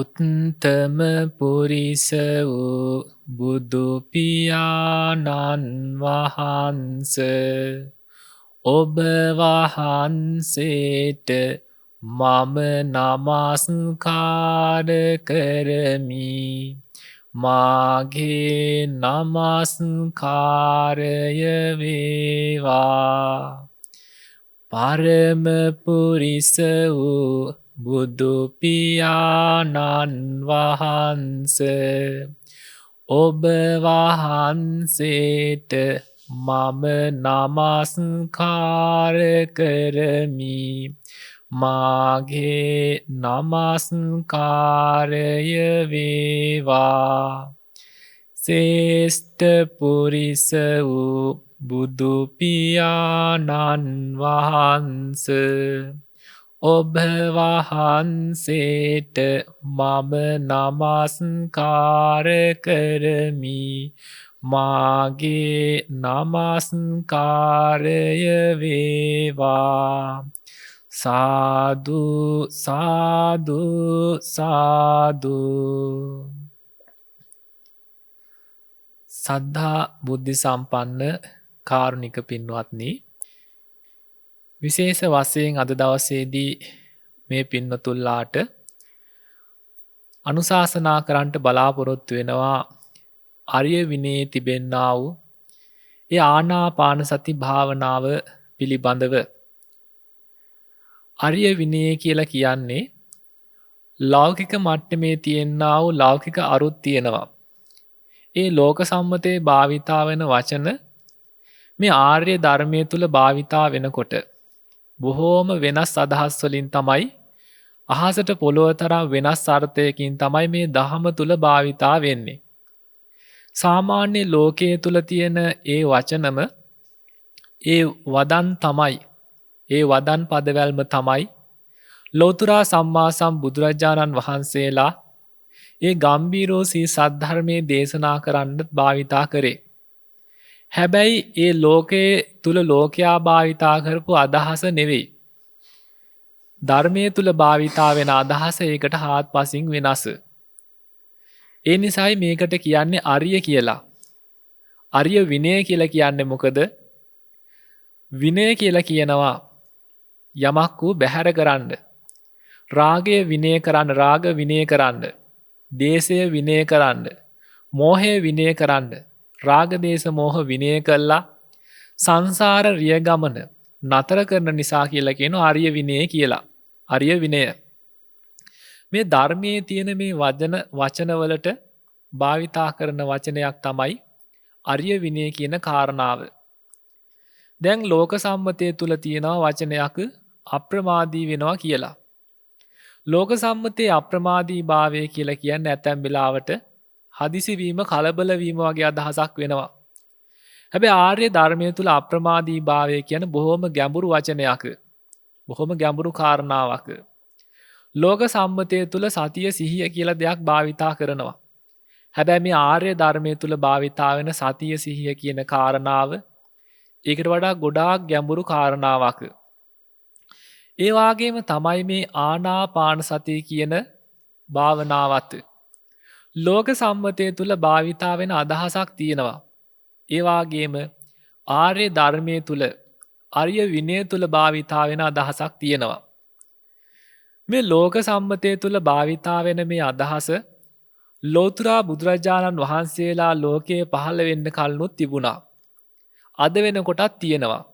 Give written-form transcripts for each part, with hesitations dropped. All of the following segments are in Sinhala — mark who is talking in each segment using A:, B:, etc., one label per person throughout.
A: උත්තම පුරිස වූ බුදු පියාණන් වහන්ස ඔබ වහන්සේට මම නමස්කාර කරමි. මාගේ නමස්කාරය වේවා. පරම පුරිස වූ බුදු පියාණන් වහන්ස ඔබ වහන්සේට මම නමස්කාර කරමි. මාගේ නමස්කාරය වේවා. ශ්‍රේෂ්ඨ පුරිස වූ බුදු පියාණන් වහන්ස ඔබ වහන්සේට මම නමස්කාර කරමි. මාගේ නමස්කාරය වේවා. සාදු සාදු සාදු. සද්ධා බුද්ධ සම්පන්න කාරුණික පින්වත්නි, විශේෂ වශයෙන් අද දවසේදී මේ පින්වතුන්ලාට අනුශාසනා කරන්නට බලාපොරොත්තු වෙනවා ආර්ය විනයේ තිබෙන්නා වූ ඒ ආනාපාන සති භාවනාව පිළිබඳව. ආර්ය විනය කියලා කියන්නේ ලෞකික මට්ටමේ තියෙනා වූ ලෞකික අරුත් තියෙනවා. ඒ ලෝක සම්මතයේ භාවිතා වෙන වචන මේ ආර්ය ධර්මයේ තුල භාවිතා වෙනකොට බොහෝම වෙනස් අදහස් වලින් තමයි, අහසට පොළොව තරම් වෙනස් අර්ථයකින් තමයි මේ ධහම තුල භාවිතා වෙන්නේ. සාමාන්‍ය ලෝකයේ තුල තියෙන ඒ වචනම ඒ වදන් තමයි, ඒ වදන් පදවැල්ම තමයි ලෞතර සම්මා සම්බුදුරජාණන් වහන්සේලා ඒ ගම්බීරෝ සී සද්ධර්මයේ දේශනා කරන්න භාවිතා කරේ. හැබැයි ඒ ලෝකයේ තුල ලෝකයා භාවිතා කරපු අදහස නෙවෙයි. ධර්මයේ තුල භාවිතා වෙන අදහස ඒකට හාත්පසින් වෙනස. ඒ නිසායි මේකට කියන්නේ ආර්ය කියලා. ආර්ය විනය කියලා කියන්නේ මොකද? විනය කියලා කියනවා යමක් වූ බැහැර කරන්න. රාගය විනය කරන්න, රාග විනය කරන්න. දේශය විනය කරන්න. මෝහය විනය කරන්න. රාග දේශ මෝහ විනය කළා සංසාර රිය ගමන නතර කරන නිසා කියලා කියනවා ආර්ය විනය කියලා. ආර්ය විනය. මේ ධර්මයේ තියෙන මේ වචනවලට භාවිතා කරන වචනයක් තමයි ආර්ය විනය කියන කාරණාව. දැන් ලෝක සම්මතයේ තුල තියෙනවා වචනයක් අප්‍රමාදී වෙනවා කියලා. ලෝක සම්මතයේ අප්‍රමාදී භාවය කියලා කියන්නේ ඇතැම් වෙලාවට හදිසි වීම, කලබල වීම වගේ අදහසක් වෙනවා. හැබැයි ආර්ය ධර්මයේ තුල අප්‍රමාදී භාවය කියන බොහොම ගැඹුරු වචනයක්. බොහොම ගැඹුරු කාරණාවක්. ලෝක සම්මතයේ තුල සතිය සිහිය කියලා දෙයක් භාවිතා කරනවා. හැබැයි මේ ආර්ය ධර්මයේ තුල භාවිතා වෙන සතිය සිහිය කියන කාරණාව ඒකට වඩා ගොඩාක් ගැඹුරු කාරණාවක්. ඒ වගේම තමයි මේ ආනාපාන සතිය කියන භාවනාවත්. ලෝක සම්මතයේ තුල භාවිතා වෙන අදහසක් තියෙනවා. ඒ වගේම ආර්ය ධර්මයේ තුල, ආර්ය විනය තුල භාවිතා වෙන අදහසක් තියෙනවා. මේ ලෝක සම්මතයේ තුල භාවිතා වෙන මේ අදහස ලෞතර බුදුරජාණන් වහන්සේලා ලෝකයේ පහළ වෙන්න කලිනුත් තිබුණා. අද වෙනකොටත් තියෙනවා.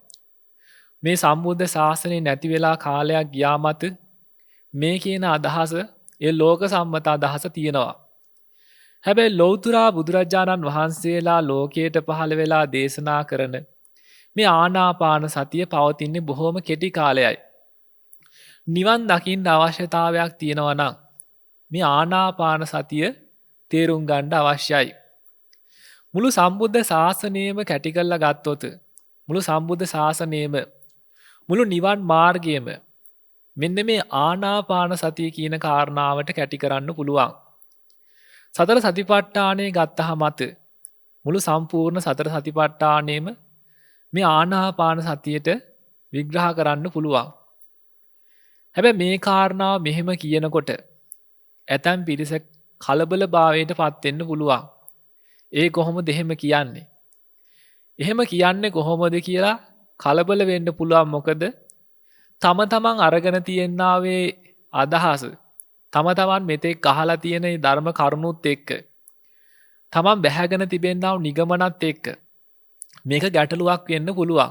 A: මේ සම්බුද්ධ ශාසනය නැති වෙලා කාලයක් ගියා මත මේ කියන අදහස, ඒ ලෝක සම්මත අදහස තියෙනවා. හැබැයි ලෞතර බුදුරජාණන් වහන්සේලා ලෝකයට පහළ වෙලා දේශනා කරන මේ ආනාපාන සතිය පවතින්නේ බොහොම කෙටි කාලයයි. නිවන් දකින්න අවශ්‍යතාවයක් තියෙනවා නම් මේ ආනාපාන සතිය තේරුම් ගන්න අවශ්‍යයි. මුළු සම්බුද්ධ ශාසනයම කැටි කරලා ගත්තොත්, මුළු සම්බුද්ධ ශාසනයම, මුළු නිවන් මාර්ගයම මෙන්න මේ ආනාපාන සතිය කියන කාරණාවට කැටි කරන්න පුළුවන්. සතර සතිපට්ඨානය ගත්තහමත් මුළු සම්පූර්ණ සතර සතිපට්ඨානයම මේ ආනාපාන සතියට විග්‍රහ කරන්න පුළුවන්. හැබැයි මේ කාරණාව මෙහෙම කියනකොට ඇතැම් පිරිස කලබලභාවයට පත් වෙන්න පුළුවන්. ඒ කොහොමද එහෙම කියන්නේ? එහෙම කියන්නේ කොහොමද කියලා කලබල වෙන්න පුළුවන්. මොකද තම තමන් අරගෙන තියෙනා වේ අදහස තම තමන් මෙතෙක් අහලා තියෙන මේ ධර්ම කරුණුත් එක්ක තමන් බැහැගෙන තිබෙනා වූ නිගමනත් එක්ක මේක ගැටලුවක් වෙන්න පුළුවන්.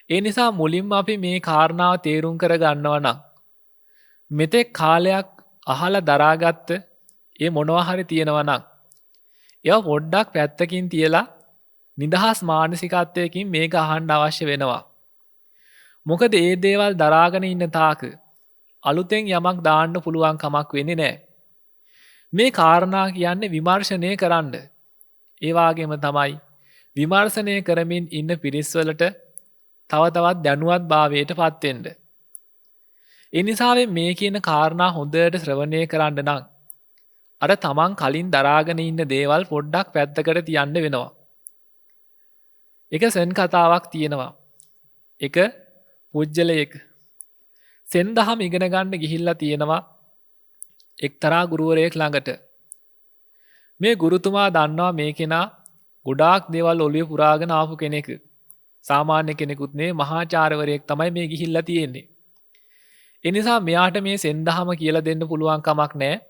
A: ඒ නිසා මුලින්ම අපි මේ කාරණාව තේරුම් කර ගන්නවා නම් මෙතෙක් කාලයක් අහලා දරාගත්ත ඒ මොනවා හරි තියෙනවා නම් ඒවා පොඩ්ඩක් පැත්තකින් තියලා නිදහස් මානසිකත්වයකින් මේක අහන්න අවශ්‍ය වෙනවා. මොකද ඒ දේවල් දරාගෙන ඉන්න තාක අලුතෙන් යමක් දාන්න පුළුවන් කමක් වෙන්නේ නැහැ. මේ කාරණා කියන්නේ විමර්ශනය කරන්න. ඒ වගේම තමයි විමර්ශනය කරමින් ඉන්න පිරිස් වලට තව තවත් දැනුවත් භාවයට පත් වෙන්න. ඒ නිසා මේ කියන කාරණා හොඳට ශ්‍රවණය කරන්න නම් අර තමන් කලින් දරාගෙන ඉන්න දේවල් පොඩ්ඩක් පැත්තකට තියන්න වෙනවා. එක සෙන් කතාවක් තියෙනවා. එක පුජ්‍යලයක සෙන් දහම ඉගෙන ගන්න ගිහිල්ලා තියෙනවා එක්තරා ගුරුවරයෙක් ළඟට. මේ ගුරුතුමා දන්නවා මේ කෙනා ගොඩාක් දේවල් ඔළුවේ පුරාගෙන ආපු කෙනෙක්. සාමාන්‍ය කෙනෙකුත් නෙවෙයි මහාචාර්යවරයෙක් තමයි මේ ගිහිල්ලා තියෙන්නේ. ඒ නිසා මෙයාට මේ සෙන් දහම කියලා දෙන්න පුළුවන් කමක් නැහැ.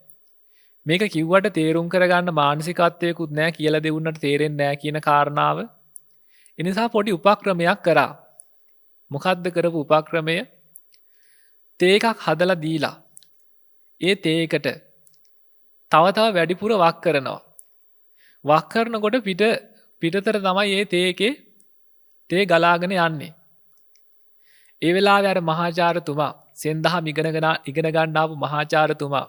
A: මේක කිව්වට තේරුම් කරගන්න මානසිකත්වයකුත් නැහැ, කියලා දෙවුන්නට තේරෙන්නේ නැහැ කියන කාරණාව. ඒ නිසා පොඩි උපක්‍රමයක් කරා. මොකද්ද කරපු උපක්‍රමය? තේ එකක් හදලා දීලා ඒ තේ එකට තව වැඩිපුර වක් කරනවා. වක් කරනකොට පිටතට තමයි මේ තේ එකේ තේ ගලාගෙන යන්නේ. ඒ වෙලාවේ අර මහාචාර්යතුමා සෙන් දහම ඉගෙන ගන්න ආපු මහාචාර්යතුමා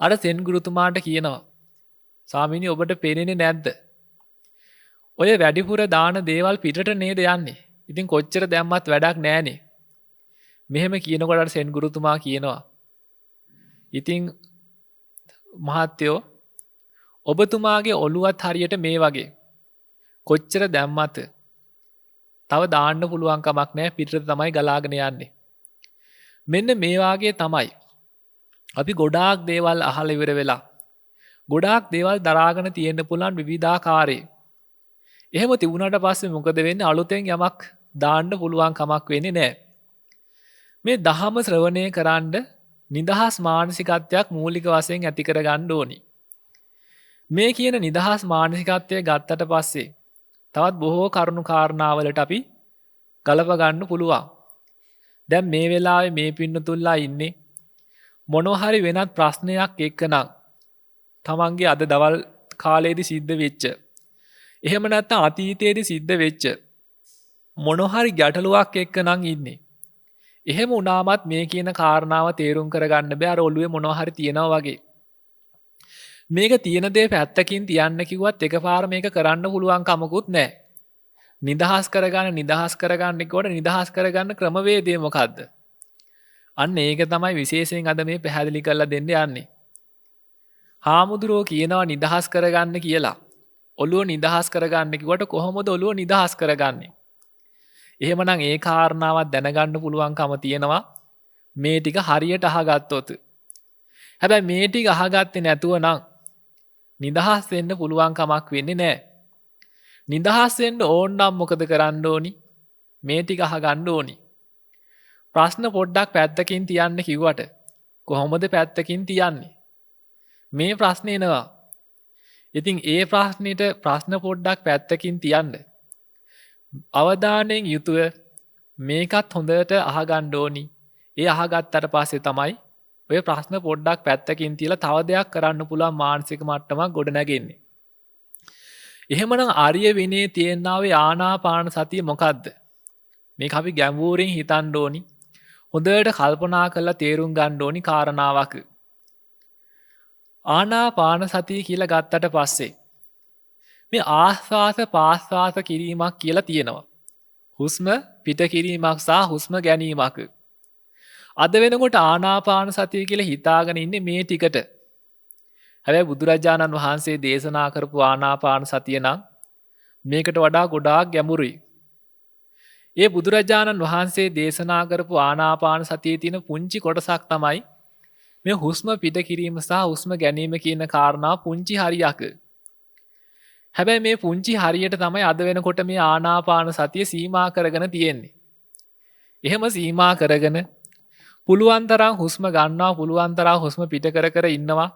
A: අර සෙන් ගුරුතුමාට කියනවා, ස්වාමීනි ඔබට පේන්නේ නැද්ද? ඔය වැඩිපුර දාන දේවල් පිටට නේද යන්නේ. ඉතින් කොච්චර දැම්මත් වැඩක් නැහනේ. මෙහෙම කියනකොට අර සෙන් ගුරුතුමා කියනවා, ඉතින් මහත්තයෝ ඔබතුමාගේ ඔළුවත් හරියට මේ වගේ. කොච්චර දැම්මත් තව දාන්න පුළුවන් කමක් නැහැ, පිටට තමයි ගලාගෙන යන්නේ. මෙන්න මේ වාගේ තමයි අපි ගොඩාක් දේවල් අහලා ඉවර වෙලා ගොඩාක් දේවල් දරාගෙන තියෙන්න පුළුවන් විවිධාකාරයේ. එහෙම තිබුණාට පස්සේ මොකද වෙන්නේ? අලුතෙන් යමක් දාන්න පුළුවන් කමක් වෙන්නේ නැහැ. මේ දහම ශ්‍රවණය කරන්න නිදහස් මානසිකත්වයක් මූලික වශයෙන් ඇති කර ගන්න ඕනි. මේ කියන නිදහස් මානසිකත්වය ගත්තට පස්සේ තවත් බොහෝ කරුණු කාරණාවලට අපි ගලප ගන්න පුළුවන්. දැන් මේ වෙලාවේ මේ පින්නතුල්ලා ඉන්නේ මොනවා හරි වෙනත් ප්‍රශ්නයක් එක්කනම් තමන්ගේ අද දවල් කාලයේදී සිද්ධ වෙච්ච, එහෙම නැත්නම් අතීතයේදී සිද්ධ වෙච්ච මොනවා හරි ගැටලුවක් එක්කනම් ඉන්නේ. එහෙම වුණාමත් මේ කියන කාරණාව තේරුම් කරගන්න බෑ. අර ඔළුවේ මොනවා හරි තියනවා වගේ. මේක තියෙන දේ පැත්තකින් තියන්න කිව්වත් එකපාර මේක කරන්න පුළුවන් කමකුත් නැහැ. නිදහස් කරගන්න කිව්වට නිදහස් කරගන්න ක්‍රමවේදය මොකද්ද? අන්න ඒක තමයි විශේෂයෙන් අද මේ පැහැදිලි කරලා දෙන්න යන්නේ. හාමුදුරුවෝ කියනවා නිදහස් කරගන්න කියලා. ඔළුව නිදහස් කරගන්න කිව්වට කොහොමද ඔළුව නිදහස් කරගන්නේ? එහෙමනම් ඒ කාරණාවක් දැනගන්න පුළුවන්කම තියෙනවා මේ ටික හරියට අහගත්තොත්. හැබැයි මේ ටික අහගත්තේ නැතුව නම් නිදහස් වෙන්න පුළුවන් කමක් වෙන්නේ නැහැ. නිදහස් වෙන්න ඕන නම් මොකද කරන්න ඕනි? මේ ටික අහගන්න ඕනි. ප්‍රශ්න පොඩ්ඩක් පැත්තකින් තියන්න කිව්වට කොහොමද පැත්තකින් තියන්නේ? මේ ප්‍රශ්නේ එනවා. ඉතින් ඒ ප්‍රශ්නෙට ප්‍රශ්න පොඩ්ඩක් පැත්තකින් තියන්න අවධානයෙන් යුතුව මේකත් හොඳට අහගන්න ඕනි. ඒ අහගත්තට පස්සේ තමයි ඔය ප්‍රශ්න පොඩ්ඩක් පැත්තකින් තියලා තව දෙයක් කරන්න පුළුවන් මානසික මට්ටමක් ගොඩනගෙන්නේ. එහෙමනම් ආර්ය විනයේ තියෙනා වේ ආනාපාන සතිය මොකද්ද? මේක අපි ගැඹුරින් හිතන්න ඕනි. හොඳට කල්පනා කරලා තේරුම් ගන්න ඕනි කාරණාවක්. ආනාපාන සතිය කියලා ගත්තට පස්සේ මේ ආස්වාස පාස්වාස කිරීමක් කියලා තියෙනවා. හුස්ම පිට කිරීමක් සහ හුස්ම ගැනීමක්. අද වෙනකොට ආනාපාන සතිය කියලා හිතාගෙන ඉන්නේ මේ ටිකට. හැබැයි බුදුරජාණන් වහන්සේ දේශනා කරපු ආනාපාන සතිය නම් මේකට වඩා ගොඩාක් ගැඹුරුයි. ඒ බුදුරජාණන් වහන්සේ දේශනා කරපු ආනාපාන සතියේ තියෙන පුංචි කොටසක් තමයි මේ හුස්ම පිට කිරීම සහ හුස්ම ගැනීම කියන කාරණා පුංචි හරියක්. හැබැයි මේ පුංචි හරියට තමයි අද වෙනකොට මේ ආනාපාන සතිය සීමා කරගෙන තියෙන්නේ. එහෙම සීමා කරගෙන පුළුවන් තරම් හුස්ම ගන්නවා, පුළුවන් තරම් හුස්ම පිට කර ඉන්නවා.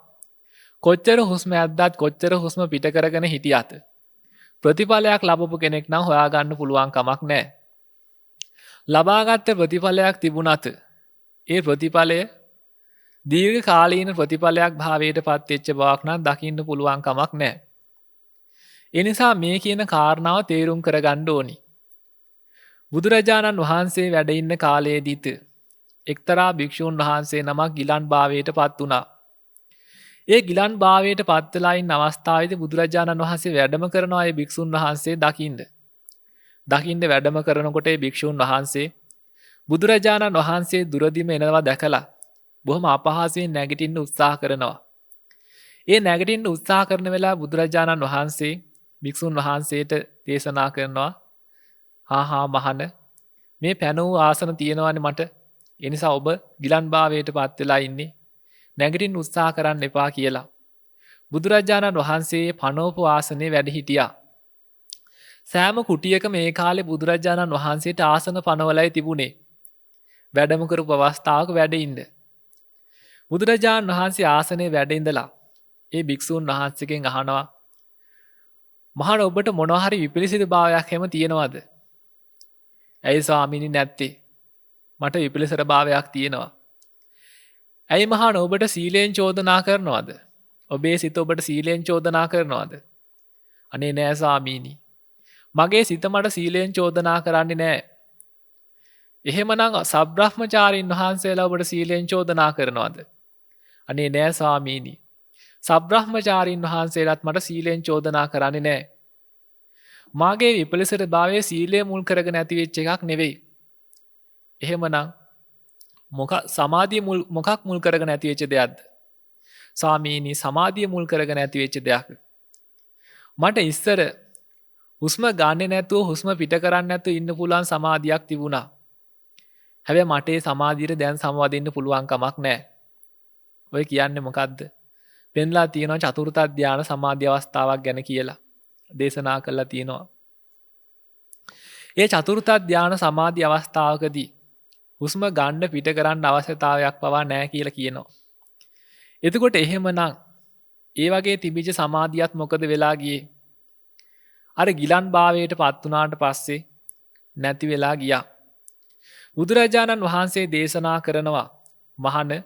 A: කොච්චර හුස්ම ඇද්දත් කොච්චර හුස්ම පිට කරගෙන හිටියත් ප්‍රතිඵලයක් ලබපු කෙනෙක් නම් හොයාගන්න පුළුවන් කමක් නැහැ. ලබාගත් ප්‍රතිඵලයක් තිබුණත් ඒ ප්‍රතිඵලය දීර්ඝ කාලීන ප්‍රතිඵලයක් භාවයට පත් වෙච්ච බවක් නම් දකින්න පුළුවන් කමක් නැහැ. ඒ නිසා මේ කියන කාරණාව තේරුම් කරගන්න ඕනි. බුදුරජාණන් වහන්සේ වැඩ ඉන්න කාලයේදීත් එක්තරා භික්ෂූන් වහන්සේ නමක් ගිලන් භාවයට පත් වුණා. ඒ ගිලන් භාවයට පත් වෙලා ඉන්න අවස්ථාවේදී බුදුරජාණන් වහන්සේ වැඩම කරනවා ඒ භික්ෂුන් වහන්සේ දකින්න. දකින්න වැඩම කරනකොට ඒ භික්ෂූන් වහන්සේ බුදුරජාණන් වහන්සේ දුරදිම එනවා දැකලා බොහොම අපහාසයෙන් නැගිටින්න උත්සාහ කරනවා. ඒ නැගිටින්න උත්සාහ කරන වෙලාව බුදුරජාණන් වහන්සේ භික්ෂුන් වහන්සේට දේශනා කරනවා, හා මහණ, මේ පැන වූ ආසන තියෙනවානේ මට. ඒ නිසා ඔබ ගිලන් භාවයට පත් වෙලා ඉන්නේ. නැගිටින්න උත්සාහ කරන්න එපා කියලා. බුදුරජාණන් වහන්සේ පනෝපු ආසනේ වැඩ හිටියා. සෑම කුටියක මේ කාලේ බුදුරජාණන් වහන්සේට ආසන පනවලයි තිබුණේ. වැඩම කරපු අවස්ථාවක වැඩ ඉන්න. බුදුරජාණන් වහන්සේ ආසනේ වැඩ ඉඳලා ඒ භික්ෂූන් වහන්සේගෙන් අහනවා, මහණ ඔබට මොනවා හරි විපිලිසිත භාවයක් හැම තියෙනවද? ඇයි ස්වාමීනි නැත්තේ? මට විපිලිසර භාවයක් තියෙනවා. ඇයි මහණ ඔබට සීලෙන් චෝදනා කරනවද? ඔබේ සිත ඔබට සීලෙන් චෝදනා කරනවද? අනේ නෑ ස්වාමීනි. මගේ සිත මට සීලෙන් චෝදනා කරන්නේ නෑ. එහෙමනම් සබ්‍රහ්මචාරින් වහන්සේලා ඔබට සීලෙන් චෝදනා කරනවද? අනේ නෑ ස්වාමීනි. සබ්‍රහ්මචාරින් වහන්සේලාත් මට සීලෙන් චෝදනා කරන්නේ නෑ. මාගේ විපලිසර භාවයේ සීලය මුල් කරගෙන ඇති වෙච්ච එකක් නෙවෙයි. එහෙමනම් සමාධිය මොකක් මුල් කරගෙන ඇති වෙච්ච දෙයක්ද? ස්වාමීනි, සමාධිය මුල් කරගෙන ඇති වෙච්ච දෙයක්. මට ඉස්සර හුස්ම ගන්නෙ නැතුව හුස්ම පිට කරන්නේ නැතුව ඉන්න පුළුවන් සමාධියක් තිබුණා. හැබැයි මට ඒ සමාධියට දැන් සමවදින්න පුළුවන් කමක් නැහැ. ඔය කියන්නේ මොකද්ද? පෙන්ලා තියෙනවා චතුර්ථ ධානය සමාධි අවස්ථාවක් ගැන කියලා. දේශනා කළා තියෙනවා. ඒ චතුර්ථ ධානය සමාධි අවස්ථාවකදී හුස්ම ගන්න පිට කරන්න අවශ්‍යතාවයක් පවා නැහැ කියලා කියනවා. එතකොට එහෙමනම් ඒ වගේ තිබිච්ච සමාධියත් මොකද වෙලා ගියේ? අර ගිලන් භාවයට පත් වුණාට පස්සේ නැති වෙලා ගියා. බුදුරජාණන් වහන්සේ දේශනා කරනවා, මහණ,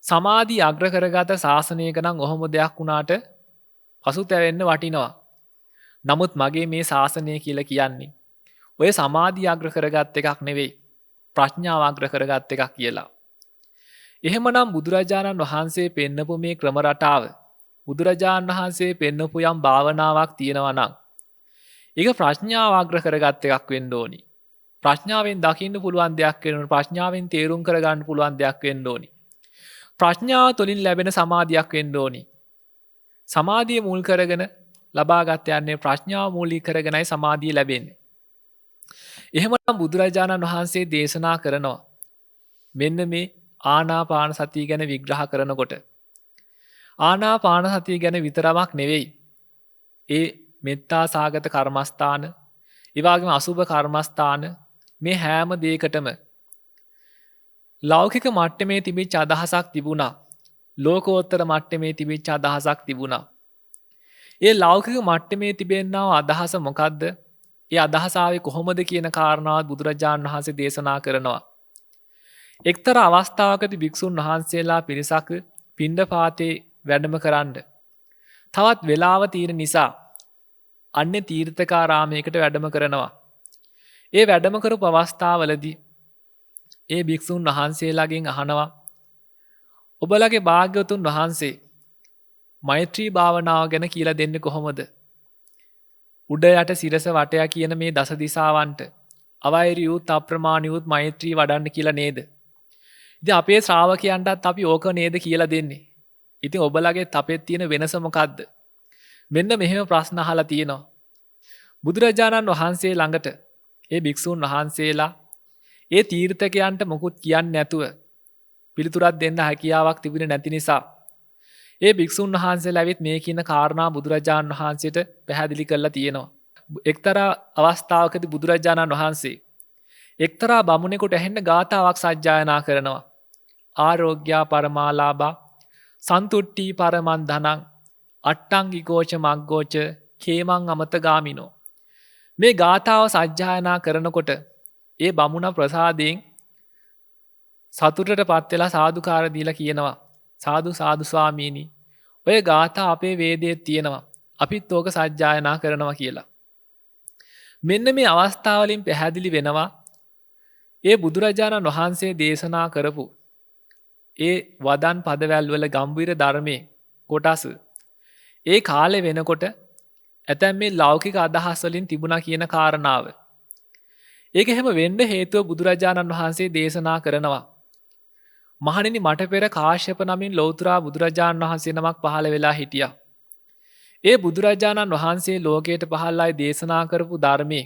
A: සමාධිය අග්‍ර කරගත ශාසනයක නම් ඔහොම දෙයක් වුණාට පසුතැවෙන්න වටිනවා. නමුත් මගේ මේ ශාසනය කියලා කියන්නේ ඔය සමාධිය අග්‍ර කරගත් එකක් නෙවෙයි, ප්‍රඥාව අග්‍ර කරගත් එකක් කියලා. එහෙමනම් බුදුරජාණන් වහන්සේ පෙන්නපු මේ ක්‍රම රටාව, බුදුරජාණන් වහන්සේ පෙන්නපු යම් භාවනාවක් තියෙනවා නම් ඒක ප්‍රඥාව අග්‍ර කරගත් එකක් වෙන්න ඕනි. ප්‍රඥාවෙන් දකින්න පුළුවන් දෙයක් වෙන්න ඕනි. ප්‍රඥාවෙන් තේරුම් කරගන්න පුළුවන් දෙයක් වෙන්න ඕනි. ප්‍රඥාව තුළින් ලැබෙන සමාධියක් වෙන්න ඕනි. සමාධිය මුල් කරගෙන ලබාගත් යන්නේ ප්‍රඥාව මූලික කරගෙනයි සමාධිය ලැබෙන්නේ. එහෙමනම් බුදුරජාණන් වහන්සේ දේශනා කරනවා, මෙන්න මේ ආනාපාන සතිය ගැන විග්‍රහ කරනකොට ආනාපාන සතිය ගැන විතරක් නෙවෙයි, ඒ මෙත්තා සාගත කර්මස්ථාන, ඒ වගේම අසුභ කර්මස්ථාන, මේ හැම දෙයකටම ලෞකික මට්ටමේ තිබිච්ච අදහසක් තිබුණා. ලෝකෝත්තර මට්ටමේ තිබිච්ච අදහසක් තිබුණා. ඒ ලෞකික මට්ටමේ තිබෙනා අදහස මොකද්ද? ඒ අදහස ආවේ කොහොමද කියන කාරණාව බුදුරජාණන් වහන්සේ දේශනා කරනවා. එක්තරා අවස්ථාවකදී භික්ෂුන් වහන්සේලා පිරිසක් පිණ්ඩපාතේ වැඩම කරන්න තවත් වේලාව තියෙන නිසා අන්‍ය තීර්ථකාරාමයකට වැඩම කරනවා. ඒ වැඩම කරපු අවස්ථාවවලදී ඒ භික්ෂුන් වහන්සේලාගෙන් අහනවා, ඔබලගේ භාග්‍යවතුන් වහන්සේ මෛත්‍රී භාවනාව ගැන කියලා දෙන්නේ කොහොමද? උඩ යට සිරස වටය කියන මේ දස දිසාවන්ට අවෛරියුත් අප්‍රමාණියුත් මෛත්‍රී වඩන්න කියලා නේද? ඉතින් අපේ ශ්‍රාවකයන්ටත් අපි ඕක නේද කියලා දෙන්නේ. ඉතින් ඔබලගේ අපේ තියෙන වෙනස මොකද්ද? මෙන්න මෙහෙම ප්‍රශ්න අහලා තියෙනවා. බුදුරජාණන් වහන්සේ ළඟට ඒ භික්ෂුන් වහන්සේලා ඒ තීර්ථකයන්ට මොකුත් කියන්නේ නැතුව පිළිතුරක් දෙන්න හැකියාවක් තිබුණේ නැති නිසා ඒ භික්ෂුන් වහන්සේලා ඇවිත් මේ කියන කාරණා බුදුරජාණන් වහන්සේට පැහැදිලි කරලා තියෙනවා. එක්තරා අවස්ථාවකදී බුදුරජාණන් වහන්සේ එක්තරා බමුණෙකුට ඇහෙන්න ගාථාවක් සජ්ජායනා කරනවා. ආරෝග්‍යා පරමාලාභා සන්තුට්ටි පරමන් ධනං අට්ටංගිකෝච මග්ගෝච කේමං අමතගාමිනෝ. මේ ගාථාව සජ්ජායනා කරනකොට ඒ බමුණ ප්‍රසාදයෙන් සතුටට පත්වෙලා සාධුකාර දීලා කියනවා සාදු සාදු ස්වාමීනි ඔය ගාථා අපේ වේදයේ තියෙනවා අපිත් ඕක සජ්ජායනා කරනවා කියලා. මෙන්න මේ අවස්ථාවලින් පැහැදිලි වෙනවා ඒ බුදුරජාණන් වහන්සේ දේශනා කරපු ඒ වදන් පදවැල් වල ගම්භීර ධර්මයේ කොටස ඒ කාලේ වෙනකොට ඇතැම් මේ ලෞකික අදහස් වලින් තිබුණා කියන කාරණාව. ඒක එහෙම වෙන්න හේතුව බුදුරජාණන් වහන්සේ දේශනා කරනවා. මහණෙනි මට පෙර කාශ්‍යප නමින් ලෞතර බුදුරජාණන් වහන්සේ නමක් පහළ වෙලා හිටියා. ඒ බුදුරජාණන් වහන්සේ ලෝකයට පහළයි දේශනා කරපු ධර්මයේ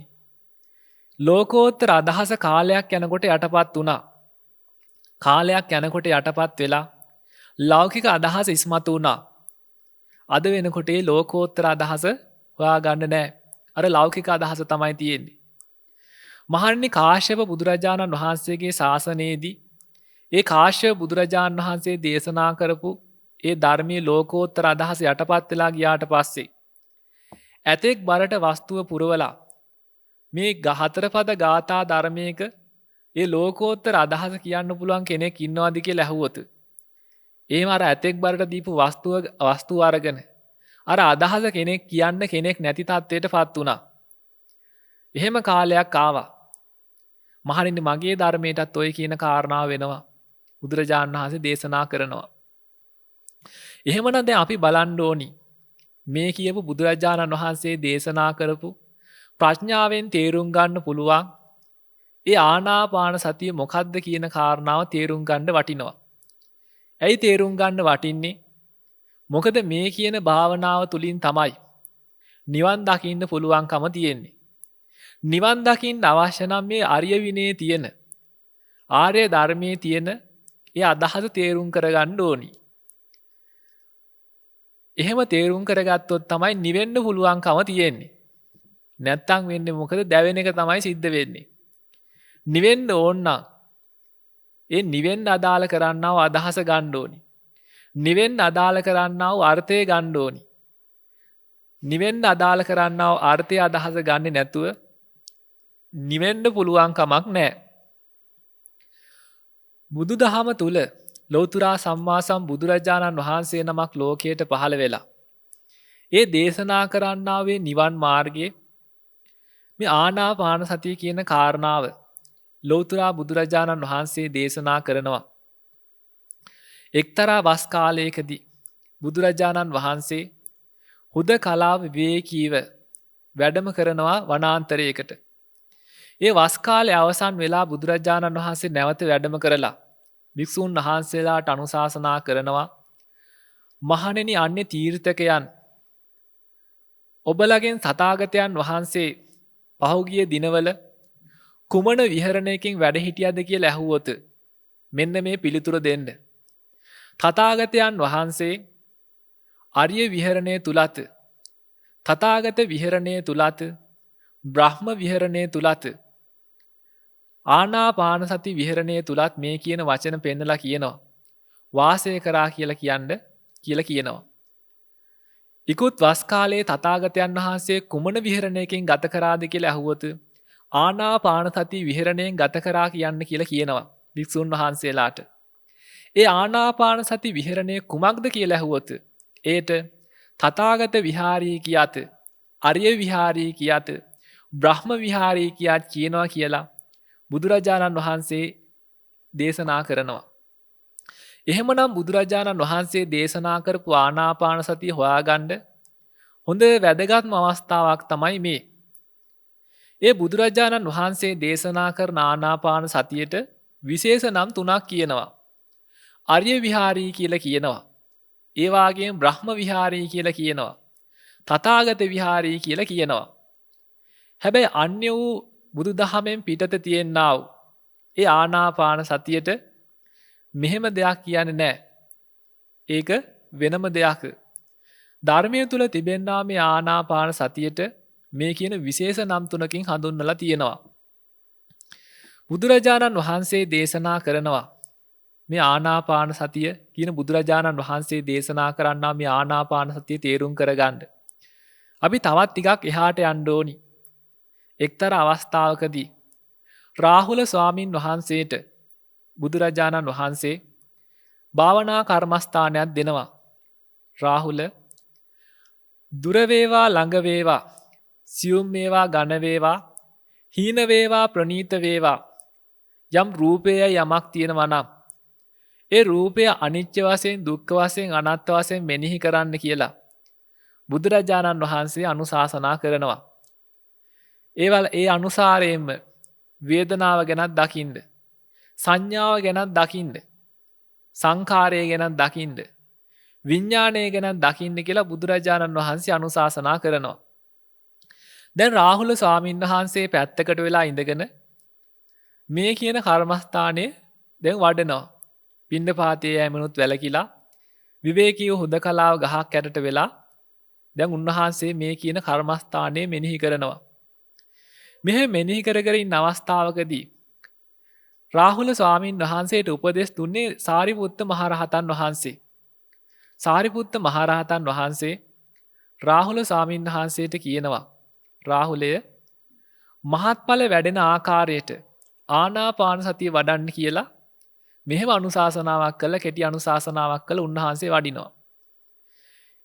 A: ලෝකෝත්තර අදහස කාලයක් යනකොට යටපත් වුණා. කාලයක් යනකොට යටපත් වෙලා ලෞකික අදහස ඉස්මතු වුණා. අද වෙනකොට ඒ ලෝකෝත්තර අදහස හොයාගන්න නැහැ. අර ලෞකික අදහස තමයි තියෙන්නේ. මහණෙනි කාශ්‍යප බුදුරජාණන් වහන්සේගේ ශාසනයේදී ඒ කාශ්‍යප බුදුරජාණන් වහන්සේ දේශනා කරපු ඒ ධර්මයේ ලෝකෝත්තර අදහස යටපත් වෙලා ගියාට පස්සේ ඇතෙක් බරට වස්තුව පුරවලා මේ හතරපද ගාථා ධර්මයක ඒ ලෝකෝත්තර අදහස කියන්න පුළුවන් කෙනෙක් ඉන්නවාද කියලා ඇහුවොත් එහෙම අර ඇතෙක් බරට දීපු වස්තුව අරගෙන අර අදහස කෙනෙක් කියන්න කෙනෙක් නැති තත්ත්වයටපත් වුණා. එහෙම කාලයක් ආවා. මහණෙනි මගේ ධර්මයටත් ඔය කියන කාරණාව වෙනවා. බුදුරජාණන් වහන්සේ දේශනා කරනවා. එහෙමනම් දැන් අපි බලන්න ඕනි මේ කියපු බුදුරජාණන් වහන්සේ දේශනා කරපු ප්‍රඥාවෙන් තේරුම් ගන්න පුළුවන් ඒ ආනාපාන සතිය මොකක්ද කියන කාරණාව තේරුම් ගන්න වටිනවා. ඇයි තේරුම් ගන්න වටින්නේ? මොකද මේ කියන භාවනාව තුලින් තමයි නිවන් දකින්න පුළුවන්කම තියෙන්නේ. නිවන් දකින්න අවශ්‍ය නම් මේ ආර්ය විනයේ තියෙන ආර්ය ධර්මයේ තියෙන ඒ අදහස තේරුම් කරගන්න ඕනි. එහෙම තේරුම් කරගත්තොත් තමයි නිවෙන්න පුළුවන්කම තියෙන්නේ. නැත්තම් වෙන්නේ මොකද? දැවෙන එක තමයි සිද්ධ වෙන්නේ. නිවෙන්න ඕන නම් ඒ නිවෙන්න අදාළ කරන්නා වූ අදහස ගන්න ඕනි. නිවෙන්න අදාළ කරන්නා වූ අර්ථය ගන්න ඕනි. නිවෙන්න අදාළ කරන්නා වූ අර්ථය අදහස ගන්නේ නැතුව නිවෙන්න පුළුවන් කමක් නැහැ. බුදුදහම තුල ලෞතර සම්මා සම්බුදුරජාණන් වහන්සේ නමක් ලෝකයට පහළ වෙලා ඒ දේශනා කරන්නා වේ නිවන් මාර්ගයේ මේ ආනාපාන සතිය කියන කාරණාව ලෞතර බුදුරජාණන් වහන්සේ දේශනා කරනවා. එක්තරා වස් කාලයකදී බුදුරජාණන් වහන්සේ හුදකලා විවේකීව වැඩම කරනවා වනාන්තරයකට. ඒ වස් කාලේ අවසන් වෙලා බුදුරජාණන් වහන්සේ නැවත වැඩම කරලා භික්ෂුන් වහන්සේලාට අනුශාසනා කරනවා. මහණෙනි අන්‍ය තීර්ථකයන් ඔබලගෙන් තථාගතයන් වහන්සේ පහුගිය දිනවල කුමන විහරණයකින් වැඩ හිටියද කියලා ඇහුවොත් මෙන්න මේ පිළිතුර දෙන්න. තථාගතයන් වහන්සේ ආර්ය විහරණය තුලත් තථාගත විහරණය තුලත් බ්‍රහ්ම විහරණය තුලත් ආනාපාන සති විහරණය තුලත් මේ කියන වචන පෙන්නලා කියනවා. වාසය කරා කියලා කියනවා. ඉක්ුත් වස් කාලයේ තථාගතයන් වහන්සේ කුමන විහරණයකින් ගත කරාද කියලා ඇහුවොත් ආනාපාන සති විහරණයෙන් ගත කරා කියලා කියනවා භික්ෂුන් වහන්සේලාට. ඒ ආනාපාන සති විහරණය කුමක්ද කියලා ඇහුවොත් ඒට තථාගත විහාරී කියත, ආර්ය විහාරී කියත, බ්‍රහ්ම විහාරී කියත් කියනවා කියලා බුදුරජාණන් වහන්සේ දේශනා කරනවා. එහෙමනම් බුදුරජාණන් වහන්සේ දේශනා කරපු ආනාපාන සතිය හොයාගන්න හොඳ වැදගත්ම අවස්ථාවක් තමයි මේ. ඒ බුදුරජාණන් වහන්සේ දේශනා කරන ආනාපාන සතියට විශේෂ නම් 3ක් කියනවා. ආර්ය විහාරී කියලා කියනවා. ඒ වගේම බ්‍රහ්ම විහාරී කියලා කියනවා. තථාගත විහාරී කියලා කියනවා. හැබැයි අන්‍ය වූ බුදුදහමෙන් පිටත තියෙනා වූ ඒ ආනාපාන සතියට මෙහෙම දෙයක් කියන්නේ නැහැ. ඒක වෙනම දෙයක්. ධර්මය තුල තිබෙනා මේ ආනාපාන සතියට මේ කියන විශේෂ නම් තුනකින් හඳුන්වලා තියෙනවා. බුදුරජාණන් වහන්සේ දේශනා කරනවා මේ ආනාපාන සතිය කියන බුදුරජාණන් වහන්සේ දේශනා කරන්නා මේ ආනාපාන සතිය තේරුම් කරගන්න. අපි තවත් ටිකක් එහාට යන්න ඕනි. එක්තරා අවස්ථාවකදී රාහුල ස්වාමින් වහන්සේට බුදුරජාණන් වහන්සේ භාවනා කර්මස්ථානයක් දෙනවා. රාහුල දුර වේවා ළඟ වේවා සියුම් වේවා ඝන වේවා හීන වේවා ප්‍රනීත වේවා යම් රූපයයි යමක් තියෙනවා නම් ඒ රූපය අනිත්‍ය වශයෙන් දුක්ඛ වශයෙන් අනාත්ම වශයෙන් මෙනෙහි කරන්න කියලා බුදුරජාණන් වහන්සේ අනුශාසනා කරනවා. ඒ අනුසාරයෙන්ම වේදනාව ගැනත් දකින්න, සංඥාව ගැනත් දකින්න, සංඛාරය ගැනත් දකින්න, විඥාණය ගැනත් දකින්න කියලා බුදුරජාණන් වහන්සේ අනුශාසනා කරනවා. දැන් රාහුල ස්වාමීන් වහන්සේ පැත්තකට වෙලා ඉඳගෙන මේ කියන කර්මස්ථානයේ දැන් වඩනවා. පිණ්ඩපාතයේ යෑමනුත් වැළකීලා විවේකීව හුදකලාව ගහක් යටට වෙලා දැන් උන්වහන්සේ මේ කියන කර්මස්ථානයේ මෙනෙහි කරනවා. මෙහෙ මෙනෙහි කර කර ඉන්න අවස්ථාවකදී රාහුල ස්වාමීන් වහන්සේට උපදෙස් දුන්නේ සාරිපුත්ත මහරහතන් වහන්සේ. සාරිපුත්ත මහරහතන් වහන්සේ රාහුල ස්වාමීන් වහන්සේට කියනවා රාහුලය මහත්ඵල වැඩෙන ආකාරයට ආනාපාන සතිය වඩන්න කියලා මෙහෙම අනුශාසනාවක් කළා. කෙටි අනුශාසනාවක් කළා. උන්වහන්සේ වඩිනවා.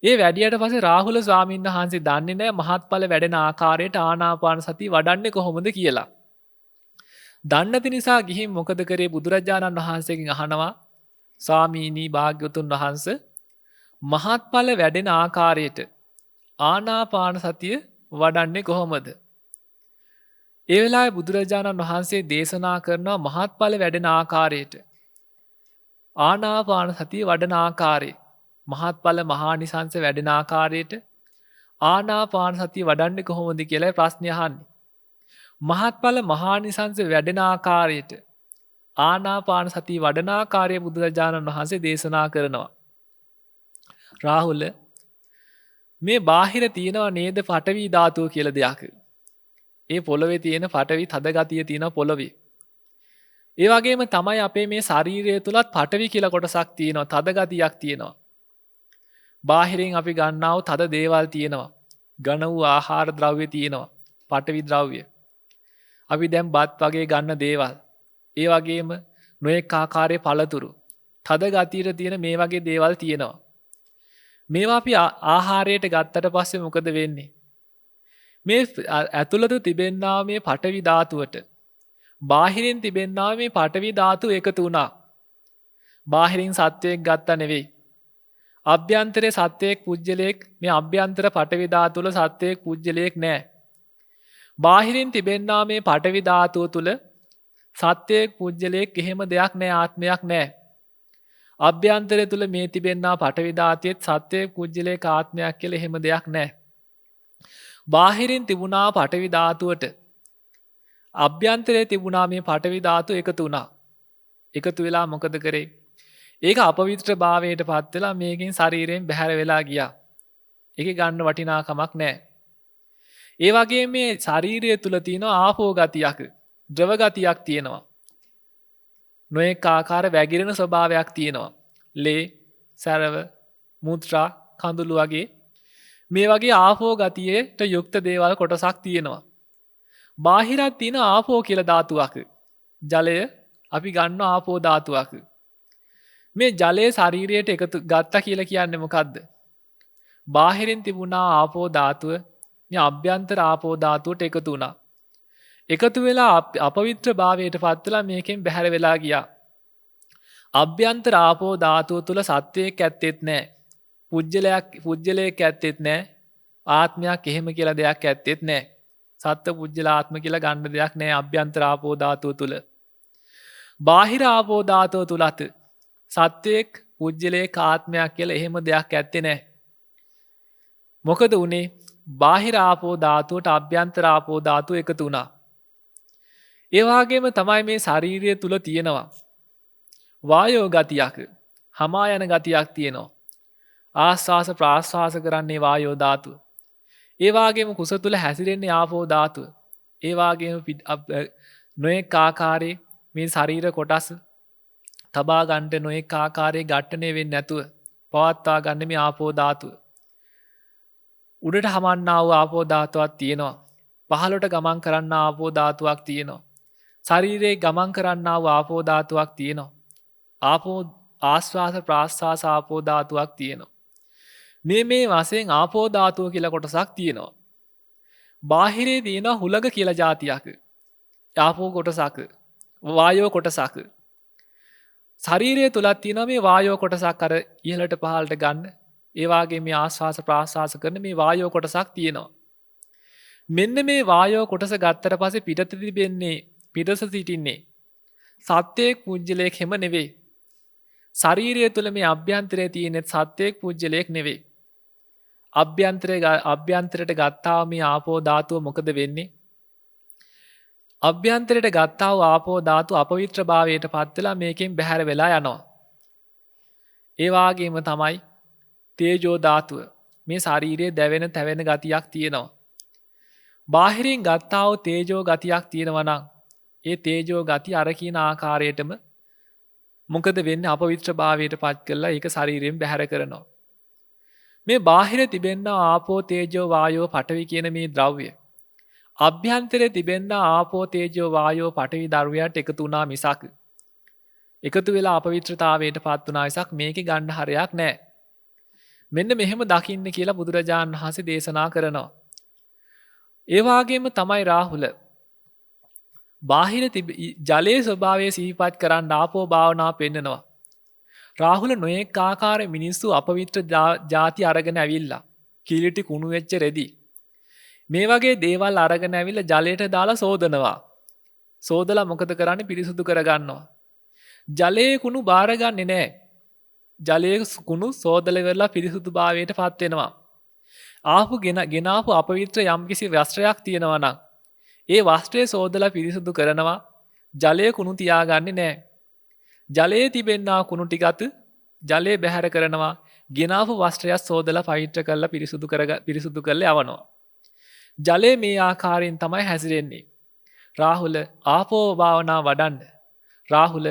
A: ඒ වැඩියට පස්සේ රාහුල ස්වාමීන් වහන්සේ දන්නේ නැහැ මහත්ඵල වැඩෙන ආකාරයට ආනාපාන සතිය වඩන්නේ කොහොමද කියලා. දන්නේ නැති නිසා ගිහින් මොකද කරේ? බුදුරජාණන් වහන්සේගෙන් අහනවා ස්වාමීනි භාග්‍යවතුන් වහන්සේ මහත්ඵල වැඩෙන ආකාරයට ආනාපාන සතිය වඩන්නේ කොහොමද? ඒ වෙලාවේ බුදුරජාණන් වහන්සේ දේශනා කරනවා මහත්ඵල වැඩෙන ආකාරයට ආනාපාන සතිය වඩන ආකාරය, මහත්ඵල මහානිසංස වැඩෙන ආකාරයට ආනාපාන සතිය වඩන්නේ කොහොමද කියලා ප්‍රශ්නය අහන්නේ. මහත්ඵල මහානිසංස වැඩෙන ආකාරයට ආනාපාන සතිය වඩන ආකාරය බුදුරජාණන් වහන්සේ දේශනා කරනවා. රාහුල මේ බාහිර තියෙනව නේද පඨවි ධාතුව කියලා දෙයක්. ඒ පොළවේ තියෙන පඨවි තද ගතිය තියෙන පොළවේ. ඒ වගේම තමයි අපේ මේ ශරීරය තුලත් පඨවි කියලා කොටසක් තියෙනවා, තද ගතියක් තියෙනවා. බාහිරින් අපි ගන්නා වූ තද දේවල් තියෙනවා. ඝන වූ ආහාර ද්‍රව්‍ය තියෙනවා, පඨවි ද්‍රව්‍ය. අපි දැන් බත් වගේ ගන්න දේවල්. ඒ වගේම නොඑක ආකාරයේ පළතුරු, තද ගතියට තියෙන මේ වගේ දේවල් තියෙනවා. මේවා අපි ආහාරයට ගත්තට පස්සේ මොකද වෙන්නේ? මේ ඇතුළත තිබෙනා මේ පඨවි ධාතුවට බාහිරින් තිබෙනා මේ පඨවි ධාතු එකතු වුණා. බාහිරින් සත්වයක් ගත්තා නෙවෙයි. අභ්‍යන්තරයේ සත්වයක් පුජ්‍යලයක් මේ අභ්‍යන්තර පඨවි ධාතු වල සත්වයක් පුජ්‍යලයක් නැහැ. බාහිරින් තිබෙනා මේ පඨවි ධාතුව තුල සත්වයක් පුජ්‍යලයක් එහෙම දෙයක් නැහැ, ආත්මයක් නැහැ. අභ්‍යන්තරය තුල මේ තිබෙනා පඨවි ධාතුවේ සත්වයක් පුජ්‍යලයක් ආත්මයක් කියලා එහෙම දෙයක් නැහැ. බාහිරින් තිබුණා පඨවි ධාතුවට අභ්‍යන්තරයේ තිබුණා මේ පඨවි ධාතු එකතු වුණා. එකතු වෙලා මොකද කරේ? ඒක අපවිත්‍ර භාවයට පත් වෙලා මේකෙන් ශරීරයෙන් බැහැර වෙලා ගියා. ඒකේ ගන්න වටිනාකමක් නැහැ. ඒ වගේම මේ ශරීරය තුල තියෙන ආපෝ ගතියක්, ද්‍රව ගතියක් තියෙනවා. නොඑක ආකාර වැగిරෙන ස්වභාවයක් තියෙනවා. ලේ, සරව, මුත්‍රා, කඳුළු වගේ මේ වගේ ආපෝ ගතියට යුක්ත දේවල් කොටසක් තියෙනවා. බාහිරත් තියෙන ආපෝ කියලා ධාතුවක්. ජලය අපි ගන්න ආපෝ ධාතුවක්. මේ ජලය ශරීරයට එකතු ගත්තා කියලා කියන්නේ මොකද්ද? බාහිරින් තිබුණා ආපෝ ධාතුව මේ අභ්‍යන්තර ආපෝ ධාතුවට එකතු වුණා. එකතු වෙලා අපවිත්‍ර භාවයට පත් වෙලා මේකෙන් බැහැර වෙලා ගියා. අභ්‍යන්තර ආපෝ ධාතුව තුල සත්වයක් ඇත්තෙත් නැහැ. පුජ්‍යලයක් ඇත්තෙත් නැහැ. ආත්මයක් එහෙම කියලා දෙයක් ඇත්තෙත් නැහැ. සත්ත්ව පුජ්‍යල ආත්ම කියලා ගන්න දෙයක් නැහැ අභ්‍යන්තර ආපෝ ධාතුව තුල. බාහිර ආපෝ ධාතුව තුලත් සත්වයක් පුජ්‍යලයක් ආත්මයක් කියලා එහෙම දෙයක් ඇත්තේ නැහැ. මොකද උනේ? බාහිර ආපෝ ධාතුවට අභ්‍යන්තර ආපෝ ධාතුව එකතු වුණා. ඒ වගේම තමයි මේ ශාරීරිය තුල තියෙනවා වායෝ ගතියක් හමා යන ගතියක් තියෙනවා. ආස්වාස ප්‍රාස්වාස කරන්නේ වායෝ ධාතුව. ඒ වගේම කුස තුල හැසිරෙන්නේ ආපෝ ධාතුව. ඒ වගේම නොඑක ආකාරයේ මේ ශරීර කොටස් තබා ගන්නට නොඑක ආකාරයේ ඝට්ටණය වෙන්නේ නැතුව පවත්වා ගන්න මේ ආපෝ ධාතුව. උඩට හමන්නා වූ ආපෝ ධාතුවක් තියෙනවා. පහළට ගමන් කරන්නා ආපෝ ධාතුවක් තියෙනවා. ශරීරයේ ගමන් කරන්නා වූ ආපෝ ධාතුවක් තියෙනවා. ආපෝ ආස්වාස ප්‍රාස්වාස ආපෝ ධාතුවක් තියෙනවා. මේ වශයෙන් ආපෝ ධාතුව කියලා කොටසක් තියෙනවා. බාහිරේ තියෙනවා හුලඟ කියලා જાතියක්. ආපෝ කොටසක්. වායෝ කොටසක්. ශරීරය තුලත් තියෙනවා මේ වායෝ කොටසක් අර ඉහළට පහළට ගන්න. ඒ වගේ මේ ආස්වාස ප්‍රාස්වාස කරන මේ වායෝ කොටසක් තියෙනවා. මෙන්න මේ වායෝ කොටස ගත්තට පස්සේ පිටත තිබෙන්නේ පිටස සිටින්නේ සත්‍යයක් පුජ්‍යලයක් හැම නෙවෙයි. ශරීරය තුල මේ අභ්‍යන්තරයේ තියෙන සත්‍යයක් පුජ්‍යලයක් නෙවෙයි. අභ්‍යන්තරයට ගත්තා මේ ආපෝ ධාතුව මොකද වෙන්නේ? අභ්‍යන්තරයට ගත්තා වූ ආපෝ ධාතුව අපවිත්‍ර භාවයට පත් වෙලා මේකෙන් බැහැර වෙලා යනවා. ඒ වගේම තමයි තේජෝ ධාතුව. මේ ශරීරයේ දැවෙන තැවෙන ගතියක් තියෙනවා. බාහිරින් ගත්තා වූ තේජෝ ගතියක් තියෙනවා නම් ඒ තේජෝ ගති අර කියන ආකාරයටම මොකද වෙන්නේ? අපවිත්‍ර භාවයට පත් කරලා ඒක ශරීරයෙන් බැහැර කරනවා. මේ බාහිර තිබෙනා ආපෝ තේජෝ වායෝ පඨවි කියන මේ ද්‍රව්‍ය අභ්‍යන්තරයේ තිබෙනා ආපෝ තේජෝ වායෝ පඨවි ද්‍රව්‍යයට එකතු වුණා මිසක් එකතු වෙලා අපවිත්‍රතාවයට පත් වුණා මිසක් මේකේ ගන්න හරයක් නැහැ. මෙන්න මෙහෙම දකින්න කියලා බුදුරජාණන් වහන්සේ දේශනා කරනවා. ඒ වගේම තමයි රාහුල බාහිර ජලයේ ස්වභාවය සිහිපත් කරන් ආපෝ භාවනා පෙන්නනවා. රාහුල නොයෙක් ආකාර මිනිස්සු අපවිත්‍ර ಜಾති අරගෙන ඇවිල්ලා කිලිටි කුණු වෙච්ච රෙදි මේ වගේ දේවල් අරගෙන ඇවිල්ලා ජලයට දාලා සෝදනවා. සෝදලා මොකද කරන්නේ? පිරිසුදු කරගන්නවා. ජලයේ කුණු බාරගන්නේ නැහැ. ජලයේ කුණු සෝදල වෙලා පිරිසුදු භාවයට පත් වෙනවා. ගෙනාපු අපවිත්‍ර යම්කිසි වස්ත්‍රයක් තියෙනවා නම් ඒ වස්ත්‍රය සෝදලා පිරිසුදු කරනවා. ජලයේ කුණු තියාගන්නේ නැහැ. ජලයේ තිබෙනා කුණු ටිකත් ජලයේ බැහැර කරනවා. ගෙනාපු වස්ත්‍රයක් සෝදලා පවිත්‍ර කරලා පිරිසුදු කරලා යවනවා. ජලයේ මේ ආකාරයෙන් තමයි හැසිරෙන්නේ. රාහුල ආපෝ භාවනා වඩන්න. රාහුල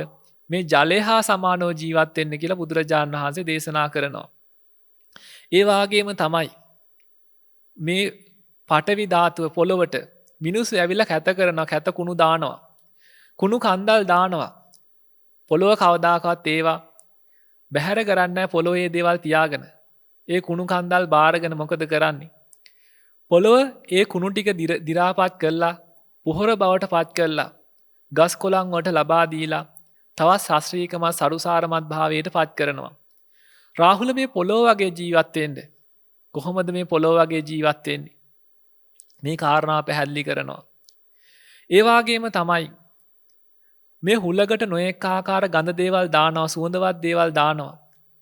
A: මේ ජලය හා සමානව ජීවත් වෙන්න කියලා බුදුරජාණන් වහන්සේ දේශනා කරනවා. ඒ වගේම තමයි මේ පඨවි ධාතුව පොළොවට මිනිස්සු ඇවිල්ලා කැත කරනවා. කැත කුණු දානවා. කුණු කන්දල් දානවා. පොළොව කවදාකවත් ඒවා බැහැර කරන්නේ නැහැ. පොළොවේ දේවල් තියාගෙන ඒ කුණු කන්දල් බාරගෙන මොකද කරන්නේ? පොළොව ඒ කුණු ටික දි รา පත් කරලා පොහොර බවට පත් කරලා ගස් කොළන් වලට ලබා දීලා තවත් ශාස්ත්‍රීයකම සරුසාරමත් භාවයට පත් කරනවා. රාහුල මේ පොළොව වගේ ජීවත් වෙන්න කොහොමද මේ පොළොව වගේ ජීවත් වෙන්නේ? මේ කාරණා පැහැදිලි කරනවා. ඒ වගේම තමයි මේ හුලකට නොඑක ආකාර ගඳ දේවල් දානවා, සුවඳවත් දේවල් දානවා.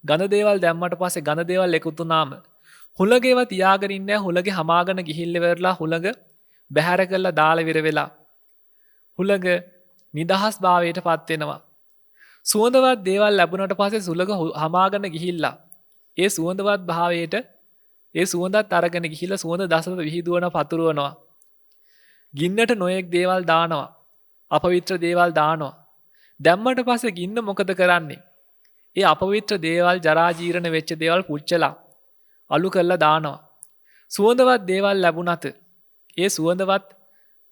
A: ගඳ දේවල් දැම්මට පස්සේ ගඳ දේවල් එකතු වුණාම හුලගේව තියාගෙන ඉන්නේ නැහැ. හුලගේ හමාගෙන ගිහිල්ල වෙරලා හුලග බැහැර කරලා දාලා විර වෙලා හුලග නිදහස් භාවයට පත් වෙනවා. සුවඳවත් දේවල් ලැබුණට පස්සේ සුලග හමාගෙන ගිහිල්ලා ඒ සුවඳවත් භාවයට ඒ සුවඳත් අරගෙන ගිහිල්ලා සුවඳ දසත විහිදුවන පතුරවනවා. ගින්නට නොයෙක් දේවල් දානවා. අපවිත්‍ර දේවල් දානවා. දැම්මට පස්සේ ගින්න මොකද කරන්නේ? ඒ අපවිත්‍ර දේවල් ජරා ජීර්ණ වෙච්ච දේවල් පුච්චලා අලු කරලා දානවා. සුවඳවත් දේවල් ලැබුණත් ඒ සුවඳවත්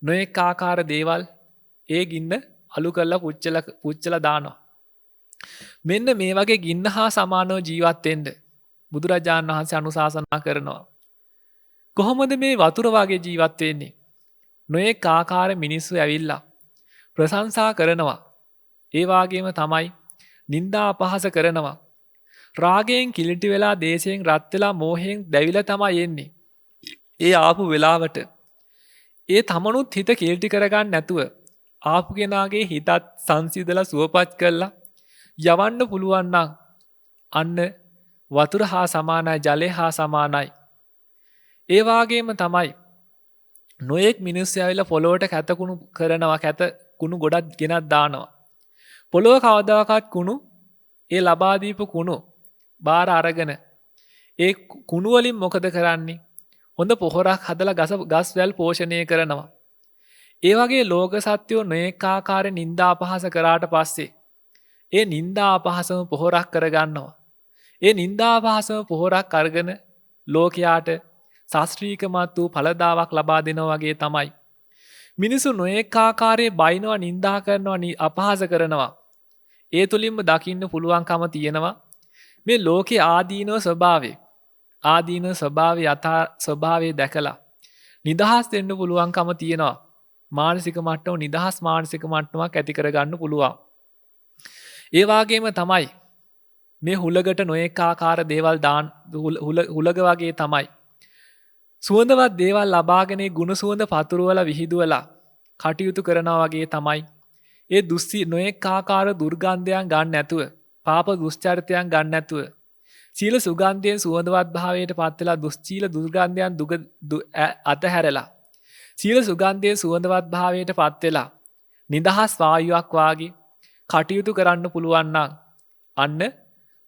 A: නොයෙක් ආකාර දේවල් ඒ ගින්න අලු කරලා පුච්චලා දානවා. මෙන්න මේ වගේ ගින්න හා සමානව ජීවත් වෙන්න බුදුරජාණන් වහන්සේ අනුශාසනා කරනවා. කොහොමද මේ වතුර වගේ ජීවත් වෙන්නේ? නොයෙක් ආකාර මිනිස්සු ඇවිල්ලා ප්‍රශංසා කරනවා. ඒ වගේම තමයි නිന്ദා අපහාස කරනවා. රාගයෙන් කිලිටි වෙලා, දේශයෙන් රත් වෙලා, මෝහයෙන් දැවිලා තමයි එන්නේ. ඒ ආපු වෙලාවට ඒ තමනුත් හිත කිලිටි කරගන්න නැතුව ආපු කෙනාගේ හිතත් සංසිඳලා සුවපත් කරලා යවන්න පුළුවන් නම් අන්න වතුර හා සමානයි, ජලය හා සමානයි. ඒ වගේම තමයි නොයෙක් මිනිස්සු ඇවිල්ලා පොළොවට කැතකුණු කරනවා. කැත කුණු ගොඩක් ගෙනත් දානවා. පොළොව කවදාකවත් කුණු ඒ ලබා දීපු කුණු බාර අරගෙන ඒ කුණු වලින් මොකද කරන්නේ? හොඳ පොහොරක් හදලා ගස් වැල් පෝෂණය කරනවා. ඒ වගේ ලෝක සත්‍යෝ නොඑක ආකාරයෙන් නිന്ദා අපහාස කරාට පස්සේ ඒ නිന്ദා අපහාසම පොහොරක් කරගන්නවා. ඒ නිന്ദා අපහාසම පොහොරක් අරගෙන ලෝකයාට ශාස්ත්‍රීයමත් වූ ඵලදාවක් ලබා දෙනවා වගේ තමයි. මිනිසු නොඑක ආකාරයේ බයිනවා, නිന്ദා කරනවා, අපහාස කරනවා. ඒ තුලින්ම දකින්න පුළුවන්කම තියෙනවා මේ ලෝකේ ආදීනව ස්වභාවය. ආදීන ස්වභාවය යථා ස්වභාවය දැකලා නිදහස් වෙන්න පුළුවන්කම තියෙනවා. මානසික මට්ටම නිදහස් මානසික මට්ටමක් ඇති කරගන්න පුළුවන්. ඒ වගේම තමයි මේ හුලකට නොඑක ආකාර දේවල් දාන හුලග වගේ තමයි. සුවඳවත් දේවල් ලබාගෙන ගුණ සුවඳ පතුරවලා විහිදුවලා කටයුතු කරනවා වගේ තමයි. ඒ දුස්සි නොඑක ආකාර දුර්ගන්ධයන් ගන්න නැතුව, පාප දුස්චරිතයන් ගන්න නැතුව, සීල සුගන්ධයෙන් සුවඳවත් භාවයට පත් වෙලා දුස්සීල දුර්ගන්ධයන් අතහැරලා සීල සුගන්ධයෙන් සුවඳවත් භාවයට පත් වෙලා නිදහස් වායුවක් වාගේ කටයුතු කරන්න පුළුවන් නම් අන්න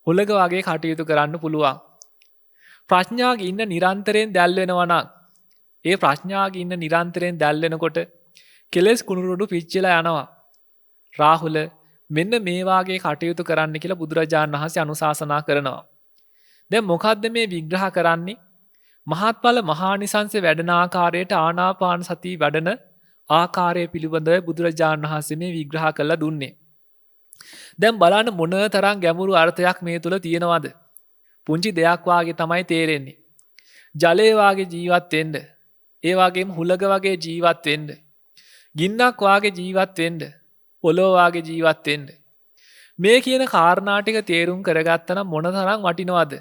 A: හුලග වගේ කටයුතු කරන්න පුළුවන්. ප්‍රඥාගේ ඉන්න නිරන්තරයෙන් දැල් වෙනවා නම් ඒ ප්‍රඥාගේ ඉන්න නිරන්තරයෙන් දැල් වෙනකොට කෙලෙස් කුණුරුඩු පිච්චිලා යනවා. රාහුල මෙන්න මේ වාගේ කටයුතු කරන්න කියලා බුදුරජාණන් වහන්සේ අනුශාසනා කරනවා. දැන් මොකද්ද මේ විග්‍රහ කරන්නේ? මහත්ඵල මහානිසංස වැඩෙන ආකාරයට ආනාපාන සතිය වැඩෙන ආකාරය පිළිබඳව බුදුරජාණන් වහන්සේ මේ විග්‍රහ කළා දුන්නේ. දැන් බලන්න මොන තරම් ගැඹුරු අර්ථයක් මේ තුල තියෙනවද? පුංචි දෙයක් වාගේ තමයි තේරෙන්නේ. ජලයේ වාගේ ජීවත් වෙන්න, ඒ වගේම හුලග වගේ ජීවත් වෙන්න, ගින්නක් වාගේ ජීවත් වෙන්න, පොළොව වාගේ ජීවත් වෙන්න. මේ කියන කාරණා ටික තේරුම් කරගත්තා නම් මොන තරම් වටිනවද?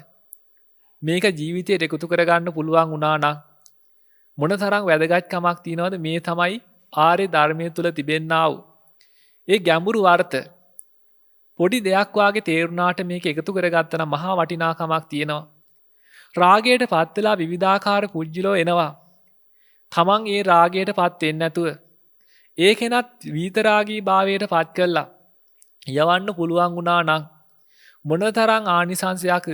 A: මේක ජීවිතයට එකතු කරගන්න පුළුවන් වුණා නම් මොන තරම් වැදගත්කමක් තියෙනවද? මේ තමයි ආර්ය ධර්මයේ තුල තිබෙන්නා වූ ඒ ගැඹුරු අර්ථ. පොඩි දෙයක් වාගේ තේරුණාට මේක එකතු කරගත්තා නම් මහා වටිනාකමක් තියෙනවා. රාගයට පත් වෙලා විවිධාකාර කුජ්ජලෝ එනවා. තමන් ඒ රාගයට පත් වෙන්නේ නැතුව ඒකෙනත් විතරාගී භාවයට පත් කළා යවන්න පුළුවන් වුණා නම් මොනතරම් ආනිසංසයක්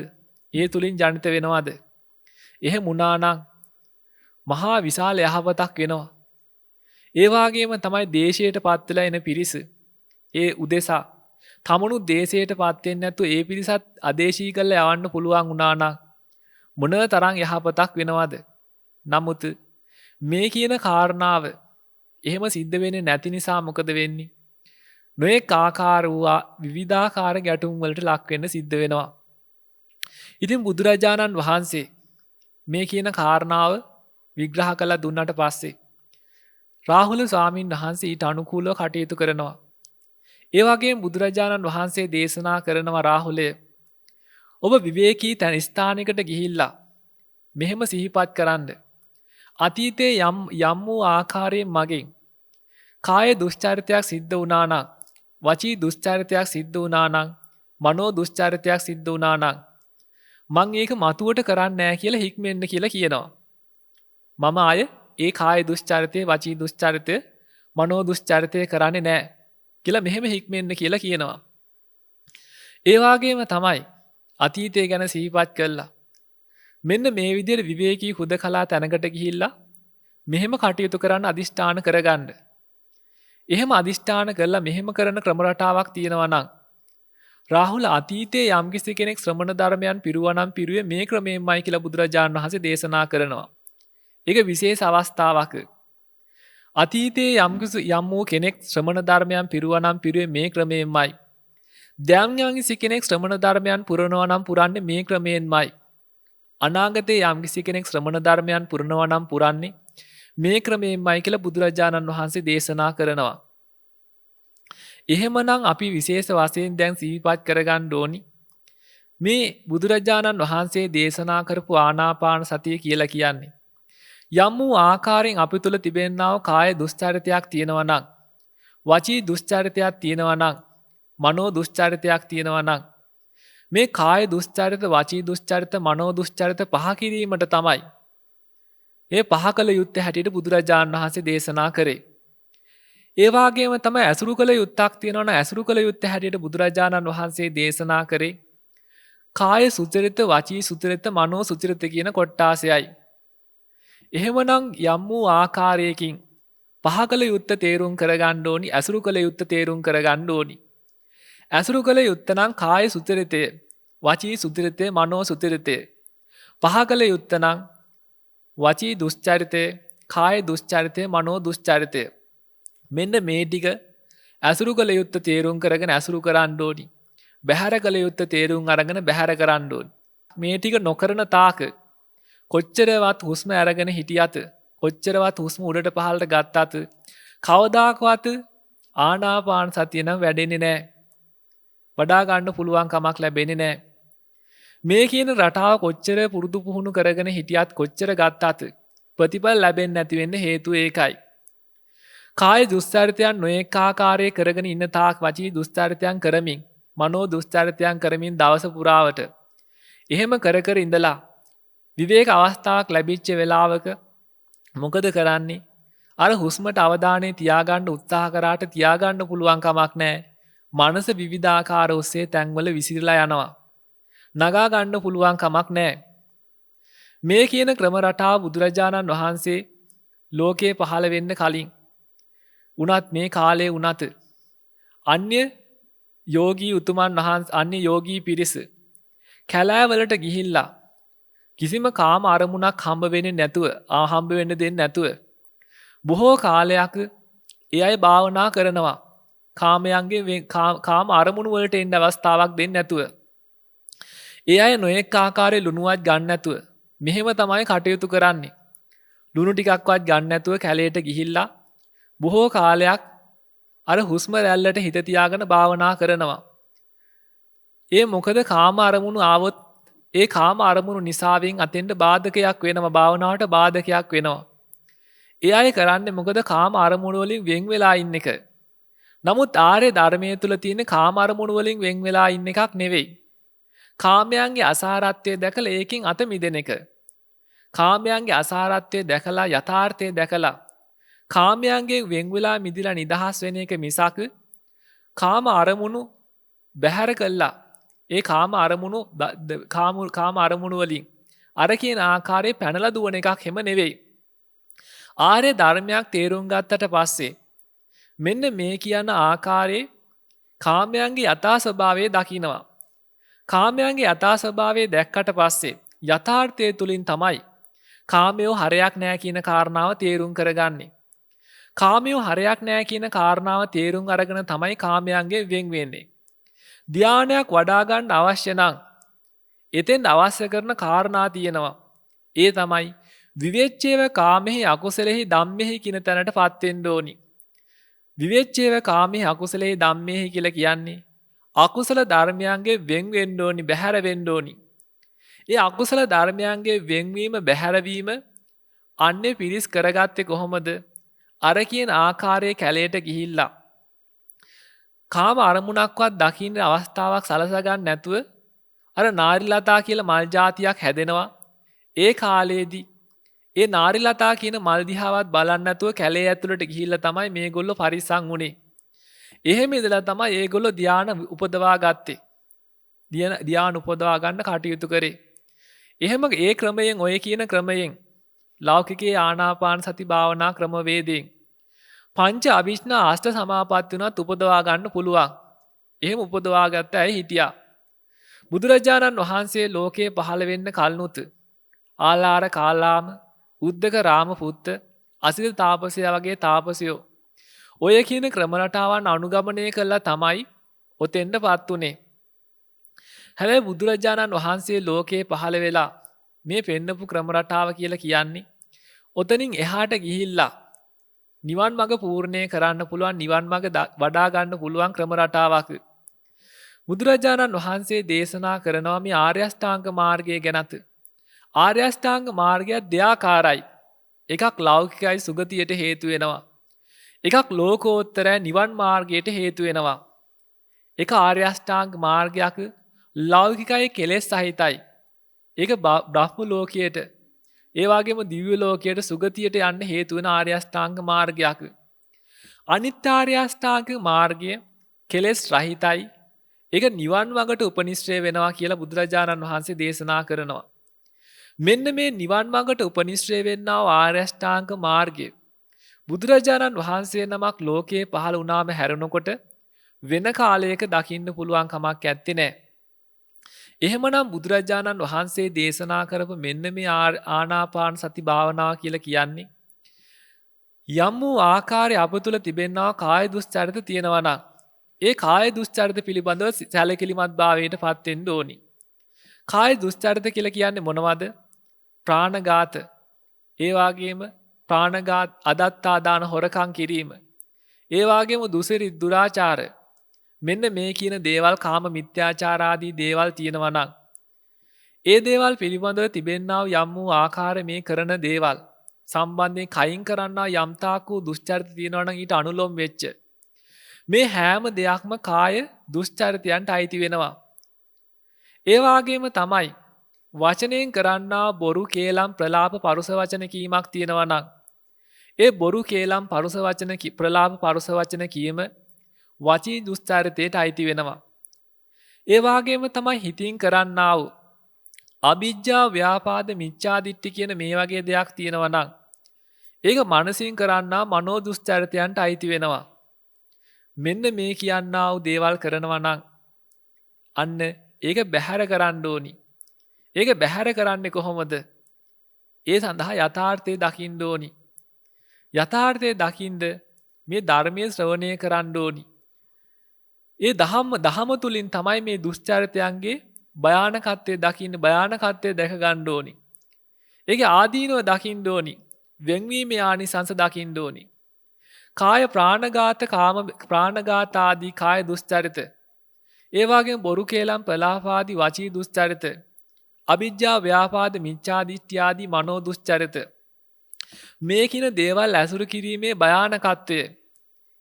A: ඒ තුලින් ජනිත වෙනවද? එහෙම වුණා නම් මහා විශාල යහපතක් වෙනවා. ඒ වගේම තමයි දේශයට පත් වෙලා එන පිරිස ඒ උදෙසා තමනු දේශයට පත් වෙන්නේ නැතුව ඒ පිරිසත් අදේශී කරලා යවන්න පුළුවන් වුණා නම් මොන තරම් යහපතක් වෙනවද? නමුත් මේ කියන කාරණාව එහෙම සිද්ධ වෙන්නේ නැති නිසා මොකද වෙන්නේ? නොඑක ආකාර වූ විවිධාකාර ගැටුම් වලට ලක් වෙන්න සිද්ධ වෙනවා. ඉතින් බුදුරජාණන් වහන්සේ මේ කියන කාරණාව විග්‍රහ කළා දුන්නාට පස්සේ රාහුල ස්වාමීන් වහන්සේ ඊට අනුකූලව කටයුතු කරනවා. ඒ වගේම බුදුරජාණන් වහන්සේ දේශනා කරනවා රාහුලය ඔබ විවේකී තැන ස්ථානයකට ගිහිල්ලා මෙහෙම සිහිපත් කරන්න. අතීතයේ යම් වූ ආකාරයෙන් මගෙන් කාය දුස්චරිතයක් සිද්ධ වුණා නම්, වචී දුස්චරිතයක් සිද්ධ වුණා නම්, මනෝ දුස්චරිතයක් සිද්ධ වුණා නම් මං ඒක මතුවට කරන්නේ නැහැ කියලා හික්මෙන්න කියලා කියනවා. මම ආය ඒ කාය දුස්චරිතේ, වචී දුස්චරිතේ, මනෝ දුස්චරිතේ කරන්නේ නැහැ කියලා මෙහෙම හික්මෙන්න කියලා කියනවා. ඒ වගේම තමයි අතීතය ගැන සිහිපත් කළා. මෙන්න මේ විදිහට විවේකී හුදකලා තැනකට ගිහිල්ලා මෙහෙම කටයුතු කරන්න අදිෂ්ඨාන කරගන්න. එහෙම අදිෂ්ඨාන කරලා මෙහෙම කරන ක්‍රම රටාවක් තියෙනවා නම් රාහුල අතීතයේ යම්කිසි කෙනෙක් ශ්‍රමණ ධර්මයන් පිරුවනම් පිරුවේ මේ ක්‍රමයෙන්මයි කියලා බුදුරජාණන් වහන්සේ දේශනා කරනවා. ඒක විශේෂ අවස්ථාවක්. අතීතයේ යම් වූ කෙනෙක් ශ්‍රමණ ධර්මයන් පිරුවනම් පිරුවේ මේ ක්‍රමයෙන්මයි. දැන් යම්කිසි කෙනෙක් ශ්‍රමණ ධර්මයන් පුරනවා නම් පුරන්නේ මේ ක්‍රමයෙන්මයි. අනාගතයේ යම්කිසි කෙනෙක් ශ්‍රමණ ධර්මයන් පුරනවා නම් පුරන්නේ මේ ක්‍රමයෙන්මයි කියලා බුදුරජාණන් වහන්සේ දේශනා කරනවා. එහෙමනම් අපි විශේෂ වශයෙන් දැන් සිහිපත් කරගන්න ඕනි මේ බුදුරජාණන් වහන්සේ දේශනා කරපු ආනාපාන සතිය කියලා කියන්නේ යම් වූ ආකාරයෙන් අපි තුල තිබෙනා වූ කාය දුස්චරිතයක් තියෙනවා නම්, වචී දුස්චරිතයක් තියෙනවා නම්, මනෝ දුස්චරිතයක් තියෙනවා නම් මේ කාය දුස්චරිත, වචී දුස්චරිත, මනෝ දුස්චරිත පහ කිරීමට තමයි මේ පහ කළ යුත්තේ හැටියට බුදුරජාණන් වහන්සේ දේශනා කරේ. ඒ වගේම තමයි ඇසුරු කළ යුත්තක් තියෙනවා නම් ඇසුරු කළ යුත්තේ හැටියට බුදුරජාණන් වහන්සේ දේශනා කරේ කාය සුචරිත, වචී සුචරිත, මනෝ සුචරිත කියන කොට්ටාසයයි. එහෙමනම් යම් වූ ආකාරයකින් පහ කළ යුත්ත තේරුම් කරගන්න ඕනි, ඇසුරු කළ යුත්ත තේරුම් කරගන්න ඕනි. ඇසුරු කළ යුත්ත නම් කාය සුචරිතය, වචී සුචරිතය, මනෝ සුචරිතය. පහ කළ යුත්ත නම් වචී දුස්චරිතය, කාය දුස්චරිතය, මනෝ දුස්චරිතය. මෙන්න මේ ටික ඇසුරු කළ යුත්ත තේරුම් කරගෙන ඇසුරු කරන්න ඕනි. බැහැර කළ යුත්ත තේරුම් අරගෙන බැහැර කරන්න ඕනි. මේ ටික නොකරන තාක කොච්චරවත් හුස්ම අරගෙන හිටියත්, කොච්චරවත් හුස්ම උඩට පහළට ගත්තත් කවදාකවත් ආනාපාන සතිය නම් වැඩෙන්නේ නැහැ. වඩා ගන්න පුළුවන් කමක් ලැබෙන්නේ නැහැ. මේ කියන රටාව කොච්චර පුරුදු පුහුණු කරගෙන හිටියත්, කොච්චර ගත්තත් ප්‍රතිඵල ලැබෙන්නේ නැති වෙන්නේ හේතුව ඒකයි. කාය දුස්චරිතයන් නොඑක ආකාරයේ කරගෙන ඉන්න තාක් වචී දුස්චරිතයන් කරමින්, මනෝ දුස්චරිතයන් කරමින් දවස පුරාවට එහෙම කර කර ඉඳලා විවේක අවස්ථාවක් ලැබිච්ච වෙලාවක මොකද කරන්නේ? අර හුස්මට අවධානය තියාගන්න උත්සාහ කරාට තියාගන්න පුළුවන් කමක් නැහැ. මනස විවිධාකාර ඔස්සේ තැන්වල විසිරලා යනවා. නගා ගන්න පුළුවන් කමක් නැහැ. මේ කියන ක්‍රම රටාව බුදුරජාණන් වහන්සේ ලෝකේ පහළ වෙන්න කලින් උනත් මේ කාලේ උනත් අන්‍ය යෝගී උතුමන් වහන්සේ, අන්‍ය යෝගී පිරිස කැලෑවලට ගිහිල්ලා කිසිම කාම අරමුණක් හම්බ වෙන්නේ නැතුව, හම්බ වෙන්න දෙන්නේ නැතුව බොහෝ කාලයක් ඒ අය භාවනා කරනවා. කාමයන්ගේ කාම අරමුණු වලට එන්න අවස්ථාවක් දෙන්නේ නැතුව. ඒ අය නොඑක ආකාරයේ ලුණුවක් ගන්න නැතුව මෙහෙම තමයි කටයුතු කරන්නේ. ලුණු ටිකක්වත් ගන්න නැතුව කැලේට ගිහිල්ලා බොහෝ කාලයක් අර හුස්ම රැල්ලට හිත තියාගෙන භාවනා කරනවා. ඒ මොකද කාම අරමුණු ආවොත් ඒ කාම අරමුණු නිසාවෙන් අතෙන්ට බාධකයක් වෙනවා, භාවනාවට බාධකයක් වෙනවා. ඒ අය කරන්නේ මොකද? කාම අරමුණු වලින් වෙන් වෙලා ඉන්න එක. නමුත් ආර්ය ධර්මයේ තුල තියෙන කාම අරමුණු වලින් වෙන් වෙලා ඉන්න එකක් නෙවෙයි. කාමයන්ගේ අසාරත්වය දැකලා ඒකෙන් අත මිදෙන එක. කාමයන්ගේ අසාරත්වය දැකලා, යථාර්ථය දැකලා කාමයන්ගේ වෙන් වෙලා මිදිලා නිදහස් වෙන එක මිසක් කාම අරමුණු බැහැර කළා. ඒ කාම අරමුණු වලින් අර කියන ආකාරයේ පැනලා දුවන එකක් හැම නෙවෙයි. ආර්ය ධර්මයක් තේරුම් ගත්තට පස්සේ මෙන්න මේ කියන ආකාරයේ කාමයන්ගේ යථා ස්වභාවය දකිනවා. කාමයන්ගේ යථා ස්වභාවය දැක්කට පස්සේ යථාර්ථය තුලින් තමයි කාමයෝ හරයක් නෑ කියන කාරණාව තේරුම් කරගන්නේ. කාමයෝ හරයක් නෑ කියන කාරණාව තේරුම් අරගෙන තමයි කාමයන්ගේ වෙන් වෙන්නේ. ධානයක් වඩා ගන්න අවශ්‍ය නම් එතෙන් අවශ්‍ය කරන කාරණා තියෙනවා. ඒ තමයි විවේච්ඡේව කාමෙහි අකුසලෙහි ධම්මෙහි කියන තැනටපත් වෙන්න ඕනි. විවේච්ඡේව කාමෙහි අකුසලෙහි ධම්මෙහි කියලා කියන්නේ අකුසල ධර්මයන්ගේ වෙන් වෙන්න ඕනි, බැහැර වෙන්න ඕනි. ඒ අකුසල ධර්මයන්ගේ වෙන්වීම, බැහැරවීම අන්නේ පිරිස් කරගත්තේ කොහොමද? අර කියන ආකාරයේ කැලේට ගිහිල්ලා කාම අරමුණක්වත් දකින්න අවස්ථාවක් සලසා ගන්න නැතුව අර නාරිලතා කියලා මල් జాතියක් හැදෙනවා. ඒ කාලේදී ඒ නාරිලතා කියන මල් දිහාවත් බලන්න නැතුව කැලේ ඇතුළට ගිහිල්ලා තමයි මේගොල්ලෝ පරිස්සම් වුණේ. එහෙම ඉඳලා තමයි ඒගොල්ලෝ ධානය උපදවා ගත්තේ. ධානය උපදවා ගන්න කටයුතු කරේ. එහෙම ඒ ක්‍රමයෙන්, ඔය කියන ක්‍රමයෙන් ලෞකිකයේ ආනාපාන සති භාවනා ක්‍රමවේදයෙන් පංච අභිඥා අෂ්ට සමාපatti උනත් උපදවා ගන්න පුළුවන්. එහෙම උපදවා ගත්ත අය හිටියා. බුදුරජාණන් වහන්සේ ලෝකේ පහළ වෙන්න කලිනුත් ආලාර කාලාම, උද්දක රාමපුත්ත, අසිත තාපසයා වගේ තාපසයෝ ඔය කියන ක්‍රම රටාවන් අනුගමනය කළා තමයි ඔතෙන්ටපත් උනේ. හැබැයි බුදුරජාණන් වහන්සේ ලෝකේ පහළ වෙලා මේ පෙන්නපු ක්‍රම රටාව කියලා කියන්නේ ඔතනින් එහාට ගිහිල්ලා නිවන් මඟ පූර්ණේ කරන්න පුළුවන්, නිවන් මඟ වඩා ගන්න පුළුවන් ක්‍රම රටාවක්. බුදුරජාණන් වහන්සේ දේශනා කරනවා මේ ආර්ය අෂ්ටාංග මාර්ගය ගැනත්. ආර්ය අෂ්ටාංග මාර්ගය දෙආකාරයි. එකක් ලෞකිකයි, සුගතියට හේතු වෙනවා. එකක් ලෝකෝත්තරයි, නිවන් මාර්ගයට හේතු වෙනවා. එක ආර්ය අෂ්ටාංග මාර්ගයක් ලෞකිකයි, කෙලෙස් සහිතයි. ඒක බ්‍රහ්ම ලෝකයට, ඒ වගේම දිව්‍ය ලෝකයට, සුගතියට යන්න හේතු වෙන ආර්ය අෂ්ටාංග මාර්ගයක්. අනිත්‍ය අෂ්ටාංග මාර්ගය කෙලෙස් රහිතයි. ඒක නිවන් මඟට උපනිශ්‍රේ වෙනවා කියලා බුදුරජාණන් වහන්සේ දේශනා කරනවා. මෙන්න මේ නිවන් මඟට උපනිශ්‍රේ වෙන්නා වූ ආර්ය අෂ්ටාංග මාර්ගය බුදුරජාණන් වහන්සේ නමක් ලෝකේ පහළ වුණාම හැරෙනකොට වෙන කාලයක දකින්න පුළුවන් කමක් ඇත්තේ නැහැ. එහෙමනම් බුදුරජාණන් වහන්සේ දේශනා කරපු මෙන්න මේ ආනාපාන සති භාවනාව කියලා කියන්නේ යම් වූ ආකාරයේ අප තුළ තිබෙනා කාය දුස්චරිත තියෙනවා නම් ඒ කාය දුස්චරිත පිළිබඳව සැලකිලිමත් භාවයට පත් වෙන්න ඕනි. කාය දුස්චරිත කියලා කියන්නේ මොනවද? ප්‍රාණඝාත, ඒ වගේම ප්‍රාණඝාත, අදත්තා දාන, හොරකම් කිරීම, ඒ වගේම දුසිරි දුරාචාර, මෙන්න මේ කියන දේවල්, කාම මිත්‍යාචාර ආදී දේවල් තියෙනවා නම් ඒ දේවල් පිළිබඳව තිබෙනා යම් වූ ආකාර මේ කරන දේවල් සම්බන්ධයෙන් කයින් කරන්නා යම් තාක් වූ දුස්චරිත තියෙනවා නම් ඊට අනුලොම් වෙච්ච මේ හැම දෙයක්ම කාය දුස්චරිතයන්ට අයිති වෙනවා. ඒ වගේම තමයි වචනයෙන් කරන්නා බොරු, කේලම්, ප්‍රලාප, පරුස වචන කීමක් තියෙනවා නම් ඒ බොරු, කේලම්, පරුස වචන, ප්‍රලාප, පරුස වචන කීම වචී දුස්චරිතයට අයිති වෙනවා. ඒ වගේම තමයි හිතින් කරන්නා වූ අවිජ්ජා, ව්‍යාපාද, මිච්ඡාදිට්ඨි කියන මේ වගේ දෙයක් තියෙනවා නම් ඒක මනසින් කරන්නා මනෝ දුස්චරිතයන්ට අයිති වෙනවා. මෙන්න මේ කියන්නා වූ දේවල් කරනවා නම් අන්න ඒක බැහැර කරන්න ඕනි. ඒක බැහැර කරන්නේ කොහොමද? ඒ සඳහා යථාර්ථය දකින්න ඕනි. යථාර්ථය දකින්ද මේ ධර්මයේ ශ්‍රවණය කරන්න ඕනි. ඒ දහම තුලින් තමයි මේ දුස්චරිතයන්ගේ භයානකත්වය දකින්න, භයානකත්වය දැක ගන්න ඕනි. ඒකේ ආදීනව දකින්න ඕනි. වෙන්වීමේ ආනිසංස දකින්න ඕනි. කාය ප්‍රාණඝාත, කාම ප්‍රාණඝාත ආදී කාය දුස්චරිත, ඒ වගේම බොරු, කේලම්, ප්‍රලාප ආදී වචී දුස්චරිත, අවිජ්ජා, ව්‍යාපාද, මිච්ඡාදිට්ඨි ආදී මනෝ දුස්චරිත, මේ කින දේවල් ඇසුරු කිරීමේ භයානකත්වය,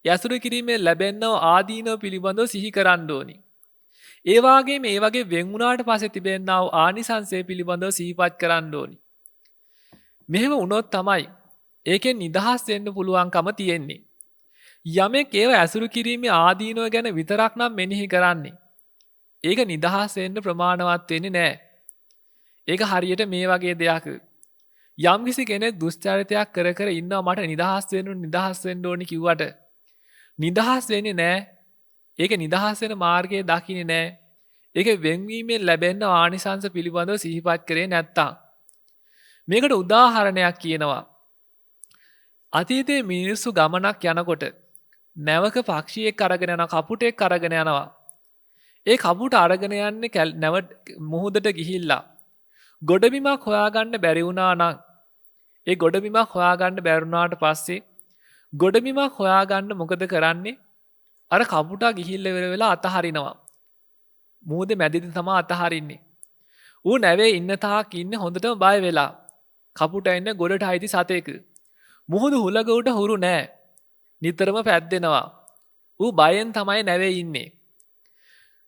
A: ඇසුරු කිරීමේ ලැබෙන්නව ආදීනව පිළිබඳව සිහි කරන්න ඕනි. ඒ වගේම ඒ වගේ වෙන් වුණාට පස්සේ තිබෙනා වූ ආනිසංසය පිළිබඳව සිහිපත් කරන්න ඕනි. මෙහෙම වුණොත් තමයි ඒකෙන් නිදහස් වෙන්න පුළුවන්කම තියෙන්නේ. යමෙක් ඒව ඇසුරු කිරීමේ ආදීනව ගැන විතරක් නම් මෙනෙහි කරන්නේ, ඒක නිදහස් වෙන්න ප්‍රමාණවත් වෙන්නේ නැහැ. ඒක හරියට මේ වගේ දෙයක්. යම්කිසි කෙනෙක් දුස්චරිතයක් කර කර ඉන්නවා, මට නිදහස් වෙන්න ඕනි කිව්වට නිදහස් වෙන්නේ නැහැ. ඒක නිදහස් වෙන මාර්ගය දකින්නේ නැහැ. ඒක වෙන්වීමෙන් ලැබෙන ආනිසංස පිළිබඳව සිහිපත් කරේ නැත්තම්. මේකට උදාහරණයක් කියනවා. අතීතයේ මිනිස්සු ගමනක් යනකොට නැවක පක්ෂියෙක් අරගෙන යන කපුටෙක් අරගෙන යනවා. ඒ කපුට අරගෙන යන්නේ නැව මුහුදට ගිහිල්ලා ගොඩබිමක් හොයාගන්න බැරි වුණා නම්, ඒ ගොඩබිමක් හොයාගන්න බැරි වුණාට පස්සේ ගොඩබිමක් හොයාගන්න මොකද කරන්නේ? අර කපුටා ගිහිල්ලා ඉවර වෙලා අතහරිනවා. මුහුදේ මැදින් තමයි අතහරින්නේ. ඌ නැවේ ඉන්න තාක් ඉන්නේ හොඳටම බය වෙලා. කපුටා ඉන්නේ ගොඩට අයිති සතෙක්. මුහුදු හුලඟ උඩ හුරු නෑ. නිතරම පැද්දෙනවා. ඌ බයෙන් තමයි නැවේ ඉන්නේ.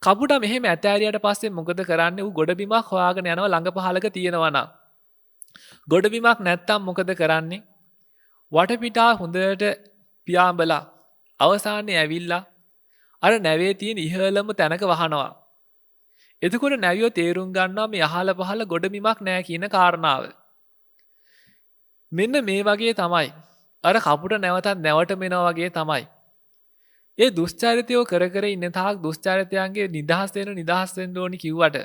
A: කපුටා මෙහෙම ඇතෑරියට පස්සේ මොකද කරන්නේ? ඌ ගොඩබිමක් හොයාගෙන යනවා ළඟ පහලක තියෙනවා නම්. ගොඩබිමක් නැත්තම් මොකද කරන්නේ? වටපිටා හොඳට පියාඹලා අවසානයේ ඇවිල්ලා අර නැවේ තියෙන ඉහළම තැනක වහනවා. එතකොට නැවියෝ තේරුම් ගන්නවා මේ අහල පහල ගොඩබිමක් නැහැ කියන කාරණාව. මෙන්න මේ වගේ තමයි අර කපුට නැවටෙනවා වගේ තමයි. ඒ දුස්චරිතයෝ කර කර ඉන්න තාක් දුස්චරිතයන්ගේ නිදහස් වෙන්න ඕනි කිව්වට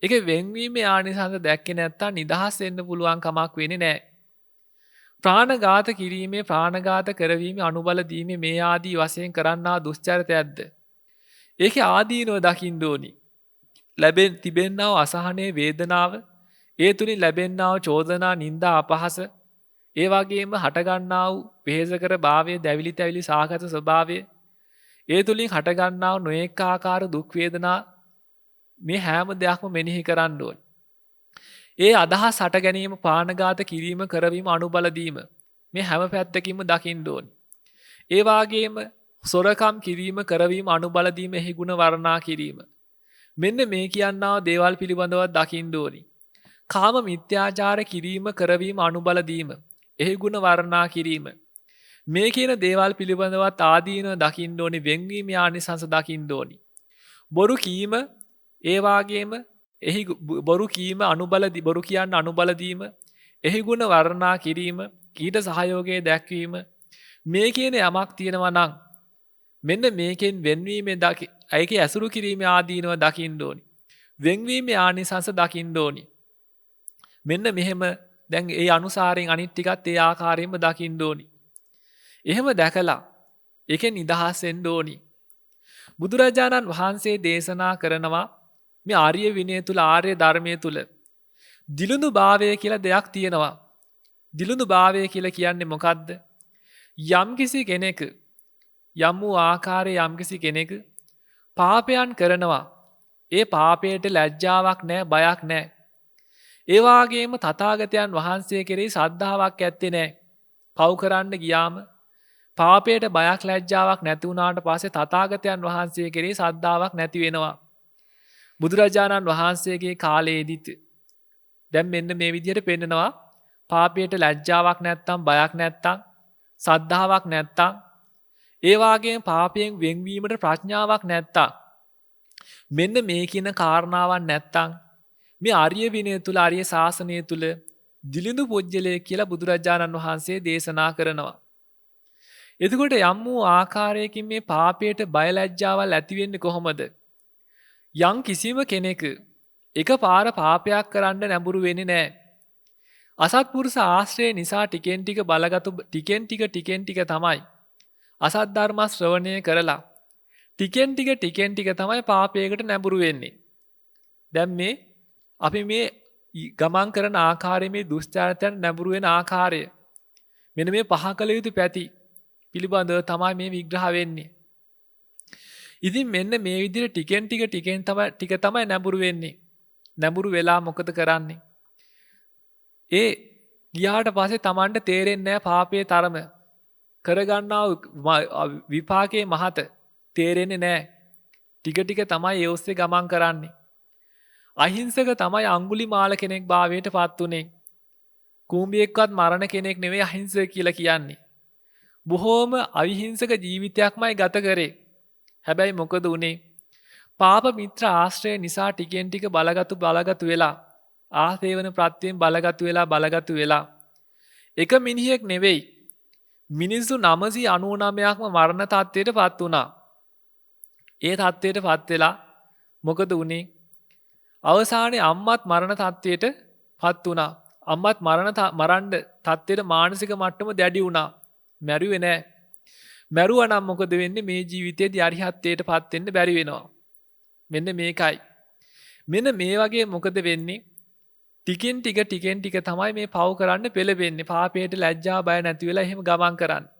A: ඒක වෙන්වීමේ ආනිසංස දැක්කේ නැත්තම් නිදහස් වෙන්න පුළුවන් කමක් වෙන්නේ නැහැ. ප්‍රාණඝාත කිරීමේ, ප්‍රාණඝාත කරවීමේ, අනුබල දීමේ මේ ආදී වශයෙන් කරන්නා දුස්චරිතයක්ද ඒකේ ආදීනව දකින්න ඕනි. තිබෙන්නා අසහනේ, වේදනාව, ඒ තුලින් ලැබෙන්නා චෝදනා, නිന്ദා, අපහාස, ඒ වගේම හටගන්නා වූ වෙහෙසකර භාවය, දැවිලි තැවිලි සාගත ස්වභාවය, ඒ තුලින් හටගන්නා වූ නොඑක ආකාර දුක් වේදනා, මේ හැම දෙයක්ම මෙනෙහි කරන්න ඕනේ. ඒ අදහස් හට ගැනීම, ප්‍රාණඝාත කිරීම, කරවීම, අනුබල දීම මේ හැම පැත්තකින්ම දකින්න ඕනේ. ඒ වගේම සොරකම් කිරීම, කරවීම, අනුබල දීම, එහි ගුණ වර්ණනා කිරීම, මෙන්න මේ කියන්නා දේවල් පිළිබඳව දකින්න ඕනි. කාම මිත්‍යාචාර කිරීම, කරවීම, අනුබල දීම, එහි ගුණ වර්ණනා කිරීම, මේ කියන දේවල් පිළිබඳවත් ආදීනව දකින්න ඕනි, වෙන්වීමේ ආනිසංස දකින්න ඕනි. බොරු කීම, ඒ වාගේම එහි බොරු කීම බොරු කියන්න අනුබල දීම, එහි ගුණ වර්ණනා කිරීම, ඊට සහයෝගය දැක්වීම, මේ කියන යමක් තියෙනවා නම් මෙන්න මේකෙන් වෙන්වීමේ ඒකේ ඇසුරු කිරීමේ ආදීනව දකින්න ඕනි. වෙන්වීමේ ආනිසංස දකින්න ඕනි. මෙන්න මෙහෙම දැන් ඒ අනුසාරයෙන් අනිත් ටිකත් ඒ ආකාරයෙන්ම දකින්න ඕනි. එහෙම දැකලා ඒකෙන් නිදහස් වෙන්න ඕනි. බුදුරජාණන් වහන්සේ දේශනා කරනවා මේ ආර්ය විනය තුල, ආර්ය ධර්මයේ තුල දිලුණු භාවය කියලා දෙයක් තියෙනවා. දිලුණු භාවය කියලා කියන්නේ මොකද්ද? යම්කිසි කෙනෙක් යම් වූ ආකාරයේ යම්කිසි කෙනෙක් පාපයන් කරනවා. ඒ පාපයට ලැජ්ජාවක් නැහැ, බයක් නැහැ. ඒ වාගේම තථාගතයන් වහන්සේ කෙරෙහි ශ්‍රද්ධාවක් ඇත්තේ නැහැ. පව් කරන්න ගියාම පාපයට බයක් ලැජ්ජාවක් නැති වුණාට පස්සේ තථාගතයන් වහන්සේ කෙරෙහි ශ්‍රද්ධාවක් නැති වෙනවා. බුදුරජාණන් වහන්සේගේ කාලයේදීත් දැන් මෙන්න මේ විදිහට පෙන්නනවා පාපයට ලැජ්ජාවක් නැත්තම්, බයක් නැත්තම්, ශ්‍රද්ධාවක් නැත්තම්, ඒ වාගේම පාපයෙන් වෙන්වීමට ප්‍රඥාවක් නැත්තම්, මෙන්න මේ කියන කාරණාවක් නැත්තම් මේ ආර්ය විනය තුල, ආර්ය ශාසනය තුල දිලිඳු පුජ්‍යලය කියලා බුදුරජාණන් වහන්සේ දේශනා කරනවා. එතකොට යම් වූ ආකාරයකින් මේ පාපයට බය ලැජ්ජාවල් ඇති වෙන්නේ කොහොමද? යම් කිසිම කෙනෙක් එකපාර පාපයක් කරන්න නැඹුරු වෙන්නේ නැහැ. අසත්පුරුෂ ආශ්‍රය නිසා ටිකෙන් ටික තමයි අසත් ධර්ම ශ්‍රවණය කරලා ටිකෙන් ටික තමයි පාපයකට නැඹුරු වෙන්නේ. දැන් මේ අපි මේ ගමන් කරන ආකාරයේ මේ දුස්චරිතයන් නැඹුරු වෙන ආකාරය, මෙන්න මේ පහ කළ යුතු පැති පිළිබඳව තමයි මේ විග්‍රහ වෙන්නේ. ඉතින් මෙන්න මේ විදිහට ටිකෙන් ටික තමයි නැඹුරු වෙන්නේ. නැඹුරු වෙලා මොකද කරන්නේ? ඒ ගියාට පස්සේ Tamanට තේරෙන්නේ නැහැ පාපයේ තරම, කරගන්නා විපාකයේ මහත තේරෙන්නේ නැහැ. ටික තමයි ඒ ඔස්සේ ගමන් කරන්නේ. අහිංසක තමයි අඟුලිමාල කෙනෙක් භාවයට පත් උනේ. කූඹියෙක්වත් මරණ කෙනෙක් නෙවෙයි අහිංසක කියලා කියන්නේ. බොහෝම අවිහිංසක ජීවිතයක්මයි ගත කරේ. හැබැයි මොකද උනේ? පාප මිත්‍ර ආශ්‍රය නිසා ටිකෙන් ටික බලගතු වෙලා, ආසේවන ප්‍රත්‍යයෙන් බලගතු වෙලා එක මිනිහෙක් නෙවෙයි මිනිස්සු 999ක්ම මරණ තත්ත්වයට පත් වුණා. ඒ තත්ත්වයට පත් වෙලා මොකද උනේ? අවසානයේ අම්මත් මරණ තත්ත්වයට පත් වුණා. අම්මත් මරන්න තත්ත්වයට මානසික මට්ටම දැඩි වුණා. මැරුවේ නැහැ. මැරුවා නම් මොකද වෙන්නේ? මේ ජීවිතේදී අරිහත්ත්වයට පත් වෙන්න බැරි වෙනවා. මෙන්න මේකයි. මෙන්න මේ වගේ මොකද වෙන්නේ? ටිකෙන් ටික තමයි මේ පව් කරන්න පෙළඹෙන්නේ. පාපයට ලැජ්ජා බය නැති වෙලා එහෙම ගමන් කරන්නේ.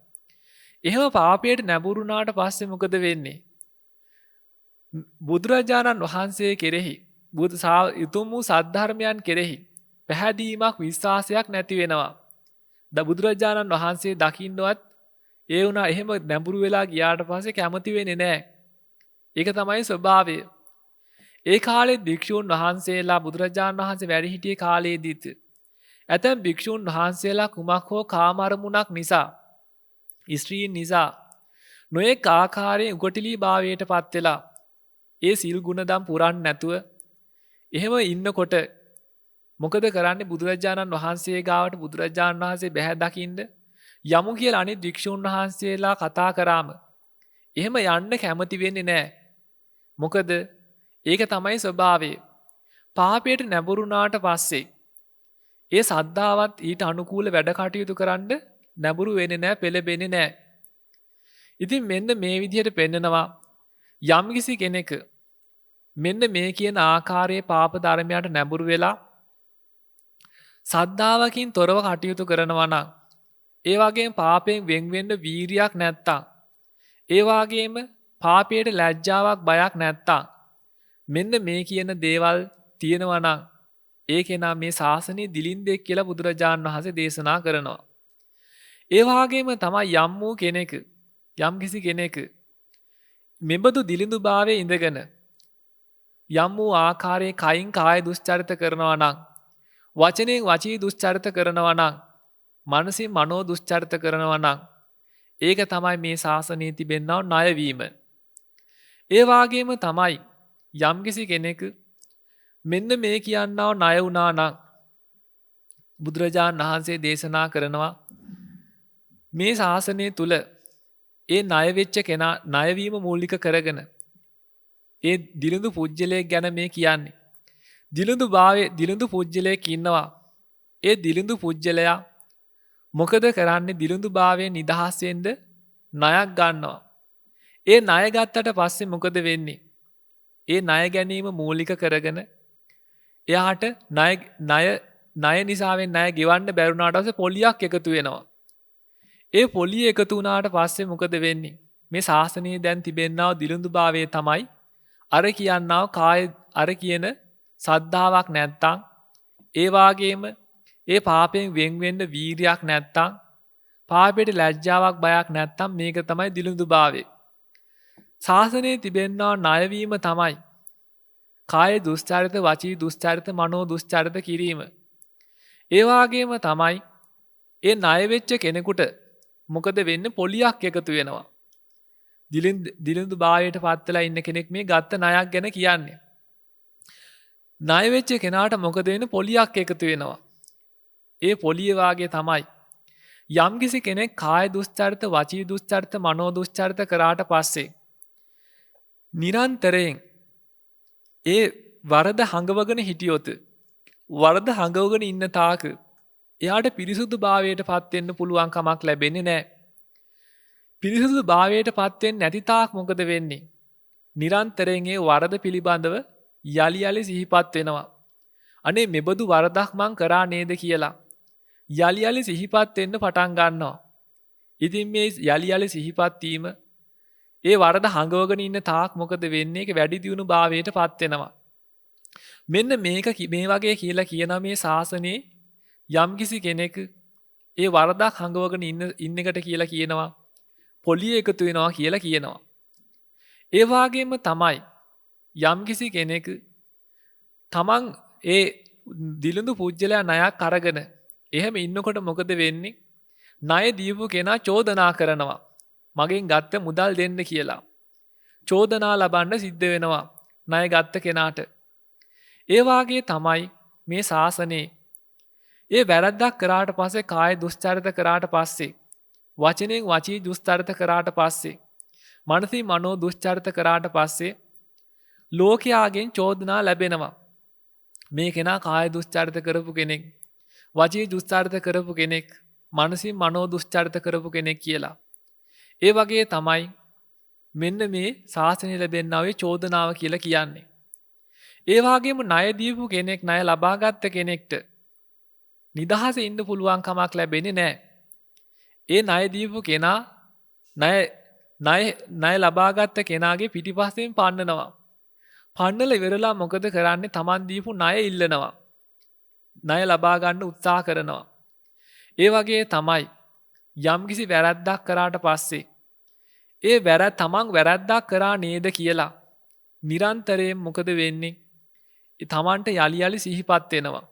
A: එහෙම පාපයට නැඹුරුනාට පස්සේ මොකද වෙන්නේ? බුදුරජාණන් වහන්සේ කෙරෙහි, උතුම් වූ සද්ධර්මයන් කෙරෙහි පැහැදීමක්, විශ්වාසයක් නැති වෙනවා. බුදුරජාණන් වහන්සේ දකින්නවත් ඒ වුණා එහෙම නැඹුරු වෙලා ගියාට පස්සේ කැමති වෙන්නේ නැහැ. ඒක තමයි ස්වභාවය. ඒ කාලේ භික්ෂූන් වහන්සේලා බුදුරජාණන් වහන්සේ වැඩ සිටියේ කාලයේදීත් ඇතැම් භික්ෂූන් වහන්සේලා කුමක් හෝ කාම අරමුණක් නිසා, ස්ත්‍රීන් නිසා නොයෙක් ආකාරයෙන් උගටිලී භාවයට පත් වෙලා ඒ සීල් ගුණදම් පුරන්නේ නැතුව එහෙම ඉන්නකොට මොකද කරන්නේ? බුදුරජාණන් වහන්සේ ගාවට බුදුරජාණන් වහන්සේ බැහැ දකින්න යමු කියලා අනිත් භික්ෂූන් වහන්සේලා කතා කරාම එහෙම යන්න කැමති වෙන්නේ නැහැ. මොකද ඒක තමයි ස්වභාවය. පාපයට නැඹුරුනාට පස්සේ ඒ සද්ධාවත් ඊට අනුකූල වැඩ කටයුතු කරන්න නැඹුරු වෙන්නේ නැහැ, පෙළඹෙන්නේ නැහැ. ඉතින් මෙන්න මේ විදිහට පෙන්නනවා යම්කිසි කෙනෙක් මෙන්න මේ කියන ආකාරයේ පාප ධර්මයට නැඹුරු වෙලා සද්ධාවකින් තොරව කටයුතු කරනවා නම්, ඒ වගේම පාපයෙන් වෙන් වෙන්න වීරියක් නැත්තම්, ඒ වගේම පාපයට ලැජ්ජාවක් බයක් නැත්තම්, මෙන්න මේ කියන දේවල් තියෙනවා නම් ඒ කෙනා මේ ශාසනයේ දිලින්දෙක් කියලා බුදුරජාණන් වහන්සේ දේශනා කරනවා. ඒ වගේම තමයි යම්කිසි කෙනෙක් මෙබඳු දිලිඳුභාවයේ ඉඳගෙන යම් වූ ආකාරයේ කයින් කාය දුස්චරිත කරනවා නම්, වචනෙන් වචී දුස්චරිත කරනවා නම්, මනසින් මනෝ දුස්චරිත කරනවා නම්, ඒක තමයි මේ ශාසනයේ තිබෙනා ණයවීම. ඒ වාගේම තමයි යම්කිසි කෙනෙක් මෙන්න මේ කියන්නා ණය වුණා නම් බුදුරජාණන් වහන්සේ දේශනා කරනවා මේ ශාසනය තුල ඒ ණය වෙච්ච කෙනා ණයවීම මූලික කරගෙන ඒ දිලිඳු පුජ්‍යලයක් ගැන මේ කියන්නේ. දිලිඳු පුජ්‍යලයක් ඉන්නවා. ඒ දිලිඳු පුජ්‍යලයා මොකද කරන්නේ? දිලිඳු භාවයෙන් නිදහස් වෙන්න ණයක් ගන්නවා. ඒ ණය ගත්තට පස්සේ මොකද වෙන්නේ? ඒ ණය ගැනීම මූලික කරගෙන එයාට ණය නිසාවෙන් ණය ගෙවන්න බැරුණාට පස්සේ පොලියක් එකතු වෙනවා. ඒ පොලිය එකතු වුණාට පස්සේ මොකද වෙන්නේ? මේ ශාසනයේ දැන් තිබෙනා දිලිඳු භාවයේ තමයි අර කියන්නා කාය අර කියන සද්ධාාවක් නැත්තම් ඒ වාගේම ඒ පාපයෙන් වෙන් වෙන්න වීරියක් නැත්තම් පාපයට ලැජ්ජාවක් බයක් නැත්තම් මේක තමයි දිලිඳු භාවය. ශාසනයේ තිබෙනා ණයවීම තමයි කාය දුස්චරිත, වචී දුස්චරිත, මනෝ දුස්චරිත කිරීම. ඒ වාගේම තමයි ඒ ණය වෙච්ච කෙනෙකුට මොකද වෙන්නේ? පොලියක් එකතු වෙනවා. දිලිඳු භාවයට පත් වෙලා ඉන්න කෙනෙක් මේ ගත්ත ණයක් ගැන කියන්නේ. ණය වෙච්ච කෙනාට මොකද වෙන්නේ? පොලියක් එකතු වෙනවා. ඒ පොලිය වාගේ තමයි යම්කිසි කෙනෙක් කාය දුස්චරිත, වචී දුස්චරිත, මනෝ දුස්චරිත කරාට පස්සේ නිරන්තරයෙන් ඒ වරද හඟවගෙන හිටියොත් වරද හඟවගෙන ඉන්න තාක එයාට පිරිසුදු භාවයට පත් වෙන්න පුළුවන් කමක් ලැබෙන්නේ නැහැ. පිරිසුදු භාවයට පත් වෙන්නේ නැති තාක් මොකද වෙන්නේ? නිරන්තරයෙන් ඒ වරද පිළිබඳව යලි යලි සිහිපත් වෙනවා. අනේ මෙබඳු වරදක් මං කරා නේද කියලා යලි යලි සිහිපත් වෙන්න පටන් ගන්නවා. ඉතින් මේ යලි යලි සිහිපත් වීම ඒ වරද හඟවගෙන ඉන්න තාක් මොකද වෙන්නේ? ඒක වැඩි දියුණු භාවයට පත් වෙනවා. මෙන්න මේක මේ වගේ කියලා කියන මේ ශාසනයේ යම්කිසි කෙනෙක් ඒ වරදක් හඟවගෙන ඉන්න එකට කියලා කියනවා පොලිය එකතු වෙනවා කියලා කියනවා. ඒ වගේම තමයි යම්කිසි කෙනෙක් තමන් ඒ දිලිඳු පුජ්‍යලයා ණයක් අරගෙන එහෙම ඉන්නකොට මොකද වෙන්නේ? ණය දීපු කෙනා චෝදනා කරනවා. මගෙන් ගත්ත මුදල් දෙන්න කියලා. චෝදනා ලබන්න සිද්ධ වෙනවා ණය ගත්ත කෙනාට. ඒ වාගේ තමයි මේ ශාසනයේ ඒ වැරද්දක් කරාට පස්සේ කාය දුස්චරිත කරාට පස්සේ වචනෙන් වචී දුස්චරිත කරාට පස්සේ මනසින් මනෝ දුස්චරිත කරාට පස්සේ ලෝකයාගෙන් චෝදනා ලැබෙනවා. මේ කෙනා කාය දුස්චරිත කරපු කෙනෙක්, වචී දුස්චරිත කරපු කෙනෙක්, මනසින් මනෝ දුස්චරිත කරපු කෙනෙක් කියලා. ඒ වගේ තමයි මෙන්න මේ ශාසනය ලැබෙනා වූ චෝදනාව කියලා කියන්නේ. ඒ වගේම ණය දීපු කෙනෙක්, ණය ලබාගත් කෙනෙක්ට නිදහසේ ඉන්න පුළුවන් කමක් ලැබෙන්නේ නැහැ. ඒ ණය දීපු කෙනා ණය ලබාගත් කෙනාගේ පිටිපස්සෙන් පන්නනවා. පන්නලා ඉවරලා මොකද කරන්නේ? Taman දීපු ණය ඉල්ලනවා. ණය ලබා ගන්න උත්සාහ කරනවා. ඒ වගේ තමයි යම්කිසි වැරද්දක් කරාට පස්සේ ඒ තමන් වැරද්දක් කරා නේද කියලා නිරන්තරයෙන් මොකද වෙන්නේ? තමන්ට යලි යලි සිහිපත් වෙනවා.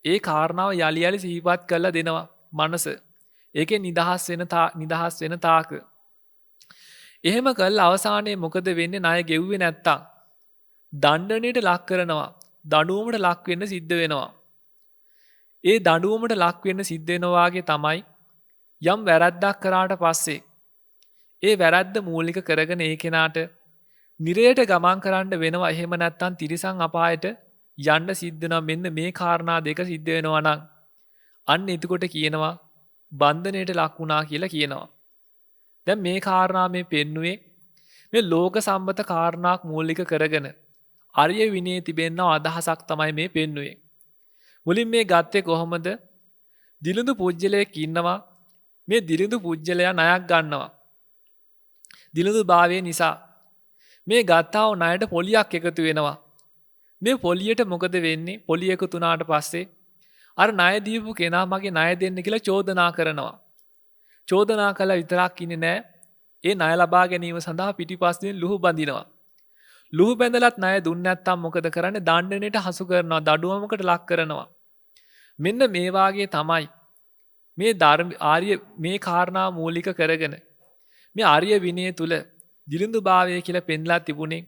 A: ඒ කාරණාව යලි යලි සිහිපත් කරලා දෙනවා මනස. ඒකේ නිදහස් වෙන තාක. එහෙම කළා අවසානයේ මොකද වෙන්නේ? ණය ගෙව්වේ නැත්තම් දණ්ඩනයට ලක් කරනවා. දඬුවමට ලක් වෙන්න සිද්ධ වෙනවා. ඒ දඬුවමට ලක් වෙන්න සිද්ධ වෙනවා වාගේ තමයි යම් වැරද්දක් කරාට පස්සේ ඒ වැරද්ද මූලික කරගෙන ඒ කෙනාට නිරයට ගමන් කරන්න වෙනවා. එහෙම නැත්තම් තිරිසන් අපායට යන්න සිද්ධ වෙනවා. මෙන්න මේ කාරණා දෙක සිද්ධ වෙනවා නම් අන්න එතකොට කියනවා බන්ධනයට ලක් වුණා කියලා කියනවා. දැන් මේ කාරණා මේ පෙන්නුවේ මේ ලෝක සම්මත කාරණාක් මූලික කරගෙන ආර්ය විනයේ තිබෙන අදහසක් තමයි මේ පෙන්නුවේ. මුලින් මේ ගත්තේ කොහොමද? දිලිඳු පුජ්‍යලයක් ඉන්නවා. මේ දිලිඳු පුජ්‍යලයා ණයක් ගන්නවා. දිලිඳු භාවය නිසා මේ ගත්තා වූ ණයට පොලියක් එකතු වෙනවා. මේ පොලියට මොකද වෙන්නේ? පොලිය එකතු වුණාට පස්සේ අර ණය දීපු කෙනා මගේ ණය දෙන්න කියලා චෝදනා කරනවා. චෝදනා කළා විතරක් ඉන්නේ නැහැ. ඒ ණය ලබා ගැනීම සඳහා පිටිපස්සෙන් ලුහු බඳිනවා. ලුහු බැඳලත් ණය දුන්නේ නැත්නම් මොකද කරන්නේ? දණ්ඩනයට හසු කරනවා, දඩුවමකට ලක් කරනවා. මෙන්න මේ වාගේ තමයි මේ ආර්ය මේ කාරණා මූලික කරගෙන මේ ආර්ය විනය තුල දිලිඳුභාවය කියලා පෙන්ලා තිබුණේ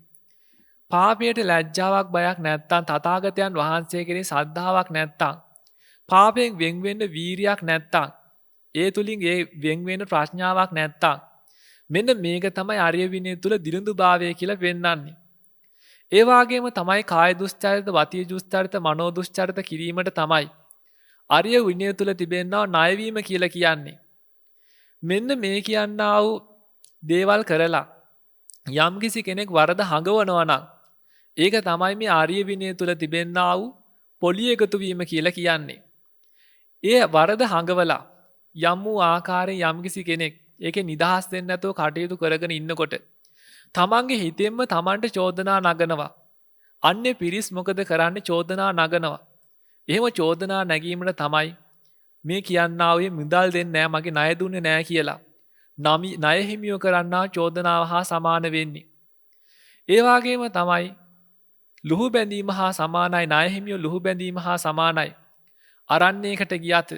A: පාපයට ලැජ්ජාවක් බයක් නැත්තම් තථාගතයන් වහන්සේ කෙරෙහි ශ්‍රද්ධාවක් නැත්තම් පාපයෙන් වෙන් වෙන්න වීරියක් නැත්තම් ඒ තුලින් ඒ වෙන් වෙන්න ප්‍රඥාවක් නැත්තම් මෙන්න මේක තමයි ආර්ය විනය තුල දිලිඳුභාවය කියලා පෙන්වන්නේ. ඒ වගේම තමයි කාය දුස්චරිත, වාචික දුස්චරිත, මනෝ දුස්චරිත කිරීමට තමයි ආර්ය විනය තුල තිබෙනා ණය වීම කියලා කියන්නේ. මෙන්න මේ කියන්නා වූ දේවල් කරලා යම්කිසි කෙනෙක් වරද හඟවනවා නම් ඒක තමයි මේ ආර්ය විනය තුල තිබෙනා වූ පොළි එකතු වීම කියලා කියන්නේ. ඒ වරද හඟවලා යම් වූ ආකාරයෙන් යම්කිසි කෙනෙක් ඒකේ නිදහස් වෙන්න නැතුව කටයුතු කරගෙන ඉන්නකොට තමන්ගේ හිතෙන්ම තමන්ට චෝදනා නගනවා. අන්නේ පිරිස් මොකද කරන්නේ? චෝදනා නගනවා. එහෙම චෝදනා නැගීමට තමයි මේ කියන්නා වූ මුදල් දෙන්නේ නැහැ, මගේ ණය දුන්නේ නැහැ කියලා ණය හිමියෝ කරන්නා චෝදනාව හා සමාන වෙන්නේ. ඒ වගේම තමයි ලුහු බැඳීම හා සමානයි. ණය හිමියෝ ලුහු බැඳීම හා සමානයි. අරණ්‍යයකට ගියත්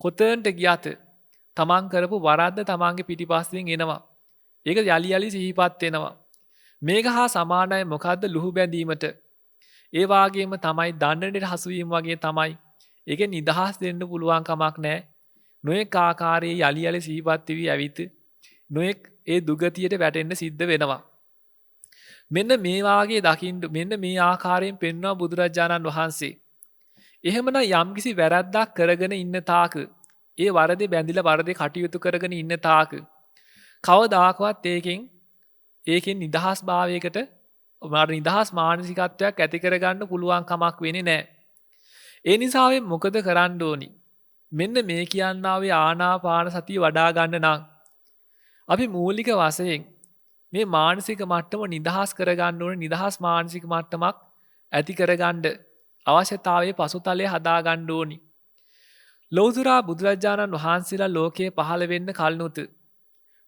A: කොතනට ගියත් තමන් කරපු වරද්ද තමන්ගේ පිටිපස්සෙන් එනවා. ඒක යලි යලි සිහිපත් වෙනවා. මේක හා සමානයි මොකද්ද? ලුහු බැඳීමට. ඒ වාගේම තමයි දණ්ඩනයට හසු වීම වගේ තමයි. ඒකෙන් නිදහස් වෙන්න පුළුවන් කමක් නැහැ. නොඑක ආකාරයේ යලි යලි සිහිපත් වෙවි ඇවිත් නොඑක ඒ දුගතියට වැටෙන්න සිද්ධ වෙනවා. මෙන්න මේ වාගේ දකින්න මෙන්න මේ ආකාරයෙන් පෙන්වන බුදුරජාණන් වහන්සේ. එහෙමනම් යම්කිසි වැරද්දක් කරගෙන ඉන්න තාක ඒ වරදේ බැඳිලා වරදේ කටයුතු කරගෙන ඉන්න තාක කවදාකවත් ඒකෙන් නිදහස් භාවයකට නිදහස් මානසිකත්වයක් ඇති කරගන්න පුළුවන් කමක් වෙන්නේ නැහැ. ඒ නිසා මොකද කරන්න ඕනි? මෙන්න මේ කියන්නා වූ ආනාපාන සතිය වඩා ගන්න නම් අපි මූලික වශයෙන් මේ මානසික මට්ටම නිදහස් කරගන්න ඕනේ. නිදහස් මානසික මට්ටමක් ඇති කරගන්න අවශ්‍යතාවයේ පසුතලයේ හදා ගන්න ඕනි. ලෞතර බුදුරජාණන් වහන්සේලා ලෝකයේ පහළ වෙන්න කලිනුත්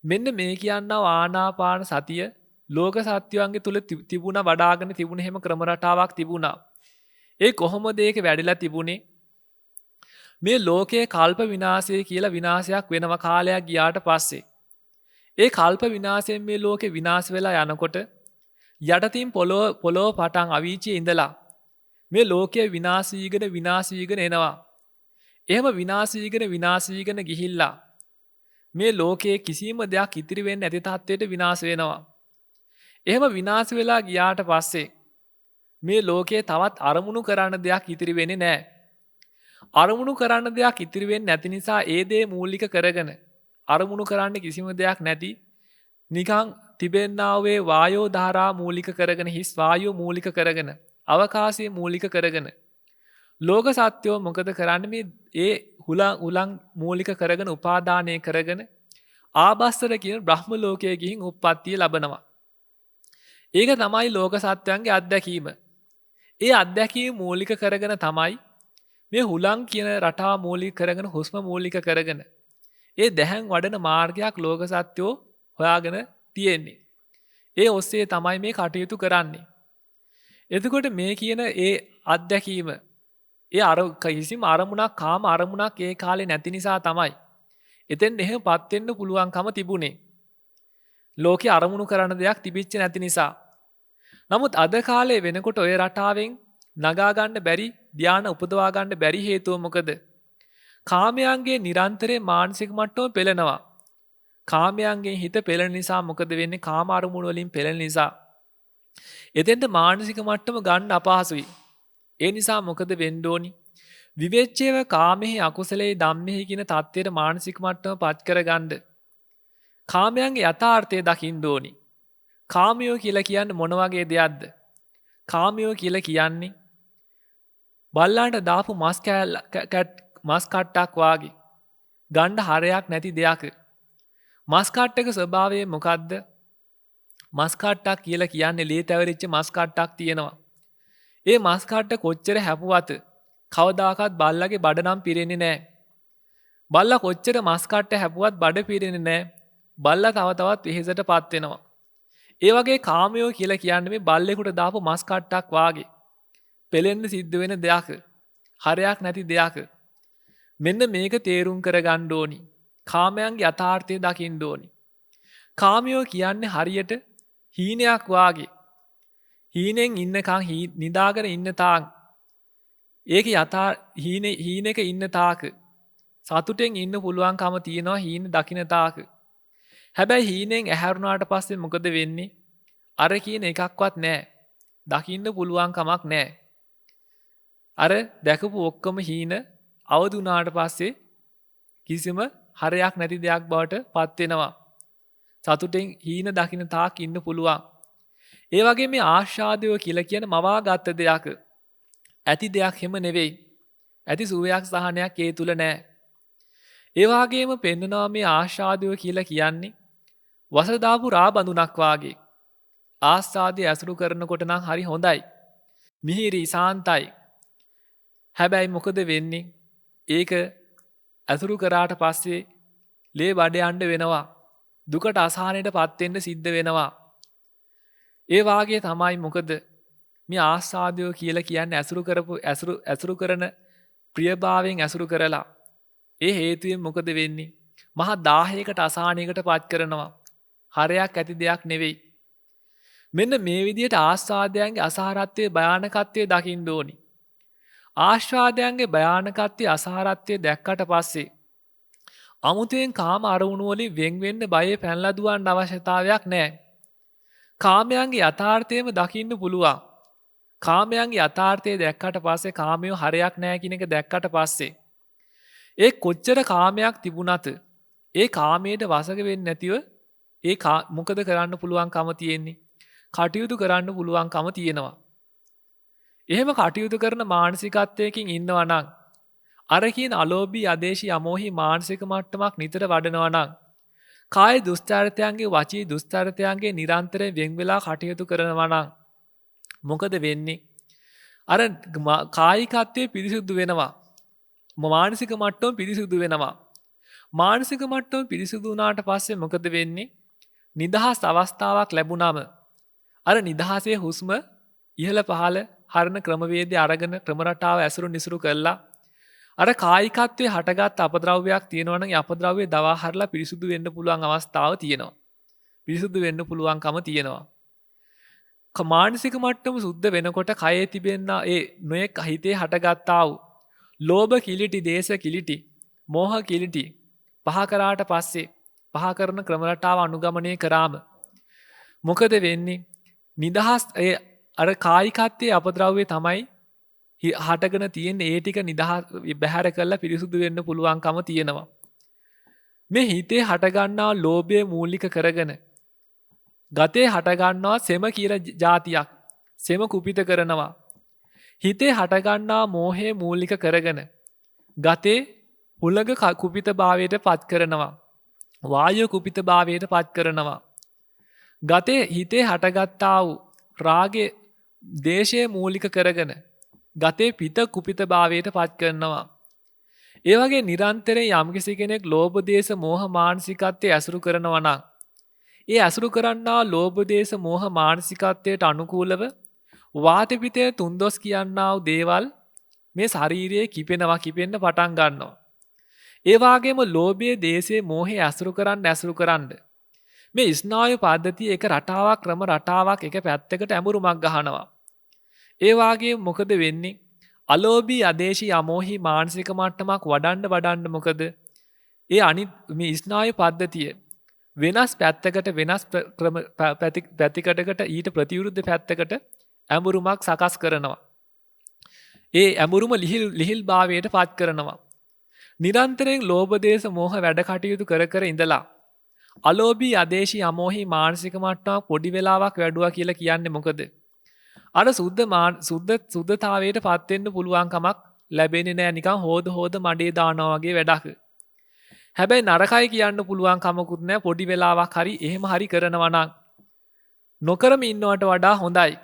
A: මෙන්න මේ කියන්නා ආනාපාන සතිය ලෝක සත්‍යයන්ගේ තුල තිබුණා, වඩාගෙන තිබුණ හැම ක්‍රම රටාවක් තිබුණා. ඒ කොහොමද ඒක වැඩිලා තිබුණේ? මේ ලෝකයේ කල්ප විනාශය කියලා විනාශයක් වෙනව කාලයක් ගියාට පස්සේ ඒ කල්ප විනාශයෙන් මේ ලෝකේ විනාශ වෙලා යනකොට යටතින් පොළොව පටන් අවීචියේ ඉඳලා මේ ලෝකයේ විනාශ වීගෙන එනවා. එහෙම විනාශ වීගෙන ගිහිල්ලා මේ ලෝකයේ කිසිම දෙයක් ඉතිරි වෙන්නේ නැති තත්ත්වයට විනාශ වෙනවා. එහෙම විනාශ වෙලා ගියාට පස්සේ මේ ලෝකයේ තවත් අරමුණු කරන්න දෙයක් ඉතිරි වෙන්නේ නැහැ. අරමුණු කරන්න දෙයක් ඉතිරි වෙන්නේ නැති නිසා ඒ දේ මූලික කරගෙන අරමුණු කරන්න කිසිම දෙයක් නැති නිකන් තිබෙන්නා වූ වායෝ ධාරා මූලික කරගෙන, හිස් වායෝ මූලික කරගෙන, අවකාශය මූලික කරගෙන ලෝක සත්‍යෝ මොකද කරන්නේ? මේ ඒ හුලං මූලික කරගෙන උපාදානය කරගෙන ආභස්සර කියන බ්‍රහ්ම ලෝකයේ ගිහින් උප්පත්තිය ලබනවා. ඒක තමයි ලෝක සත්‍යයන්ගේ අත්දැකීම. ඒ අත්දැකීම මූලික කරගෙන තමයි මේ හුලං කියන රටාව මූලික කරගෙන, හුස්ම මූලික කරගෙන ඒ දැහැන් වඩන මාර්ගයක් ලෝක සත්‍යෝ හොයාගෙන තියෙන්නේ. ඒ ඔස්සේ තමයි මේ කටයුතු කරන්නේ. එතකොට මේ කියන ඒ අත්දැකීම කිසිම අරමුණක්, කාම අරමුණක් ඒ කාලේ නැති නිසා තමයි එතෙන් එහෙමපත් වෙන්න පුළුවන්කම තිබුණේ. ලෝකේ අරමුණු කරන දෙයක් තිබිච්ච නැති නිසා. නමුත් අද කාලේ වෙනකොට ඔය රටාවෙන් නගා ගන්න බැරි, ධානය උපදවා ගන්න බැරි හේතුව මොකද? කාමයන්ගේ නිරන්තරයෙන් මානසික මට්ටම පෙළෙනවා. කාමයන්ගෙන් හිත පෙළෙන නිසා මොකද වෙන්නේ? කාම අරමුණු වලින් පෙළෙන නිසා එතෙන්ට මානසික මට්ටම ගන්න අපහසුයි. ඒ නිසා මොකද වෙන්න ඕනි? විවේච්ඡේව කාමෙහි අකුසලේ ධම්මෙහි කියන தත්ත්වයට මානසික මට්ටම පත් කරගන්න කාමයන්ගේ යථාර්ථය දකින්න ඕනි. කාමයෝ කියලා කියන්නේ මොන වගේ දෙයක්ද? කාමයෝ කියලා කියන්නේ බල්ලාන්ට දාපු මස් කට්ටක් වාගේ ගණ්ඩ හරයක් නැති දෙයක්. මස් කට්ටක ස්වභාවය මොකද්ද? මස් කට්ටක් කියලා කියන්නේ ලේ තැවරිච්ච මස් කට්ටක් තියෙනවා. ඒ මස් කට්ට කොච්චර හැපුවත් කවදාකවත් බල්ලගේ බඩ නම් පිරෙන්නේ නැහැ. බල්ලා කොච්චර මස් කට්ට හැපුවත් බඩ පිරෙන්නේ නැහැ. බල්ලා තව තවත් වෙහෙසටපත් වෙනවා. ඒ වගේ කාමයෝ කියලා කියන්නේ මේ බල්ලෙකුට දාපු මස් කට්ටක් වාගේ පෙලෙන්න සිද්ධ වෙන දෙයක්. හරයක් නැති දෙයක්. මෙන්න මේක තේරුම් කරගන්න ඕනි. කාමයන්ගේ යථාර්ථය දකින්න ඕනි. කාමයෝ කියන්නේ හරියට හීනයක් වාගේ. හීනෙන් ඉන්නකං නිදාගෙන ඉන්න තාක් ඒක යථා හීනෙක ඉන්න තාක සතුටෙන් ඉන්න පුළුවන්කම තියෙනවා හීන දකින තාක. හැබැයි හීනෙන් ඇහැරුණාට පස්සේ මොකද වෙන්නේ? අර කියන එකක්වත් නෑ. දකින්න පුළුවන්කමක් නෑ. අර දැකපු ඔක්කොම හීන අවදි වුණාට පස්සේ කිසිම හරයක් නැති දෙයක් බවට පත් වෙනවා. සතුටෙන් හීන දකින්න තාක් ඉන්න පුළුවන්. ඒ වගේ මේ ආශාදය කියලා කියන මවාගත්ත දෙයක්. ඇති දෙයක් හැම නෙවෙයි. ඇති සුවයක් සහනයක් ඒ තුල නෑ. ඒ වගේම පෙන්වනවා මේ ආශාදය කියලා කියන්නේ වසදාපු රා බඳුනක් වාගේ. ආස්වාදයේ ඇසුරු කරනකොට නම් හරි හොඳයි. මිහිරි සාන්තයි. හැබැයි මොකද වෙන්නේ? ඒක ඇසුරු කරාට පස්සේ ලේ බඩ යන්න වෙනවා. දුකට අසහනයටපත් වෙන්න සිද්ධ වෙනවා. ඒ වාගේ තමයි මොකද මේ ආස්වාදය කියලා කියන්නේ ඇසුරු කරන ප්‍රියභාවයෙන් ඇසුරු කරලා ඒ හේතුවෙන් මොකද වෙන්නේ? මහා දාහයකට අසහනයකටපත් කරනවා. හරයක් ඇති දෙයක් නෙවෙයි. මෙන්න මේ විදිහට ආස්වාදයන්ගේ අසහරත්වයේ භයානකත්වයේ දකින්න ඕනි. ආස්වාදයන්ගේ භයානකත්වයේ අසහරත්වයේ දැක්කට පස්සේ අමුතෙන් කාම අරමුණු වලින් වෙන් වෙන්න බයේ පැනලා දුවන්න අවශ්‍යතාවයක් නැහැ. කාමයන්ගේ යථාර්ථයම දකින්න පුළුවන්. කාමයන්ගේ යථාර්ථය දැක්කට පස්සේ කාමය හරයක් නැහැ කියන එක දැක්කට පස්සේ ඒ කොච්චර කාමයක් තිබුණත් ඒ කාමයට වසඟ වෙන්නේ නැතිව ඒ මොකද කරන්න පුළුවන්කම තියෙන්නේ? කටයුතු කරන්න පුළුවන්කම තියෙනවා. එහෙම කටයුතු කරන මානසිකත්වයකින් ඉන්නවා නම් අර කියන අලෝභී අදේශී අමෝහි මානසික මට්ටමක් නිතර වඩනවා නම් කාය දුස්චරිතයන්ගේ වචී දුස්චරිතයන්ගේ නිරන්තරයෙන් වෙන් වෙලා කටයුතු කරනවා නම් මොකද වෙන්නේ? අර කායිකත්වයේ පිරිසුදු වෙනවා. මානසික මට්ටම පිරිසුදු වෙනවා. මානසික මට්ටම පිරිසුදු වුණාට පස්සේ මොකද වෙන්නේ? නිදහස් අවස්ථාවක් ලැබුණාම අර නිදහසේ හුස්ම ඉහළ පහළ හරන ක්‍රමවේදය අරගෙන ක්‍රම රටාව ඇසුරු නිසුරු කළා. අර කායිකත්වයේ හටගත් අපද්‍රව්‍යයක් තියෙනවා නම් ඒ අපද්‍රව්‍ය දවා හරලා පිරිසුදු වෙන්න පුළුවන් අවස්ථාව තියෙනවා. පිරිසුදු වෙන්න පුළුවන්කම තියෙනවා. මානසික මට්ටම සුද්ධ වෙනකොට කයේ තිබෙන ඒ නොයෙක් හිතේ හටගත්තා වූ ලෝභ කිලිටි, දේශ කිලිටි, මෝහ කිලිටි පහ කරාට පස්සේ පහ කරන ක්‍රම රටාව අනුගමනය කරාම මොකද වෙන්නේ? නිදහස් අර කායිකත්වයේ අපද්‍රව්‍ය තමයි හටගෙන තියෙන්නේ. ඒ ටික නිදහස් බැහැර කරලා පිරිසුදු වෙන්න පුළුවන්කම තියෙනවා. මේ හිතේ හටගන්නා ලෝභය මූලික කරගෙන ගතේ හටගන්නවා සෙම කියලා જાතියක්. සෙම කුපිත කරනවා. හිතේ හටගන්නා මෝහය මූලික කරගෙන ගතේ හුළඟ කුපිත භාවයට පත් කරනවා. වායු කුපිත භාවයට පත් කරනවා. ගතේ හිතේ හටගත්තා වූ රාගයේ දේශය මූලික කරගෙන ගතේ පිත කුපිත භාවයට පත් කරනවා. ඒ වගේ නිරන්තරයෙන් යම්කිසි කෙනෙක් ලෝභ දේශ මෝහ මානසිකත්වයේ ඇසුරු කරනවා නම් ඒ ඇසුරු කරන්නා ලෝභ දේශ මෝහ මානසිකත්වයට අනුකූලව වාතය පිතේ තුන්දොස් කියන්නා වූ දේවල් මේ ශරීරයේ කිපෙන්න පටන් ගන්නවා. ඒ වගේම ලෝභයේ දේශයේ මෝහයේ ඇසුරු කරන්න මේ ස්නායු පද්ධතිය එක රටාවක් ක්‍රම රටාවක් එක පැත්තකට ඇඹුරුමක් ගහනවා. ඒ වගේම මොකද වෙන්නේ? අලෝභී අදේශී අමෝහි මානසික මට්ටමක් වඩන්න මොකද? ඒ අනිත් මේ ස්නායු පද්ධතිය වෙනස් පැත්තකට වෙනස් පැතිකඩකට ඊට ප්‍රතිවිරුද්ධ පැත්තකට ඇඹුරුමක් සකස් කරනවා. ඒ ඇඹුරුම ලිහිල් භාවයට පත් කරනවා. නිරන්තරයෙන් ලෝභ දේශ මෝහ වැඩ කටයුතු කර ඉඳලා අලෝභී අදේශී අමෝහි මානසික මට්ටමක් පොඩි වෙලාවක් වැඩුවා කියලා කියන්නේ මොකද? අර සුද්ධතාවයට පත් වෙන්න පුළුවන් කමක් ලැබෙන්නේ නැහැ. නිකන් හොද මඩේ දානවා වගේ වැඩක්. හැබැයි නරකයි කියන්න පුළුවන් කමකුත් නැහැ. පොඩි වෙලාවක් හරි එහෙම හරි කරනවා නම් නොකරම ඉන්නවට වඩා හොඳයි.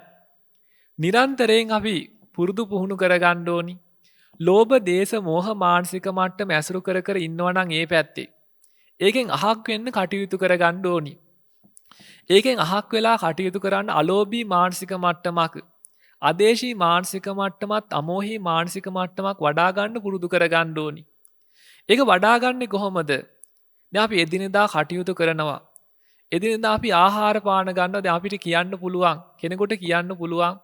A: නිරන්තරයෙන් අපි පුරුදු පුහුණු කරගන්න ඕනි. ලෝභ දේශ මෝහ මානසික මට්ටම ඇසුරු කර ඉන්නවා නම් ඒ පැත්තේ ඒකෙන් අහක් වෙන්න කටයුතු කරගන්න ඕනි. ඒකෙන් අහක් වෙලා කටයුතු කරන්න අලෝභී මානසික මට්ටමක්, අදේශී මානසික මට්ටමත්, අමෝහී මානසික මට්ටමක් වඩා ගන්න පුරුදු කරගන්න ඕනි. ඒක වඩා ගන්නේ කොහොමද? දැන් අපි එදිනෙදා කටයුතු කරනවා. එදිනෙදා අපි ආහාර පාන ගන්නවා. දැන් අපිට කියන්න පුළුවන් කෙනෙකුට කියන්න පුළුවන්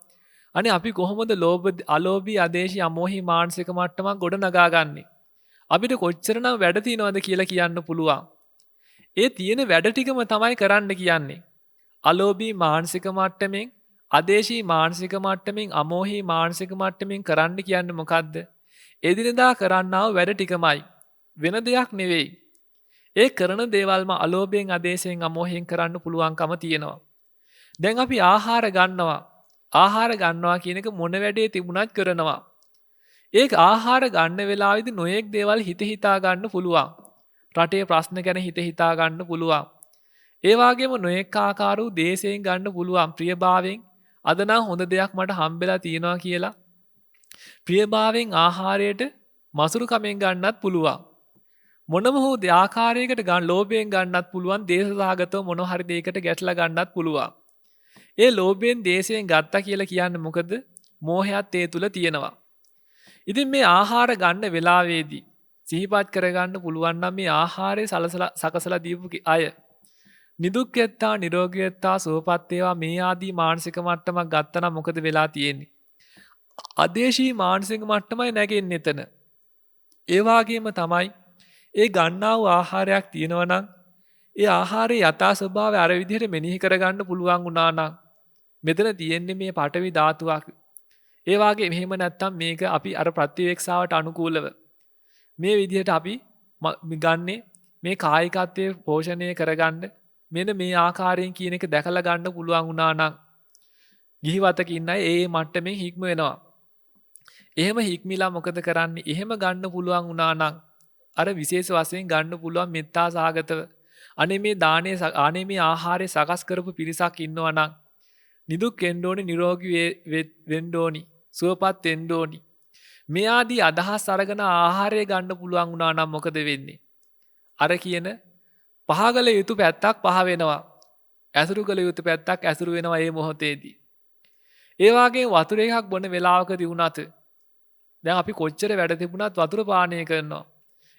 A: අනේ අපි කොහොමද ලෝභ අලෝභී ආදේශී අමෝහී මානසික මට්ටමක් ගොඩ නගාගන්නේ? අපිට කොච්චරනම් වැඩ තියෙනවද කියලා කියන්න පුළුවන්. ඒ තියෙන වැඩ ටිකම තමයි කරන්න කියන්නේ. අලෝභී මානසික මට්ටමින්, ආදේශී මානසික මට්ටමින්, අමෝහී මානසික මට්ටමින් කරන්න කියන්නේ මොකද්ද? එදිනෙදා කරන්නා වූ වැඩ ටිකමයි. වෙන දෙයක් නෙවෙයි. ඒ කරන දේවල්ම අලෝභයෙන්, ආදේශයෙන්, අමෝහයෙන් කරන්න පුළුවන්කම තියෙනවා. දැන් අපි ආහාර ගන්නවා. ආහාර ගන්නවා කියන එක මොන වැඩේ තිබුණත් කරනවා. ඒක ආහාර ගන්න වෙලාවේදී නොයෙක් දේවල් හිතා ගන්න පුළුවන්. රටේ ප්‍රශ්න ගැන හිතා ගන්න පුළුවන්. ඒ වගේම නොයෙක් ආකාර වූ දේශයෙන් ගන්න පුළුවන් ප්‍රියභාවයෙන් අද නම් හොඳ දෙයක් මට හම්බෙලා තියෙනවා කියලා. ප්‍රියභාවයෙන් ආහාරයට මසුරු කමෙන් ගන්නත් පුළුවන්. මොනම හෝ ආකාරයකට ගන්න ලෝභයෙන් ගන්නත් පුළුවන්. දේශසහගතව මොන හරි දෙයකට ගැටලා ගන්නත් පුළුවන්. ඒ ලෝභයෙන් දේශයෙන් ගත්තා කියලා කියන්නේ මොකද? මෝහයත් ඒ තුල තියෙනවා. ඉතින් මේ ආහාර ගන්න වෙලාවේදී සිහිපත් කරගන්න පුළුවන් නම් මේ ආහාරය සකසලා දීපු අය නිදුක් වෙත්තා නිරෝගී වෙත්තා සුවපත් වේවා මේ ආදී මානසික මට්ටමක් ගත්තා නම් මොකද වෙලා තියෙන්නේ? ආදේශී මානසික මට්ටමයි නැගෙන්නේ එතන. ඒ වගේම තමයි ඒ ගන්නා වූ ආහාරයක් තියෙනවා නම් ඒ ආහාරයේ යථා ස්වභාවය අර විදිහට මෙනෙහි කරගන්න පුළුවන් වුණා නම් මෙතන තියෙන්නේ මේ පඨවි ධාතුවක්. ඒ වාගේ මෙහෙම නැත්තම් මේක අපි අර ප්‍රතිවේක්ෂාවට අනුකූලව මේ විදිහට අපි ගන්නේ මේ කායිකත්වයේ පෝෂණය කරගන්න මෙන්න මේ ආකාරයෙන් කියන එක දැකලා ගන්න පුළුවන් වුණා නම් ගිහිවතක ඉන්න අය ඒ මට්ටමින් හික්ම වෙනවා. එහෙම හික්මිලා මොකද කරන්නේ? එහෙම ගන්න පුළුවන් වුණා නම් අර විශේෂ වශයෙන් ගන්න පුළුවන් මෙත්තා සාගතව අනේ මේ දානේ අනේ මේ ආහාරය සකස් කරපු පිරිසක් ඉන්නවා නම් නිදුක් වෙන්න ඕනි, නිරෝගී වෙන්න ඕනි, සුවපත් වෙන්න ඕනි. මේ ආදී අදහස් අරගෙන ආහාරය ගන්න පුළුවන් වුණා නම් මොකද වෙන්නේ? අර කියන පහගල යුතු පැත්තක් පහ වෙනවා. ඇසුරු කළ යුතු පැත්තක් ඇසුරු වෙනවා මේ මොහොතේදී. ඒ වගේම වතුර එකක් බොන වෙලාවකදී වුණත් දැන් අපි කොච්චර වැඩ තිබුණත් වතුර පානය කරනවා.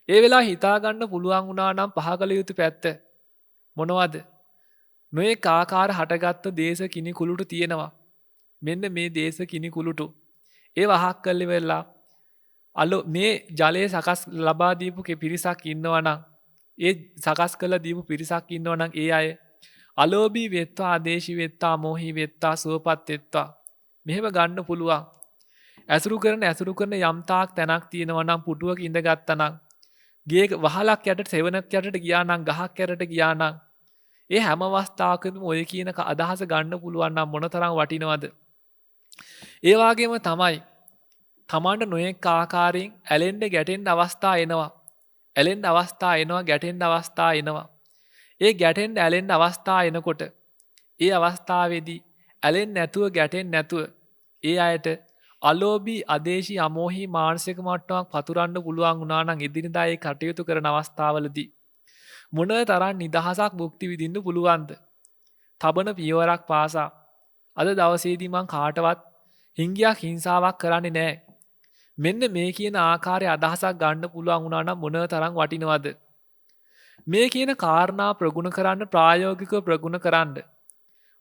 A: ඒ වෙලාව හිතා ගන්න පුළුවන් වුණා නම් පහගල යුතු පැත්ත මොනවද? නොයෙක් ආකාර හටගත්තු දේශ කිනි කුළුටු තියෙනවා. මෙන්න මේ දේශ කිනි කුළුටු ඒ වහක් කල්ලි වෙලා මේ ජලයේ සකස් ලබා දීපු පිරිසක් ඉන්නවා නම් ඒ සකස් කළ දීපු පිරිසක් ඉන්නවා නම් ඒ අය අලෝභී වෙත්වා, ආදේශී වෙත්වා, මෝහී වෙත්වා, සුවපත් වෙත්වා මෙහෙම ගන්න පුළුවන්. ඇසුරු කරන යම් තාක් තැනක් තියෙනවා නම් පුටුවක ඉඳගත්තා නම් ගේ වහලක් යටට සෙවණක් යටට ගියා නම් ගහක් යටට ගියා නම් ඒ හැම අවස්ථාවකදීම ඔය කියන අදහස ගන්න පුළුවන් නම් මොනතරම් වටිනවද? ඒ වගේම තමයි තමන්ට නොයෙක් ආකාරයෙන් ඇලෙන්න ගැටෙන්න අවස්ථා එනවා. ඇලෙන්න අවස්ථා එනවා, ගැටෙන්න අවස්ථා එනවා. ඒ ගැටෙන්න ඇලෙන්න අවස්ථා එනකොට ඒ අවස්ථාවේදී ඇලෙන්නේ නැතුව ගැටෙන්නේ නැතුව ඒ අයට අලෝභී, ආදේශී, අමෝහී මානසික මට්ටමක් පතුරන්න පුළුවන් වුණා නම් එදිනදා ඒ කටයුතු කරන අවස්ථාවලදී මොන තරම් නිදහසක් භුක්ති විඳින්න පුළුවන්ද? තබන පියවරක් පාසා අද දවසේදී මං කාටවත් හිංගියක් හිංසාවක් කරන්නේ නැහැ. මෙන්න මේ කියන ආකාරයේ අදහසක් ගන්න පුළුවන් වුණා නම් මොන තරම් වටිනවද? මේ කියන කාරණා ප්‍රගුණ කරන්න, ප්‍රායෝගිකව ප්‍රගුණ කරන්න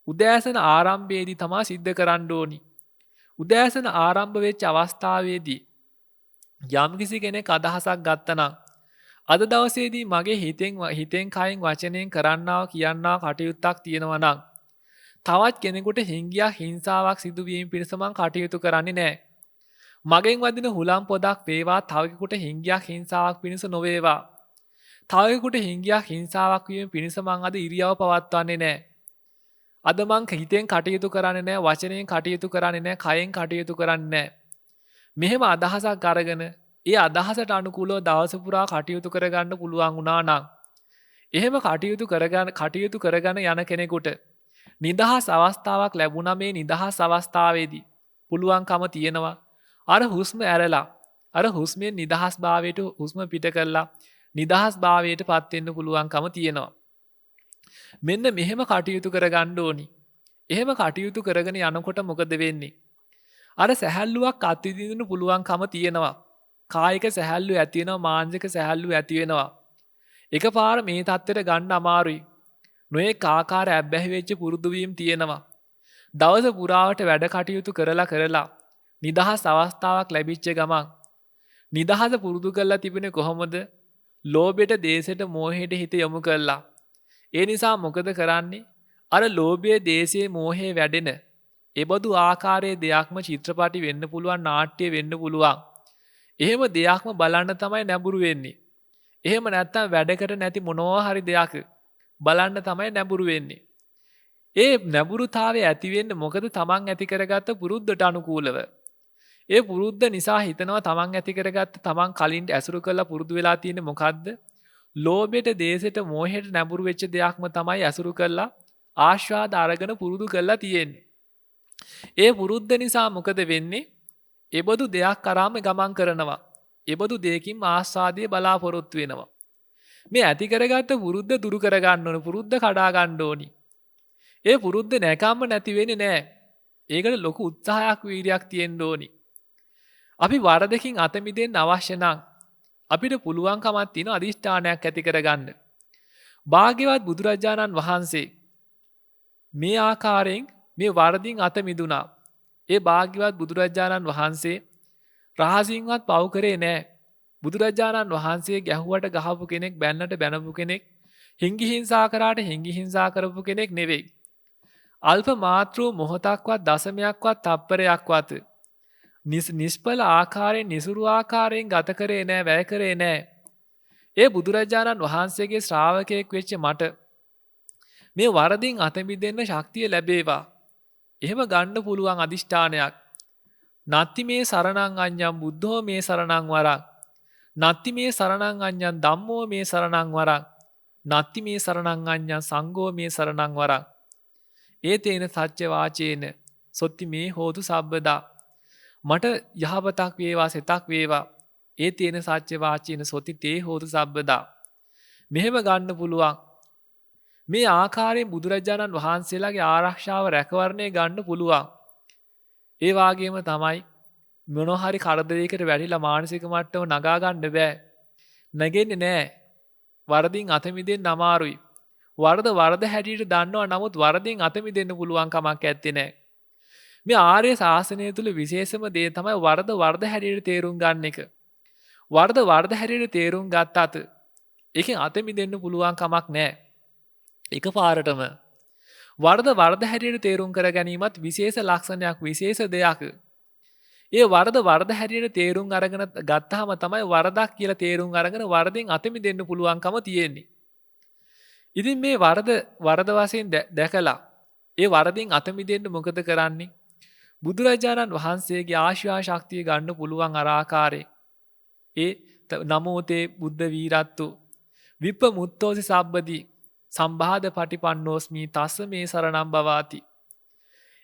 A: උදෑසන ආරම්භයේදී තමයි සිද්ධ කරන්න ඕනි. උදෑසන ආරම්භ වෙච්ච අවස්ථාවේදී යම්කිසි කෙනෙක් අදහසක් ගත්තනම් අද දවසේදී මගේ හිතෙන් කයෙන් වචනයෙන් කරන්නා කියන්නා කටයුත්තක් තියෙනවා නම් තවත් කෙනෙකුට හිංගියක් හිංසාවක් සිදුවීම පිණිස මං කටයුතු කරන්නේ නැහැ. මගෙන් වදින හුලම් පොදක් වේවා තවකෙකුට හිංගියක් හිංසාවක් පිණිස නොවේවා. තවකෙකුට හිංගියක් හිංසාවක් වීම පිණිස මං අද ඉරියව පවත්වන්නේ නැහැ. අද මං හිතෙන් කටයුතු කරන්නේ නැහැ, වචනයෙන් කටයුතු කරන්නේ නැහැ, කයෙන් කටයුතු කරන්නේ නැහැ. මෙහෙම අදහසක් අරගෙන ඒ අදහසට අනුකූලව දවස පුරා කටයුතු කරගන්න පුළුවන් වුණා නම් එහෙම කටයුතු කරගෙන යන කෙනෙකුට නිදහස් අවස්ථාවක් ලැබුණා. මේ නිදහස් අවස්ථාවේදී පුළුවන්කම තියෙනවා අර හුස්ම ඇරලා අර හුස්මෙන් නිදහස් භාවයට හුස්ම පිට කරලා නිදහස් භාවයට පත් වෙන්න පුළුවන්කම තියෙනවා. මෙන්න මෙහෙම කටයුතු කරගන්න ඕනි. එහෙම කටයුතු කරගෙන යනකොට මොකද වෙන්නේ? අර සැහැල්ලුවක් අත්විඳින්න පුළුවන්කම තියෙනවා. කායික සැහැල්ලුව ඇති වෙනවා, මානසික සැහැල්ලුව ඇති වෙනවා. එකපාර මේ தත්ත්වයට ගන්න අමාරුයි. නොයෙක් ආකාර ඇබ්බැහි වෙච්ච පුරුදු වීම් තියෙනවා. දවස පුරාවට වැඩ කටයුතු කරලා නිදහස් අවස්ථාවක් ලැබිච්ච ගමන් නිදහස පුරුදු කරලා තිබෙන්නේ කොහොමද? ලෝභයට, දේශයට, මෝහයට හිත යොමු කළා. ඒ නිසා මොකද කරන්නේ? අර ලෝභයේ, දේශයේ, මෝහයේ වැඩෙන ඒබඳු ආකාරයේ දෙයක්ම චිත්‍රපටි වෙන්න පුළුවන්, නාට්‍ය වෙන්න පුළුවන්. එහෙම දෙයක්ම බලන්න තමයි නැඹුරු වෙන්නේ. එහෙම නැත්තම් වැඩකට නැති මොනවා හරි දෙයක් බලන්න තමයි නැඹුරු වෙන්නේ. ඒ නැඹුරුතාවය ඇති වෙන්නේ මොකද? තමන් ඇති කරගත්ත පුරුද්දට අනුකූලව. ඒ පුරුද්ද නිසා හිතනවා තමන් ඇති කරගත්ත, තමන් කලින් ඇසුරු කරලා පුරුදු වෙලා තියෙන්නේ මොකද්ද? ලෝභයට, දේශයට, මෝහයට නැඹුරු වෙච්ච දෙයක්ම තමයි ඇසුරු කරලා ආස්වාද අරගෙන පුරුදු කරලා තියෙන්නේ. ඒ පුරුද්ද නිසා මොකද වෙන්නේ? ඒබඳු දෙයක් කරාම ගමන් කරනවා. ඒබඳු දෙයකින් ආස්වාදයේ බලාපොරොත්තු වෙනවා. මේ ඇති කරගත්ත පුරුද්ද දුරු කරගන්න ඕන. පුරුද්ද කඩා ගන්න ඕනි. ඒ පුරුද්ද නැකම්ම නැති වෙන්නේ නැහැ. ඒකට ලොකු උත්සාහයක්, වීර්යයක් තියෙන්න ඕනි. අපි වරදකින් අත මිදෙන්න අවශ්‍ය නම් අපිට පුළුවන්කමක් තියෙන අදිෂ්ඨානයක් ඇති කරගන්න. භාග්‍යවත් බුදුරජාණන් වහන්සේ මේ ආකාරයෙන් මේ වරදින් අත මිදුණා. ඒ භාග්‍යවත් බුදුරජාණන් වහන්සේ රහසින්වත් පව් කරේ නැහැ. බුදුරජාණන් වහන්සේ ගැහුවට ගහපු කෙනෙක්, බැන්නට බැනපු කෙනෙක්, හිංගි හිංසා කරාට හිංගි හිංසා කරපු කෙනෙක් නෙවෙයි. අල්ප මාත්‍ර මොහොතක්වත්, දශමයක්වත්, තප්පරයක්වත් නිෂ්ඵල ආකාරයෙන්, නිසුරු ආකාරයෙන් ගත කරේ නැහැ, වැය කරේ නැහැ. ඒ බුදුරජාණන් වහන්සේගේ ශ්‍රාවකයෙක් වෙච්ච මට මේ වරදින් අත මිදෙන්න ශක්තිය ලැබේවා. එහෙම ගන්න පුළුවන් අදිෂ්ඨානයක්. නත්ති මේ සරණං අඤ්ඤං බුද්ධෝ මේ සරණං වරං. නත්ති මේ සරණං අඤ්ඤං ධම්මෝ මේ සරණං වරං. නත්ති මේ සරණං අඤ්ඤං සංඝෝ මේ සරණං වරං. ඒතේන සච්ච වාචේන සොත්ති මේ හෝතු සබ්බදා. මට යහපතක් වේවා, සිතක් වේවා. ඒතේන සච්ච වාචේන සොති තේ හෝතු සබ්බදා. මෙහෙම ගන්න පුළුවන්. මේ ආකාරයෙන් බුදුරජාණන් වහන්සේලාගේ ආරක්ෂාව, රැකවරණය ගන්න පුළුවන්. ඒ වාගේම තමයි මොනවා හරි කරදරයකට වැටිලා මානසික මට්ටම නගා ගන්න බෑ. නැගෙන්නේ නෑ. වරදින් අත මිදෙන්න අමාරුයි. වරද හැටියට දන්නවා, නමුත් වරදින් අත මිදෙන්න පුළුවන් කමක් ඇත්තේ නෑ. මේ ආර්ය ශාසනය තුල විශේෂම දේ තමයි වරද හැටියට තේරුම් ගන්න එක. වරද හැටියට තේරුම් ගත්තත් ඒකෙන් අත මිදෙන්න පුළුවන් කමක් නෑ. එකපාරටම වරද හැටියට තේරුම් කර ගැනීමත් විශේෂ ලක්ෂණයක්, විශේෂ දෙයක්. ඒ වරද හැටියට තේරුම් අරගෙන ගත්තාම තමයි වරදක් කියලා තේරුම් අරගෙන වරදින් අත මිදෙන්න පුළුවන්කම තියෙන්නේ. ඉතින් මේ වරද වශයෙන් දැකලා ඒ වරදින් අත මිදෙන්න මොකද කරන්නේ? බුදුරජාණන් වහන්සේගේ ආශිර්වාද ශක්තිය ගන්න පුළුවන් අර ආකාරයෙන්. ඒ නමෝතේ බුද්ධ වීරත්තු විප්පමුත්තෝසි සබ්බදී සම්බාධ පටිපන්නෝස්මි තස්ස මේ සරණම් බවාති.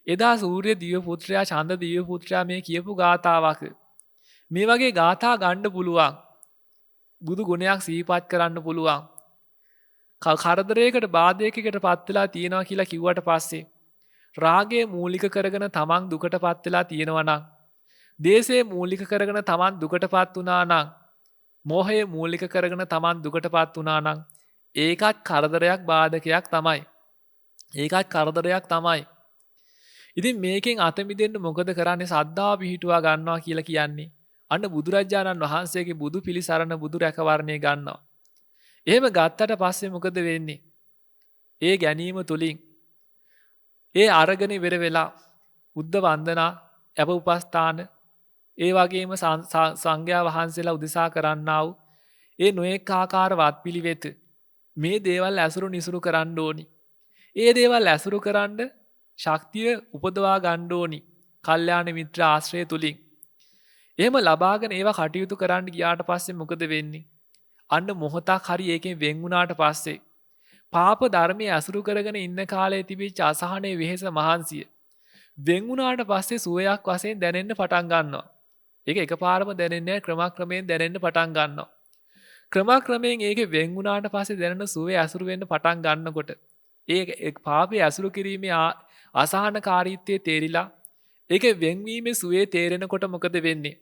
A: එදා සූර්ය දිව්‍ය පුත්‍රයා, චන්ද දිව්‍ය පුත්‍රයා මේ කියපු ගාථාවක්. මේ වගේ ගාථා ගන්න පුළුවන්. බුදු ගුණයක් සිහිපත් කරන්න පුළුවන්. කරදරයකට, බාධයකට පත් වෙලා තියෙනවා කියලා කිව්වට පස්සේ රාගය මූලික කරගෙන තමන් දුකට පත් වෙලා තියෙනවා නම්, දේශය මූලික කරගෙන තමන් දුකට පත් වුණා නම්, මෝහය මූලික කරගෙන තමන් දුකට පත් වුණා නම් ඒකත් කරදරයක්, බාධකයක් තමයි. ඒකත් කරදරයක් තමයි. ඉතින් මේකෙන් අත මිදෙන්න මොකද කරන්නේ? සද්ධාව පිහිටුවා ගන්නවා කියලා කියන්නේ. අන්න බුදුරජාණන් වහන්සේගේ බුදු පිළිසරණ, බුදු රැකවරණය ගන්නවා. එහෙම ගත්තට පස්සේ මොකද වෙන්නේ? ඒ ගැනීම තුලින් ඒ අරගෙන ඉවර වෙලා බුද්ධ වන්දනා, අප උපස්ථාන, ඒ වගේම සංඝයා වහන්සේලා උදෙසා කරන්නා වූ ඒ නොඑක ආකාර වත්පිළිවෙත, මේ දේවල් ඇසුරු නිසුරු කරන්න ඕනි. ඒ දේවල් ඇසුරු කරන්න ශක්තිය උපදවා ගන්න ඕනි කල්යාණ මිත්‍ර ආශ්‍රය තුලින්. එහෙම ලබාගෙන ඒවා කටයුතු කරන්න ගියාට පස්සේ මොකද වෙන්නේ? අන්න මොහොතක් හරි ඒකෙන් වෙන් වුණාට පස්සේ පාප ධර්මයේ අසුරු කරගෙන ඉන්න කාලේ තිබිච්ච අසහනේ, වෙහෙස, මහන්සිය වෙන් වුණාට පස්සේ සුවයක් වශයෙන් දැනෙන්න පටන් ගන්නවා. ඒක එකපාරම දැනෙන්නේ නැහැ, ක්‍රමක්‍රමයෙන් දැනෙන්න පටන් ගන්නවා. ක්‍රමක්‍රමයෙන් ඒකේ වෙන් වුණාට පස්සේ දැනෙන සුවේ අසුරු වෙන්න පටන් ගන්නකොට ඒ පාපයේ අසුරු කිරීමේ අසහනකාරීත්වයේ තේරිලා ඒකේ වෙන්වීමේ සුවේ තේරෙනකොට මොකද වෙන්නේ?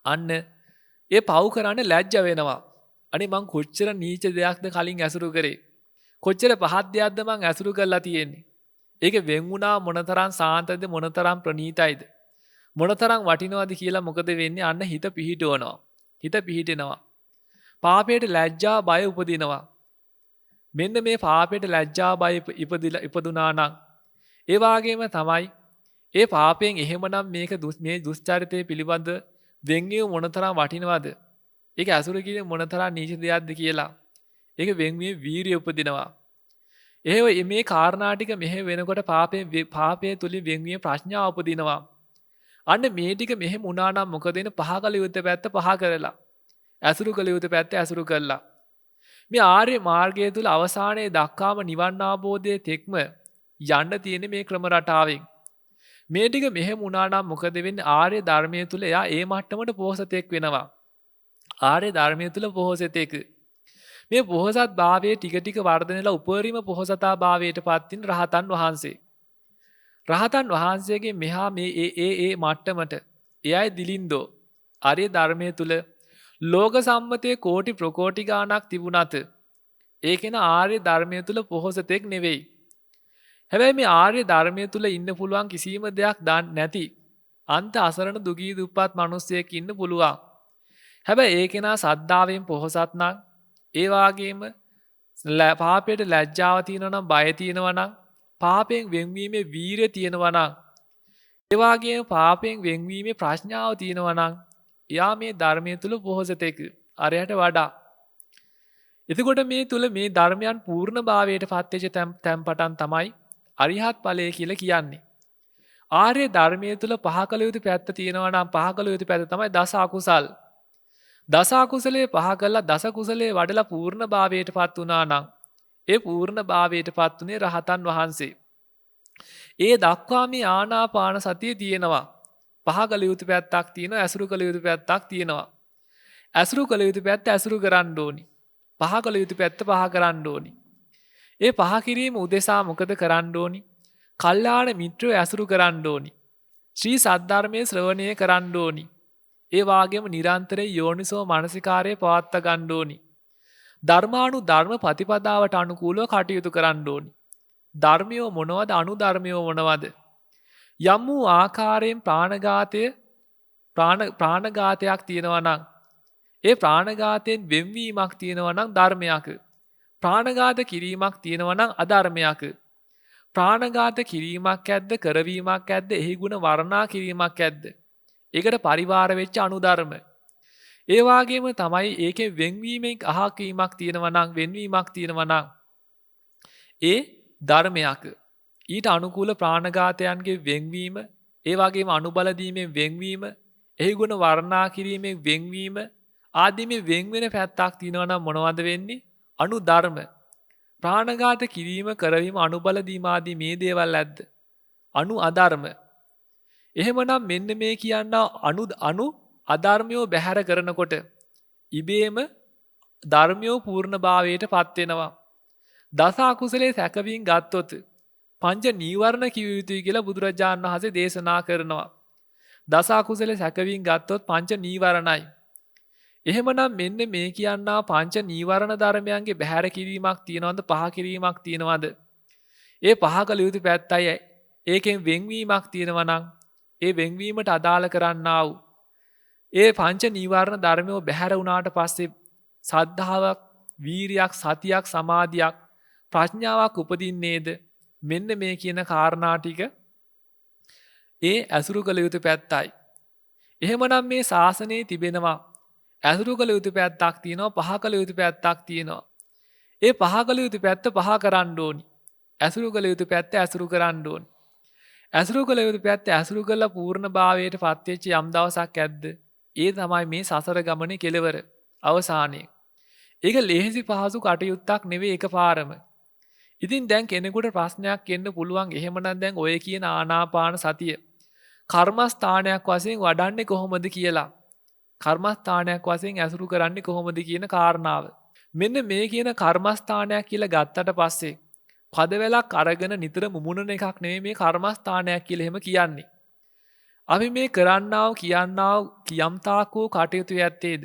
A: අන්න ඒ පව් කරන්න ලැජ්ජ වෙනවා. අනේ මං කොච්චර නීච දෙයක්ද කලින් ඇසුරු කරේ. කොච්චර පහත් දෙයක්ද මං ඇසුරු කරලා තියෙන්නේ. ඒක වෙන් වුණා මොනතරම් සාන්තද මොනතරම් ප්‍රණීතයිද මොනතරම් වටිනවද කියලා මොකද වෙන්නේ අන්න හිත පිහිටවනවා. හිත පිහිටෙනවා. පාපයට ලැජ්ජා බය උපදිනවා. මෙන්න මේ පාපයට ලැජ්ජා බය ඉපදුනා නම් ඒ වාගේම තමයි ඒ පාපයෙන් එහෙමනම් මේක මේ දුස්චරිතය පිළිබඳ වෙන්වීම මොනතරම් වටිනවද? ඒක ඇසුරු කිරීම මොනතරම් නීච දෙයක්ද කියලා. ඒක වෙන්වීම වීරිය උපදිනවා. එහෙම මේ කාරණා ටික මෙහෙ වෙනකොට පාපයේ තුලින් වෙන්වීම ප්‍රඥාව උපදිනවා. අන්න මේ ටික මෙහෙම වුණා නම් මොකද වෙන පහ කල යුත්තේ පැත්ත පහ කරලා. ඇසුරු කළ යුතු පැත්ත ඇසුරු කළා. මේ ආර්ය මාර්ගය තුල අවසානයේ දක්වාම නිවන් අවබෝධයේ තෙක්ම යන්න තියෙන මේ ක්‍රම රටාවෙන්. මේ ටික මෙහෙම වුණා නම් මොකද වෙන්නේ? ආර්ය ධර්මයේ තුල එයා ඒ මට්ටමට පොහොසතෙක් වෙනවා. ආර්ය ධර්මයේ තුල පොහොසතෙක්. මේ පොහොසත් භාවයේ ටික ටික වර්ධනයලා උපරිම පොහොසතා භාවයට පත්ින් රහතන් වහන්සේ. රහතන් වහන්සේගේ මෙහා මේ ඒ මට්ටමට එයයි දිලින්දෝ ආර්ය ධර්මයේ තුල ලෝක සම්මතයේ කෝටි ප්‍රකෝටි ගාණක් තිබුණත් ඒකේන ආර්ය ධර්මයේ තුල පොහොසතෙක් නෙවෙයි. හැබැයි මේ ආර්ය ධර්මයේ තුල ඉන්න පුළුවන් කිසිම දෙයක් දන්නේ නැති අන්ත අසරණ දුගී දුප්පත් මිනිස්සෙක් ඉන්න පුළුවන්. හැබැයි ඒ කෙනා සද්ධාවෙන් පොහොසත් නම් ඒ වාගේම පාපයට ලැජ්ජාව තියෙනවා නම් බය තියෙනවා නම් පාපයෙන් වෙන්වීමේ වීරිය තියෙනවා නම් ඒ වාගේම පාපයෙන් වෙන්වීමේ ප්‍රඥාව තියෙනවා නම් එයා මේ ධර්මයේ තුල පොහොසතෙක් අරයට වඩා. එතකොට මේ තුල මේ ධර්මයන් පූර්ණ භාවයට පත්වෙච්ච තැන් පටන් තමයි අරිහත් ඵලය කියලා කියන්නේ. ආර්ය ධර්මයේ තුල පහ කළ යුතු පැත්ත තියෙනවා නම් පහ කළ යුතු පැත්ත තමයි දස අකුසල්. දස අකුසලයේ පහ කළා දස කුසලයේ වඩලා පූර්ණ භාවයට පත් වුණා නම් ඒ පූර්ණ භාවයට පත් උනේ රහතන් වහන්සේ. ඒ දක්වා මේ ආනාපාන සතිය තියෙනවා. පහ කළ යුතු පැත්තක් තියෙනවා ඇසුරු කළ යුතු පැත්තක් තියෙනවා. ඇසුරු කළ යුතු පැත්ත ඇසුරු කරන්න ඕනි. පහ කළ යුතු පැත්ත පහ කරන්න ඕනි. ඒ පහ කිරීම උදෙසා මොකද කරන්න ඕනි? කල්යාණ මිත්‍රයෝ ඇසුරු කරන්න ඕනි. ශ්‍රී සද්ධර්මයේ ශ්‍රවණය කරන්න ඕනි. ඒ වාගේම නිරන්තරයෙන් යෝනිසෝ මනසිකාරයේ පවත්වා ගන්න ඕනි. ධර්මානුධර්ම ප්‍රතිපදාවට අනුකූලව කටයුතු කරන්න ඕනි. ධර්මියෝ මොනවද අනුධර්මියෝ මොනවද? යම් වූ ආකාරයෙන් ප්‍රාණඝාතයක් තියෙනවා නම් ඒ ප්‍රාණඝාතයෙන් වෙන්වීමක් තියෙනවා නම් ධර්මයක්. ප්‍රාණඝාත කිරීමක් තියෙනවා නම් අධර්මයක්. ප්‍රාණඝාත කිරීමක් ඇද්ද කරවීමක් ඇද්ද එහි ගුණ වර්ණනා කිරීමක් ඇද්ද? ඒකට පරිවාර වෙච්ච අනුධර්ම. ඒ වාගේම තමයි ඒකේ වෙන්වීමෙන් අහකීමක් තියෙනවා නම් වෙන්වීමක් තියෙනවා නම් ඒ ධර්මයක්. ඊට අනුකූල ප්‍රාණඝාතයන්ගේ වෙන්වීම, ඒ වගේම අනුබල දීමෙන් වෙන්වීම, එහි ගුණ වර්ණනා කිරීමෙන් වෙන්වීම ආදී මේ වෙන් වෙන පැත්තක් තියෙනවා නම් මොනවද වෙන්නේ? අනුධර්ම. ප්‍රාණඝාත කිරීම, කරවීම, අනුබල දීම ආදී මේ දේවල් ඇද්ද? අධර්ම. එහෙමනම් මෙන්න මේ කියන්න අනු අධර්මයෝ බැහැර කරනකොට ඉබේම ධර්මයෝ පූර්ණ භාවයට පත් වෙනවා. දස අකුසලයේ සැකවීම ගත්තොත් පංච නීවරණ කිව යුතුයි කියලා බුදුරජාණන් වහන්සේ දේශනා කරනවා. දස අකුසලයේ සැකවීම ගත්තොත් පංච නීවරණයි. එහෙමනම් මෙන්න මේ කියන්නා පංච නීවරණ ධර්මයන්ගේ බැහැර කිරීමක් තියනවද පහ කිරීමක් තියනවද? ඒ පහ කළ යුතු පැත්තයි ඒකෙන් වෙන්වීමක් තියෙනවා නම් ඒ වෙන්වීමට අදාළ කරන්නා වූ ඒ පංච නීවරණ ධර්මයෝ බැහැර වුණාට පස්සේ සද්ධාාවක්, වීරියක්, සතියක්, සමාධියක්, ප්‍රඥාවක් උපදින්නේද? මෙන්න මේ කියන කාරණා ටික ඒ ඇසුරු කළ යුතු පැත්තයි. එහෙමනම් මේ ශාසනයේ තිබෙනවා ඇසුරු කළ යුතු පැත්තක් තියෙනවා, පහ කළ යුතු පැත්තක් තියෙනවා. ඒ පහ කළ යුතු පැත්ත පහ කරන්න ඕනි. ඇසුරු කළ යුතු පැත්ත ඇසුරු කරන්න ඕනි. ඇසුරු කළ යුතු පැත්ත ඇසුරු කළ පූර්ණ භාවයට පත් වෙච්ච යම් දවසක් ඇද්ද? ඒ තමයි මේ සසර ගමනේ කෙලවර අවසානයේ. ඒක ලේසි පහසු කටයුත්තක් නෙවෙයි එකපාරම. ඉතින් දැන් කෙනෙකුට ප්‍රශ්නයක් එන්න පුළුවන් එහෙමනම් දැන් ඔය කියන ආනාපාන සතිය කර්මස්ථානයක් වශයෙන් වඩන්නේ කොහොමද කියලා. කර්මස්ථානයක් වශයෙන් ඇසුරු කරන්නේ කොහොමද කියන කාරණාව. මෙන්න මේ කියන කර්මස්ථානයක් කියලා ගත්තට පස්සේ පදවැලක් අරගෙන නිතර මුමුණන එකක් නෙවෙයි මේ කර්මස්ථානයක් කියලා එහෙම කියන්නේ. අපි මේ කරන්නාව කියන්නාව යම්තාකෝ කටයුතු යත්තේද?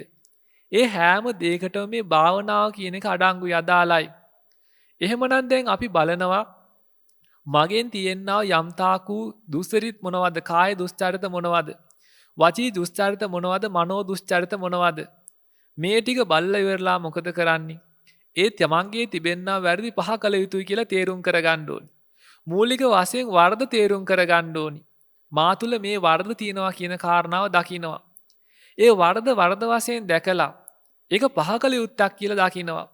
A: ඒ හැම දෙයකටම මේ භාවනාව කියන එක අඩංගුයි අදාළයි. එහෙමනම් දැන් අපි බලනවා මගෙන් තියෙනා යම්තාක් වූ දුස්චරිත මොනවද? කාය දුස්චරිත මොනවද? වචී දුස්චරිත මොනවද? මනෝ දුස්චරිත මොනවද? මේ ටික බලලා ඉවරලා මොකද කරන්නේ? ඒ තමන්ගේ තිබෙනා වැරදි පහ කළ යුතුයි කියලා තේරුම් කරගන්න ඕනි. මූලික වශයෙන් වරද තේරුම් කරගන්න ඕනි. මා තුළ මේ වරද තියෙනවා කියන කාරණාව දකිනවා. ඒ වරද වශයෙන් දැකලා ඒක පහ කළ යුත්තක් කියලා දකිනවා.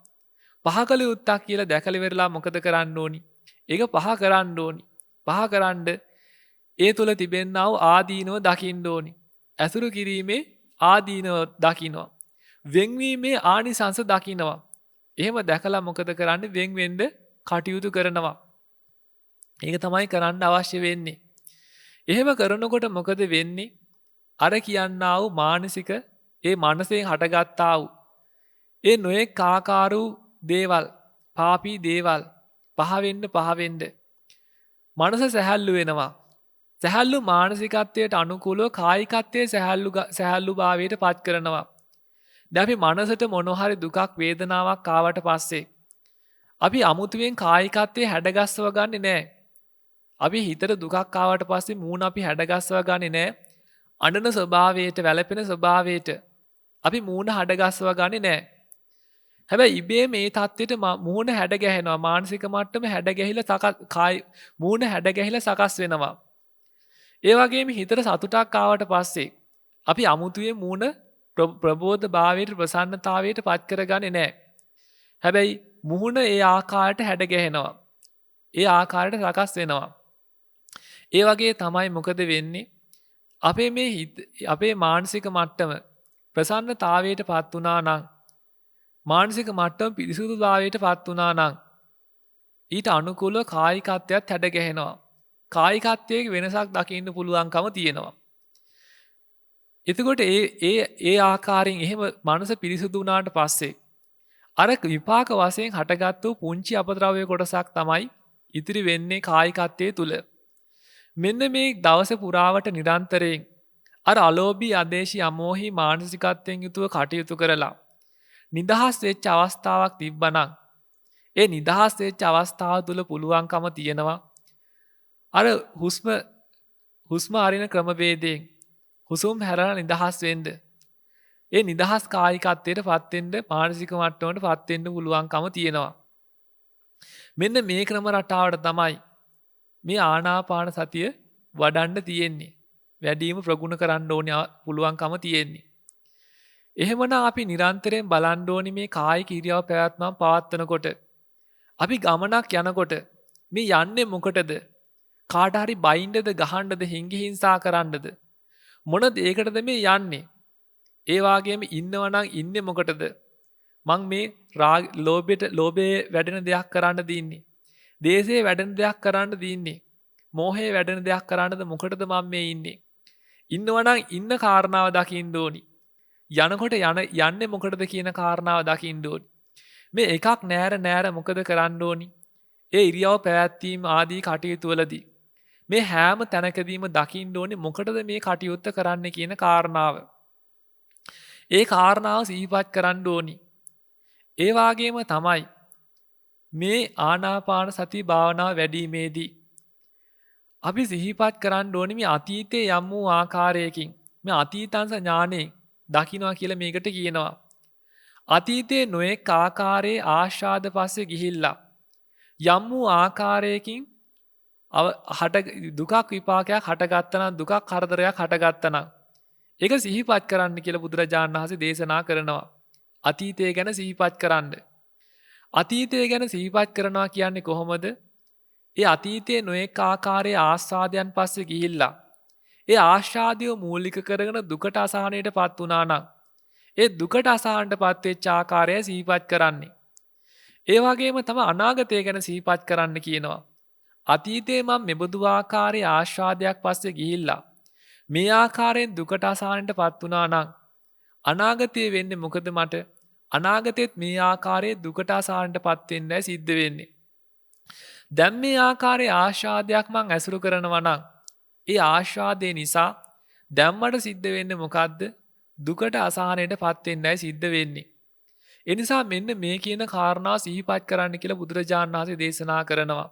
A: පහ කළ යුත්තක් කියලා දැකලා ඉවරලා මොකද කරන්න ඕනි? ඒක පහ කරන්න ඕනි. පහ කරන්න ඒ තුළ තිබෙනා වූ ආදීනව දකින්න ඕනි. ඇසුරු කිරීමේ ආදීනව දකිනවා. වෙන්වීමේ ආනිසංස දකිනවා. එහෙම දැකලා මොකද කරන්නේ? වෙන් වෙන්න කටයුතු කරනවා. ඒක තමයි කරන්න අවශ්‍ය වෙන්නේ. එහෙම කරනකොට මොකද වෙන්නේ? අර කියන්නා වූ මානසික ඒ මනසෙන් හටගත්තා වූ ඒ නොයෙක් ආකාර වූ දේවල්, පාපී දේවල් පහ වෙන්න මනස සැහැල්ලු වෙනවා. සැහැල්ලු මානසිකත්වයට අනුකූලව කායිකත්වයේ සැහැල්ලු භාවයට පත් කරනවා. දැන් අපි මනසට මොන හරි දුකක් වේදනාවක් ආවට පස්සේ අපි අමුතුවෙන් කායිකත්වයේ හැඩගස්සව ගන්නෙ නෑ. අපි හිතට දුකක් ආවට පස්සේ මූණ අපි හැඩගස්සව ගන්නෙ නෑ. අඬන ස්වභාවයට, වැළපෙන ස්වභාවයට අපි මූණ හැඩගස්සව ගන්නෙ නෑ. හැබැයි ඉබේ මේ தත්වෙට මූණ හැඩ ගැහෙනවා. මානසික මට්ටම හැඩ ගැහිලා මූණ හැඩ ගැහිලා සකස් වෙනවා. ඒ වගේම හිතට සතුටක් ආවට පස්සේ අපි අමුතුවෙන් මූණ ප්‍රබෝධ භාවයට, ප්‍රසන්නතාවයට පත් කරගන්නේ නැහැ. හැබැයි මුහුණ ඒ ආකාරයට හැඩ ගැහෙනවා. ඒ ආකාරයට සකස් වෙනවා. ඒ වගේ තමයි මොකද වෙන්නේ? අපේ මානසික මට්ටම ප්‍රසන්නතාවයට පත් වුණා නම්, මානසික මට්ටම පිරිසුදුභාවයට පත් වුණා නම් ඊට අනුකූලව කායිකත්වයක් හැඩ ගැහෙනවා. කායිකත්වයේ වෙනසක් දකින්න පුළුවන්කම තියෙනවා. එතකොට ඒ ආකාරයෙන් එහෙම මනස පිරිසුදු වුණාට පස්සේ අර විපාක වශයෙන් හටගත්තු පුංචි අපද්‍රව්‍ය කොටසක් තමයි ඉතිරි වෙන්නේ කායිකත්වයේ තුල. මෙන්න මේ දවස පුරාවට නිරන්තරයෙන් අර අලෝභී, අදේශී, අමෝහී මානසිකත්වයෙන් යුතුව කටයුතු කරලා නිදහස් වෙච්ච අවස්ථාවක් තිබ්බනම් ඒ නිදහස් වෙච්ච අවස්ථාව තුල පුළුවන්කම තියෙනවා අර හුස්ම අරින ක්‍රමවේදයෙන් හුස්ම හැරලා නිදහස් වෙන්න. ඒ නිදහස් කායිකත්වයට පත් වෙන්න, මානසික මට්ටමට පත් වෙන්න පුළුවන්කම තියෙනවා. මෙන්න මේ ක්‍රම රටාවට තමයි මේ ආනාපාන සතිය වඩන්න තියෙන්නේ. වැඩිම ප්‍රගුණ කරන්න ඕනේ පුළුවන්කම තියෙන්නේ. එහෙමනම් අපි නිරන්තරයෙන් බලන්න ඕනේ මේ කායික ඉරියව් පැවැත්මක් පවත්වනකොට, අපි ගමනක් යනකොට මේ යන්නේ මොකටද? කාට හරි බයින්ඩද, ගහන්නද, හිංගි හිංසා කරන්නද? මොන දෙයකටද මේ යන්නේ? ඒ වාගේම ඉන්නවනම් ඉන්නේ මොකටද? මං මේ ලෝභයේ වැඩෙන දෙයක් කරන්න දින්නේ. දේශයේ වැඩෙන දෙයක් කරන්න දින්නේ. මෝහයේ වැඩෙන දෙයක් කරන්නද මොකටද මම මේ ඉන්නේ? ඉන්නවනම් ඉන්න කාරණාව දකින්න ඕනි. යනකොට යන්නේ මොකටද කියන කාරණාව දකින්න ඕනි. මේ එකක් නෑර මොකද කරන්න ඕනි? ඒ ඉරියව් පැවැත්වීම ආදී කටයුතු වලදී මේ හැම තැනකදීම දකින්න ඕනේ මොකටද මේ කටයුත්ත කරන්න කියන කාරණාව. ඒ කාරණාව සිහිපත් කරන්න ඕනි. ඒ වාගේම තමයි මේ ආනාපාන සති භාවනාව වැඩිීමේදී අපි සිහිපත් කරන්න ඕනේ මේ අතීතයේ යම් වූ ආකාරයකින් මේ අතීතංස ඥානෙ දකින්නවා කියලා මේකට කියනවා. අතීතයේ නොඑක ආකාරයේ ආශාද පස්සේ ගිහිල්ලා යම් වූ ආකාරයකින් දුකක් විපාකයක් හටගත්තනම්, දුකක් කරදරයක් හටගත්තනම් ඒක සිහිපත් කරන්න කියලා බුදුරජාණන් වහන්සේ දේශනා කරනවා. අතීතය ගැන සිහිපත් කරන්න. අතීතය ගැන සිහිපත් කරනවා කියන්නේ කොහොමද? ඒ අතීතයේ නොඑක ආකාරයේ ආස්වාදයන් පස්සේ ගිහිල්ලා ඒ ආශාදිය මූලික කරගෙන දුකට අසහනයටපත් වුණා නම් ඒ දුකට අසහනටපත් වෙච්ච ආකාරය සිහිපත් කරන්නේ. ඒ වගේම තමයි අනාගතය ගැන සිහිපත් කරන්න කියනවා. අතීතයේ මම මෙබඳු ආකාරයේ ආශාදයක් පස්සේ ගිහිල්ලා මේ ආකාරයෙන් දුකට අසහනටපත් වුණා නම් අනාගතයේ වෙන්නේ මොකද මට? අනාගතෙත් මේ ආකාරයේ දුකට අසහනටපත් වෙන්නයි සිද්ධ වෙන්නේ. දැන් මේ ආකාරයේ ආශාදයක් මං ඇසුරු කරනවා නම් ඒ ආශාදේ නිසා දැන් මට සිද්ධ වෙන්නේ මොකද්ද? දුකට අසහනයටපත් වෙන්නයි සිද්ධ වෙන්නේ. ඒ නිසා මෙන්න මේ කියන කාරණා සිහිපත් කරන්න කියලා බුදුරජාණන් වහන්සේ දේශනා කරනවා.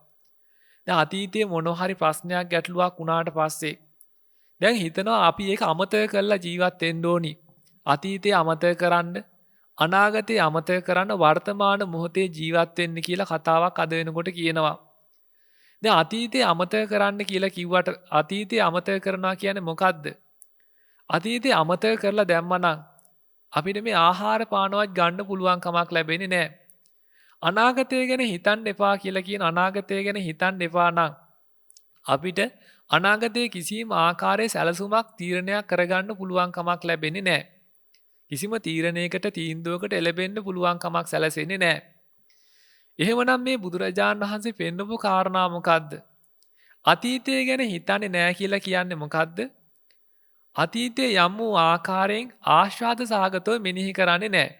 A: දැන් අතීතයේ මොනවා හරි ප්‍රශ්නයක් ගැටලුවක් වුණාට පස්සේ දැන් හිතනවා අපි ඒක අමතක කරලා ජීවත් වෙන්න ඕනි. අතීතය අමතක කරන්න, අනාගතය අමතක කරන්න වර්තමාන මොහොතේ ජීවත් වෙන්න කියලා කතාවක් අද වෙනකොට කියනවා. දැන් අතීතය අමතක කරන්න කියලා කිව්වට අතීතය අමතක කරනවා කියන්නේ මොකද්ද? අතීතය අමතක කරලා දැම්මනම් අපිට මේ ආහාර පානවත් ගන්න පුළුවන් කමක් ලැබෙන්නේ නැහැ. අනාගතය ගැන හිතන්න එපා කියලා කියන අනාගතය ගැන හිතන්න එපා නම් අපිට අනාගතයේ කිසිම ආකාරයේ සැලසුමක් තීරණයක් කරගන්න පුළුවන් කමක් ලැබෙන්නේ නැහැ. කිසිම තීරණයකට තීන්දුවකට එළඹෙන්න පුළුවන් කමක් සැලසෙන්නේ නැහැ. එහෙමනම් මේ බුදුරජාණන් වහන්සේ පෙන්නපු කාරණා මොකද්ද? අතීතය ගැන හිතන්නේ නැහැ කියලා කියන්නේ මොකද්ද? අතීතයේ යම් වූ ආකාරයෙන් ආශාද සහගතව මෙනෙහි කරන්නේ නැහැ.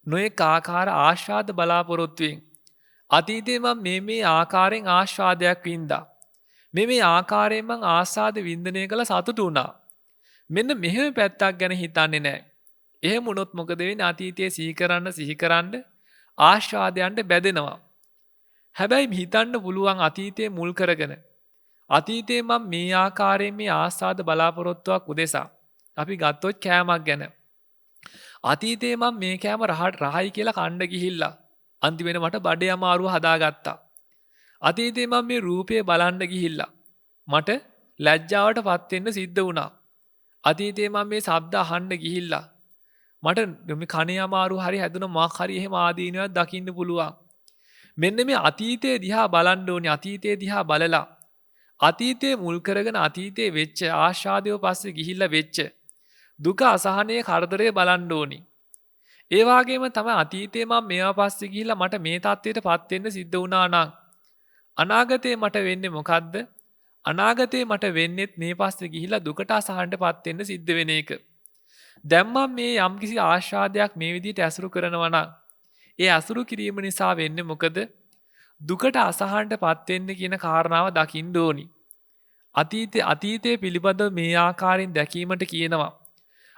A: නොඑක ආකාර ආශාද බලාපොරොත්තුවෙන් අතීතයේ මම මේ ආකාරයෙන් ආශාදයක් වින්දා. මේ ආකාරයෙන් මං ආස්වාද වින්දනය කළ සතුටු වුණා. මෙන්න මෙහෙම පැත්තක් ගැන හිතන්නේ නැහැ. එහෙම වුණොත් මොකද වෙන්නේ? අතීතයේ සිහි කරන්න ආශාදයන්ට බැදෙනවා. හැබැයි හිතන්න පුළුවන් අතීතයේ මුල් කරගෙන අතීතයේ මම මේ ආකාරයෙන් මේ ආස්වාද බලාපොරොත්තුවක් උදෙසා අපි ගත්තොත් කෑමක් ගැන අතීතයේ මම මේ කෑම රහයි කියලා කන්න ගිහිල්ලා අන්තිමේට මට බඩේ අමාරුව හදාගත්තා. අතීතයේ මම මේ රූපය බලන්න ගිහිල්ලා මට ලැජ්ජාවට පත් වෙන්න සිද්ධ වුණා. අතීතයේ මම මේ ශබ්ද අහන්න ගිහිල්ලා මට මේ කනේ අමාරු හරි හැදුන මාක් හරි එහෙම ආදීනවත් දකින්න පුළුවන්. මෙන්න මේ අතීතයේ දිහා බලන්න ඕනේ. අතීතයේ දිහා බලලා අතීතයේ මුල් කරගෙන අතීතයේ වෙච්ච ආශාදය පස්සේ ගිහිල්ලා වෙච්ච දුක අසහනයේ කරදරේ බලන්න ඕනේ. ඒ වගේම තමයි අතීතයේ මම මේවා පස්සේ ගිහිල්ලා මට මේ தත්ත්වයටපත් වෙන්න සිද්ධ වුණා නම් අනාගතේ මට වෙන්නේ මොකද්ද? අනාගතේ මට වෙන්නේත් මේ පස්සේ ගිහිලා දුකට අසහනටපත් වෙන්න සිද්ධ වෙන එක. දැන් මම මේ යම්කිසි ආශාදයක් මේ විදිහට ඇසුරු කරනවා නම් ඒ ඇසුරු කිරීම නිසා වෙන්නේ මොකද? දුකට අසහනටපත් වෙන්න කියන කාරණාව දකින්න ඕනි. අතීතයේ පිළිබඳව මේ ආකාරයෙන් දැකීමට කියනවා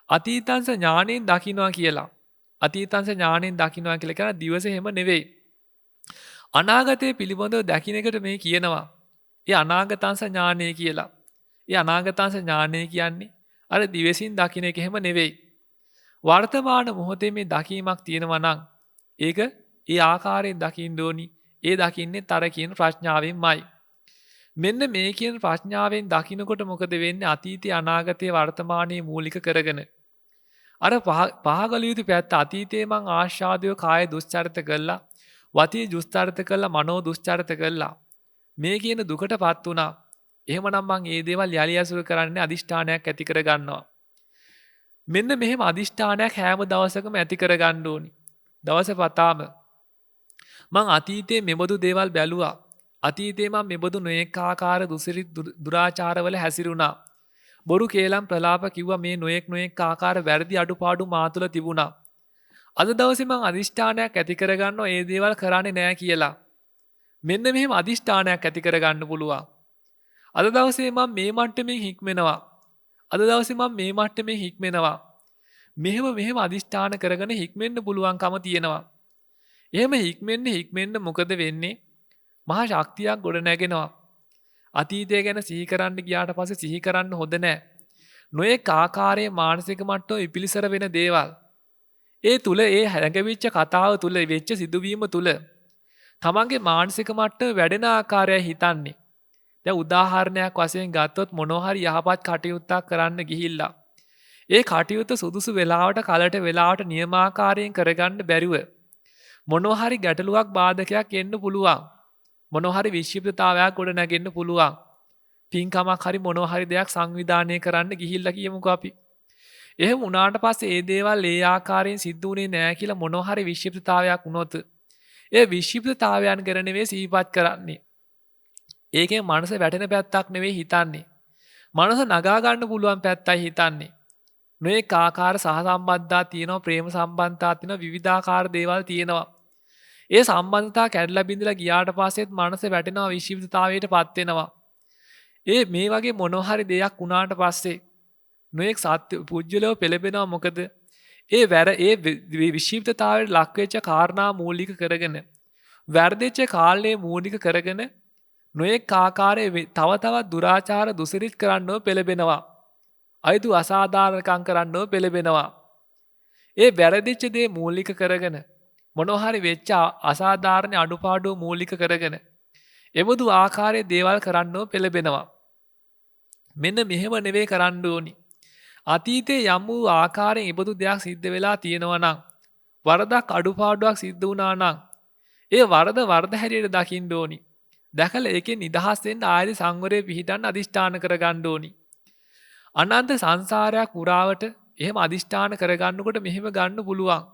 A: අතීතංස ඥාණයෙන් දකින්නවා කියලා. අතීතංස ඥාණයෙන් දකින්නවා කියලා කියන දිවස හැම නෙවෙයි. අනාගතයේ පිළිබඳව දකින්න එකට මේ කියනවා. ඒ අනාගතංස ඥානය කියලා. ඒ අනාගතංස ඥානය කියන්නේ අර දිවසින් දකින්න එක හැම නෙවෙයි. වර්තමාන මොහොතේ මේ දකීමක් තියෙනවා නම් ඒක ඒ ආකාරයෙන් දකින්න ඕනි. ඒ දකින්නේ තර කියන ප්‍රඥාවෙන්මයි. මෙන්න මේ කියන ප්‍රඥාවෙන් දකින්නකොට මොකද වෙන්නේ? අතීතය අනාගතය වර්තමානයේ මූලික කරගෙන අර පහගල යුතු පැත්ත අතීතයේ මං ආශාදය කාය දුස්චරිත කළා. වතී දුස්චරිත කළා. මනෝ දුස්චරිත කළා. මේ කියන දුකටපත් වුණා. එහෙමනම් මං මේ දේවල් යලි ඇසුරු කරන්නේ අදිෂ්ඨානයක් ඇති කර ගන්නවා. මෙන්න මෙහෙම අදිෂ්ඨානයක් හැම දවසකම ඇති කර ගන්න ඕනි. දවස පතාම මං අතීතයේ මෙබඳු දේවල් බැලුවා. අතීතයේ මම මෙබඳු නොඑක ආකාර දුසිරිත දුරාචාරවල හැසිරුණා. බොරු කේලම් ප්‍රලාප කිව්වා මේ නොඑක් ආකාර වැරදි අඩුපාඩු මා තුළ තිබුණා. අද දවසේ මං අදිෂ්ඨානයක් ඇති කර ගන්නවා මේ දේවල් කරන්නේ නැහැ කියලා. මෙන්න මෙහෙම අදිෂ්ඨානයක් ඇති කර ගන්න පුළුවන්. අද දවසේ මම මේ මට්ටමින් හික්මෙනවා. අද දවසේ මම මේ මට්ටමින් හික්මෙනවා. මෙහෙම අදිෂ්ඨාන කරගෙන හික්මෙන්න පුළුවන්කම තියෙනවා. එහෙම හික්මෙන්න මොකද වෙන්නේ? මහා ශක්තියක් ගොඩ නැගෙනවා. අතීතය ගැන සිහි කරන්න ගියාට පස්සේ සිහි කරන්න හොඳ නැහැ. නොඑක ආකාරයේ මානසික මට්ටම විපිලිසර වෙන දේවල්. ඒ තුල ඒ හැඟවිච්ච කතාව තුල වෙච්ච සිදුවීම තුල තමන්ගේ මානසික මට්ටම වැඩෙන ආකාරයයි හිතන්නේ. දැන් උදාහරණයක් වශයෙන් ගත්තොත් මොනවා හරි යහපත් කටයුත්තක් කරන්න ගිහිල්ලා ඒ කටයුත්ත සුදුසු වෙලාවට කලට වෙලාවට නියමාකාරයෙන් කරගන්න බැරිව මොනවා හරි ගැටලුවක් බාධකයක් එන්න පුළුවන්. මොනවා හරි වික්ෂිප්තතාවයක් ගොඩ නැගෙන්න පුළුවන්. පින්කමක් හරි මොනවා හරි දෙයක් සංවිධානය කරන්න ගිහිල්ලා කියමුකෝ අපි. එහෙම වුණාට පස්සේ ඒ දේවල් ඒ ආකාරයෙන් සිද්ධ වුණේ නැහැ කියලා මොනවා හරි වික්ෂිප්තතාවයක් වුණොත් ඒ වික්ෂිප්තතාවයන් ගැන නෙවෙයි සිහිපත් කරන්නේ. ඒකෙන් මනස වැටෙන පැත්තක් නෙවෙයි හිතන්නේ. මනස නගා ගන්න පුළුවන් පැත්තයි හිතන්නේ. නොඑක ආකාර සහසම්බන්ධතා තියෙනවා, ප්‍රේම සම්බන්ධතා තියෙනවා, විවිධාකාර දේවල් තියෙනවා. ඒ සම්බන්ධතා කැඩලා බිඳලා ගියාට පස්සෙත් මනස වැටෙනවා, විශ්ිප්තතාවයටපත් වෙනවා. ඒ මේ වගේ මොනවා හරි දෙයක් වුණාට පස්සේ නොඑක් සත්‍ය පුජ්‍යලව පෙළඹෙනවා. මොකද ඒ විශීප්තතාවයට ලක්වෙච්ච කාරණා මූලික කරගෙන වැරදිච්ච කාලයේ මූලික කරගෙන නොයෙක් ආකාරයේ තව තවත් දුරාචාර දුසිරිත් කරන්නව පෙළඹෙනවා. අයුතු අසාධාරණකම් කරන්නව පෙළඹෙනවා. ඒ වැරදිච්ච දේ මූලික කරගෙන මොනවා හරි වෙච්ච අසාධාරණ අඩුපාඩු මූලික කරගෙන එබඳු ආකාරයේ දේවල් කරන්නව පෙළඹෙනවා. මෙන්න මෙහෙම නෙවෙයි කරන්න ඕනි. අතීතයේ යම් වූ ආකාරයෙන් ඉබඳු දෙයක් සිද්ධ වෙලා තියෙනවා නම් වරදක් අඩුපාඩුවක් සිද්ධ වුණා නම් ඒ වරද හැටියට දකින්න ඕනි. දැකලා ඒකෙන් නිදහස් වෙන්න ආයෙත් සංවරයේ පිහිටන්න අදිෂ්ඨාන කරගන්න ඕනි. අනන්ත සංසාරයක් පුරාවට එහෙම අදිෂ්ඨාන කරගන්නකොට මෙහෙම ගන්න පුළුවන්.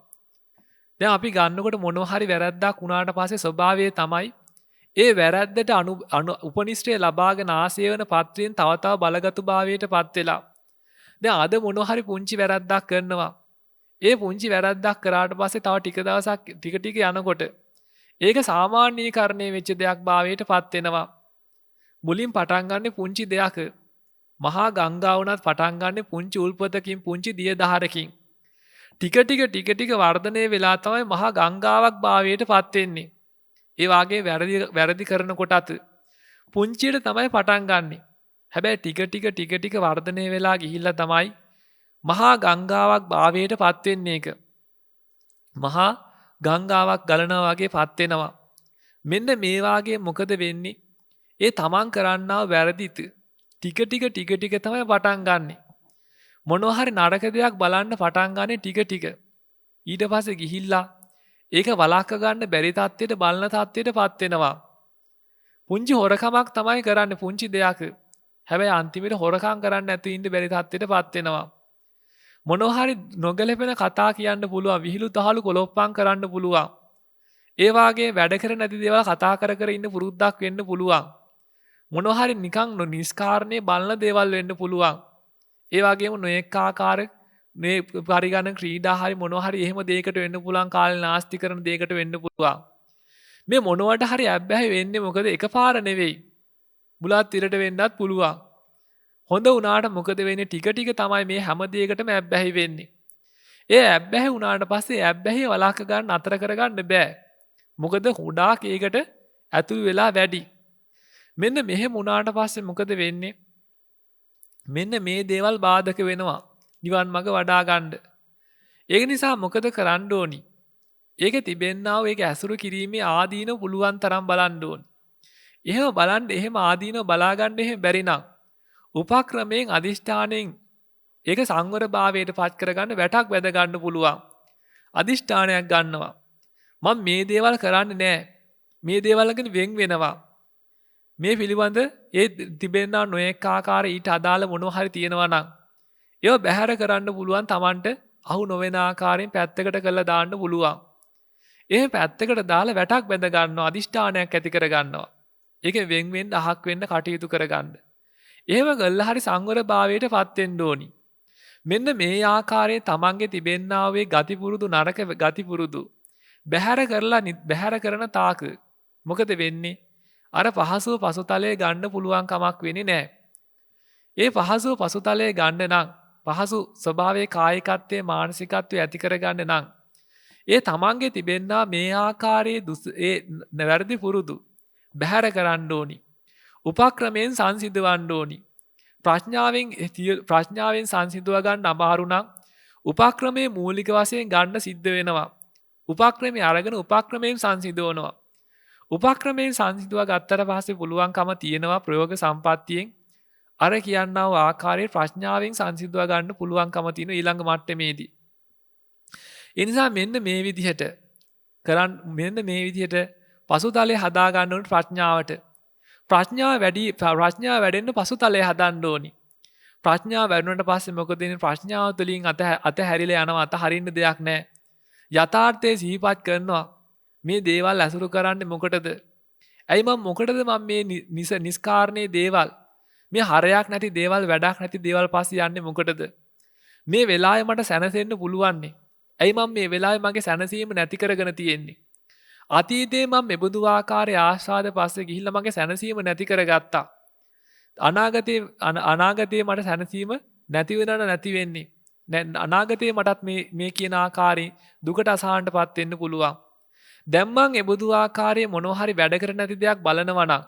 A: දැන් අපි ගන්නකොට මොනවා හරි වැරද්දක් වුණාට පස්සේ ස්වභාවය තමයි ඒ වැරද්දට උපනිශ්‍රය ලබාගෙන ආසේවන පත්‍රයෙන් තව තව බලගතු භාවයට පත් වෙලා. දැන් අද මොනවා හරි පුංචි වැරද්දක් කරනවා. ඒ පුංචි වැරද්දක් කරාට පස්සේ තව ටික දවසක් ටික යනකොට ඒක සාමාන්‍යීකරණය වෙච්ච දෙයක් භාවයට පත් වෙනවා. මුලින් පටන් ගන්න පුංචි දෙයක්. මහා ගංගාව උනත් පටන් ගන්න පුංචි උල්පතකින් පුංචි දිය දහරකින්. ටික ටික වර්ධනය වෙලා තමයි මහා ගංගාවක් භාවයට පත් වෙන්නේ. ඒ වාගේ වැරදි කරනකොටත් පුංචියට තමයි පටන් ගන්නෙ. හැබැයි ටික ටික වර්ධනය වෙලා ගිහිල්ලා තමයි මහා ගංගාවක් භාවයට පත් වෙන්නේ ඒක. මහා ගංගාවක් ගලනවා වගේ පත් වෙනවා. මෙන්න මේ වාගේ මොකද වෙන්නේ? ඒ තමන් කරන්නා වැරදිත් ටික ටික තමයි පටන් ගන්නෙ. මොනවා හරි නරක දෙයක් බලන්න පටන් ගන්නේ ටික. ඊට පස්සේ ගිහිල්ලා ඒක වළක්ව ගන්න බැරි තත්ත්වයට බලන තත්ත්වයට පත් වෙනවා. පුංචි හොරකමක් තමයි කරන්නේ පුංචි දෙයක්. හැබැයි අන්තිමට හොරකම් කරන්න නැතුව ඉන්න බැරි තත්ත්වයට පත් වෙනවා. මොනවා හරි නොගැලපෙන කතා කියන්න පුළුවන්, විහිළු තහළු කොලොප්පම් කරන්න පුළුවන්. ඒ වාගේ වැඩ කර නැති දේවල් කතා කර ඉන්න පුරුද්දක් වෙන්න පුළුවන්. මොනවා හරි නිකන් නිස්කාරණේ බලන දේවල් වෙන්න පුළුවන්. ඒ වගේම නොඑක ආකාර මේ පරිගණක ක්‍රීඩා හරි මොනවා හරි එහෙම දෙයකට වෙන්න පුළුවන්, කාලේ නාස්ති කරන දෙයකට වෙන්න පුළුවන්. මේ මොනවට හරි ඇබ්බැහි වෙන්නේ මොකද එකපාර නෙවෙයි. බුලත් ඉරට වෙන්නත් පුළුවන්. හොඳ වුණාට මොකද වෙන්නේ? ටික තමයි මේ හැම දෙයකටම ඇබ්බැහි වෙන්නේ. ඒ ඇබ්බැහි වුණාට පස්සේ ඇබ්බැහි වළක්ව ගන්න අතර කරගන්න බෑ. මොකද හොඩාක් ඒකට ඇතුල් වෙලා වැඩි. මෙන්න මෙහෙම වුණාට පස්සේ මොකද වෙන්නේ? මෙන්න මේ දේවල් බාධක වෙනවා නිවන් මඟ වඩා ගන්න. ඒක නිසා මොකද කරන්න ඕනි? ඒක තිබෙන්නා වූ ඒක ඇසුරු කිරීමේ ආදීනව පුළුවන් තරම් බලන්න ඕනි. එහෙම බලන්න එහෙම ආදීනව බලා ගන්න එහෙම බැරි නම් උපක්‍රමයෙන් අදිෂ්ඨාණයෙන් ඒක සංවර භාවයට පත් කරගන්න වැටක් වැද ගන්න පුළුවන්. අදිෂ්ඨානයක් ගන්නවා. මම මේ දේවල් කරන්නේ නැහැ. මේ දේවල් ගැන වෙන් වෙනවා. මේ පිළිබඳ ඒ තිබෙනා නොඑක ආකාර ඊට අදාළ මොනවා හරි තියෙනවා නම් ඒව බැහැර කරන්න පුළුවන්. Tamanට අහු නොවන ආකාරයෙන් පැත්තකට කරලා දාන්න පුළුවන්. එහෙම පැත්තකට දාලා වැටක් බැඳ ගන්නවා. අදිෂ්ඨානයක් ඇති කර ගන්නවා. ඒකෙන් වෙන් වෙන්න අහක් වෙන්න කටයුතු කරගන්න. එහෙම ගල්ලා හරි සංවර භාවයට පත් වෙන්න ඕනි. මෙන්න මේ ආකාරයෙන් Tamanගේ තිබෙනා වූ ගති පුරුදු නරක ගති පුරුදු බැහැර කරන තාක මොකද වෙන්නේ? අර පහසුව පසුතලයේ ගන්න පුළුවන් කමක් වෙන්නේ නැහැ. ඒ පහසුව පසුතලයේ ගන්න නම් පහසු ස්වභාවයේ කායිකත්වයේ මානසිකත්වයේ ඇති කරගන්න නම් ඒ තමන්ගේ තිබෙන්නා මේ ආකාරයේ වැරදි පුරුදු බැහැර කරන්න ඕනි. උපක්‍රමයෙන් සංසිඳවන්න ඕනි. ප්‍රඥාවෙන් සංසිඳව ගන්න අමාරු නම් උපක්‍රමයේ මූලික වශයෙන් ගන්න සිද්ධ වෙනවා. උපක්‍රමයේ අරගෙන උපක්‍රමයෙන් සංසිඳවනවා. උපක්‍රමයෙන් සංසිඳව ගත්තට පස්සේ පුළුවන්කම තියෙනවා ප්‍රයෝග සම්පත්තියෙන් අර කියන්නා වූ ආකාරයේ ප්‍රඥාවෙන් සංසිඳව ගන්න පුළුවන්කම තියෙන ඊළඟ මට්ටමේදී. ඒ නිසා මෙන්න මේ විදිහට පසුතලයේ හදා ගන්න ඕනේ ප්‍රඥාවට. ප්‍රඥාව වැඩෙන්න පසුතලයේ හදන්න ඕනි. ප්‍රඥාව වැඩුණාට පස්සේ මොකද වෙන්නේ? ප්‍රඥාව තුළින් අත හැරිලා යනවා. අත හරින්න දෙයක් නැහැ. යථාර්ථයේ සිහිපත් කරනවා. මේ දේවල් අසුරු කරන්නේ මොකටද? ඇයි මොකටද මේ නිස්කාරණේ දේවල්? මේ හරයක් නැති දේවල්, වැඩක් නැති දේවල් පස්සේ යන්නේ මොකටද? මේ වෙලාවේ මට සැනසෙන්න පුළුවන්නේ. ඇයි මේ වෙලාවේ මගේ සැනසීම නැති කරගෙන තියෙන්නේ? අතීතයේ මෙබඳු ආකාරයේ ආශාද පස්සේ ගිහිල්ලා මගේ සැනසීම නැති කරගත්තා. අනාගතයේ මට සැනසීම නැති වෙනන නැති වෙන්නේ. අනාගතයේ මටත් මේ කියන ආකාරයෙන් දුකට අසහනටපත් වෙන්න පුළුවන්. දැන් මං එබඳු ආකාරයේ මොනවා හරි වැඩ කර නැති දෙයක් බලනවා නම්,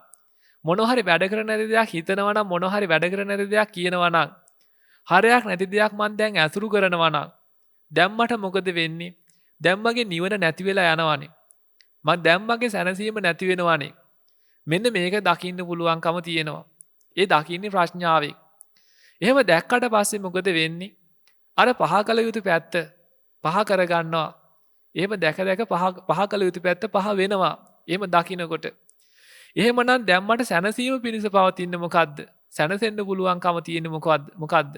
A: මොනවා හරි වැඩ කර නැති දෙයක් හිතනවා නම්, මොනවා හරි වැඩ කර නැති දෙයක් කියනවා නම්, හරයක් නැති දෙයක් මං දැන් ඇසුරු කරනවා නම්, දැන් මට මොකද වෙන්නේ? දැන් මගේ නිවන නැති වෙලා යනවානේ. මං දැන් මගේ සැනසීම නැති වෙනවානේ. මෙන්න මේක දකින්න පුළුවන්කම තියෙනවා. ඒ දකින්නේ ප්‍රඥාවෙන්. එහෙම දැක්කට පස්සේ මොකද වෙන්නේ? අර පහ කළ යුතු පැත්ත පහ කරගන්නවා. එහෙම දැක පහ කළ යුතු පැත්ත පහ වෙනවා. එහෙම දකින්නකොට. එහෙමනම් දැන් මට සැනසීම පිණිස පවතින්නේ මොකද්ද? සැනසෙන්න පුළුවන්කම තියෙන්නේ මොකද්ද?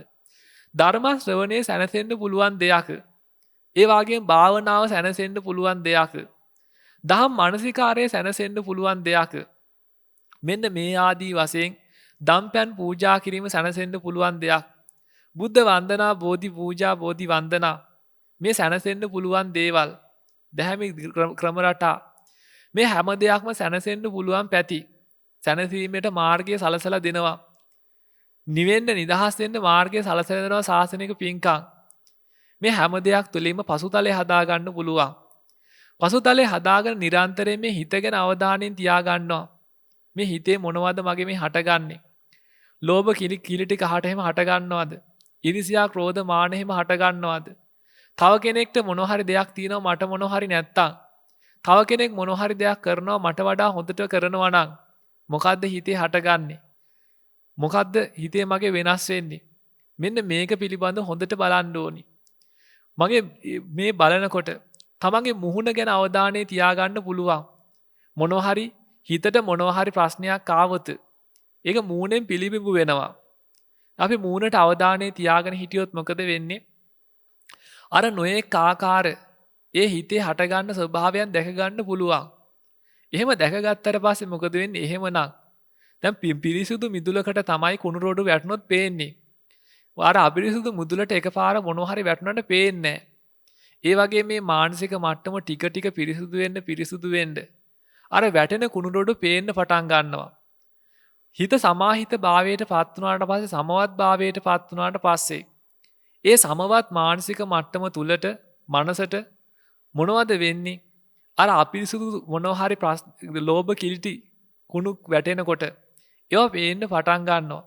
A: ධර්ම ශ්‍රවණයේ සැනසෙන්න පුළුවන් දෙයක්. ඒ වගේම භාවනාව සැනසෙන්න පුළුවන් දෙයක්. දහම් මානසිකාරයේ සැනසෙන්න පුළුවන් දෙයක්. මෙන්න මේ ආදී වශයෙන් දම්පැන් පූජා කිරීම සැනසෙන්න පුළුවන් දෙයක්. බුද්ධ වන්දනා, බෝධි පූජා, බෝධි වන්දනා මේ සැනසෙන්න පුළුවන් දේවල්. දැහැමි ක්‍රම රටා මේ හැම දෙයක්ම සැනසෙන්න පුළුවන් පැති. සැනසීමේට මාර්ගය සලසලා දෙනවා. නිවෙන්න නිදහස් වෙන්න මාර්ගය සලසලා දෙනවා ශාසනික පින්කම්. මේ හැම දෙයක් තුළින්ම පසුතලයේ හදා ගන්න පුළුවන්. පසුතලයේ හදාගෙන නිරන්තරයෙන් මේ හිත ගැන අවධානයෙන් තියා ගන්නවා. මේ හිතේ මොනවද මගේ මේ හටගන්නේ? ලෝභ කිලි ටික හට එහෙම හට ගන්නවද? ඉරිසියා ක්‍රෝධ මාන එහෙම හට ගන්නවද? තව කෙනෙක්ට මොන හරි දෙයක් තියෙනවා මට මොන හරි නැත්තම්, තව කෙනෙක් මොන හරි දෙයක් කරනවා මට වඩා හොඳට කරනවා නම් මොකද්ද හිතේ හටගන්නේ? මොකද්ද හිතේ මගේ වෙනස් වෙන්නේ? මෙන්න මේක පිළිබඳ හොඳට බලන්න ඕනි. මගේ මේ බලනකොට තමන්ගේ මුහුණ ගැන අවධානය තියාගන්න පුළුවන්. මොනවා හරි හිතට මොනවා හරි ප්‍රශ්නයක් ආවොත් ඒක මූණෙන් පිළිබිඹු වෙනවා. අපි මූණට අවධානය තියාගෙන හිටියොත් මොකද වෙන්නේ? අර නොයෙක් ආකාර ඒ හිතේ හටගන්න ස්වභාවයන් දැක ගන්න පුළුවන්. එහෙම දැකගත්තට පස්සේ මොකද වෙන්නේ? එහෙමනම් දැන් පිරිසුදු මිදුලකට තමයි කුණු රොඩු වැටුනොත් පේන්නේ. අර අපිරිසුදු මුදුලට එකපාර මොනවා හරි වැටුනට පේන්නේ නැහැ. ඒ වගේ මේ මානසික මට්ටම ටික ටික පිරිසුදු වෙන්න අර වැටෙන කුණු රොඩු පේන්න පටන් ගන්නවා. හිත සමාහිත භාවයට පත් වුණාට පස්සේ, සමවත් භාවයට පත් වුණාට පස්සේ ඒ සමවත් මානසික මට්ටම තුලට මනසට මොනවද වෙන්නේ? අර අපිරිසුදු මොනවා හරි ලෝභ කිලිටි කුණු වැටෙනකොට ඒවා පේන්න පටන් ගන්නවා.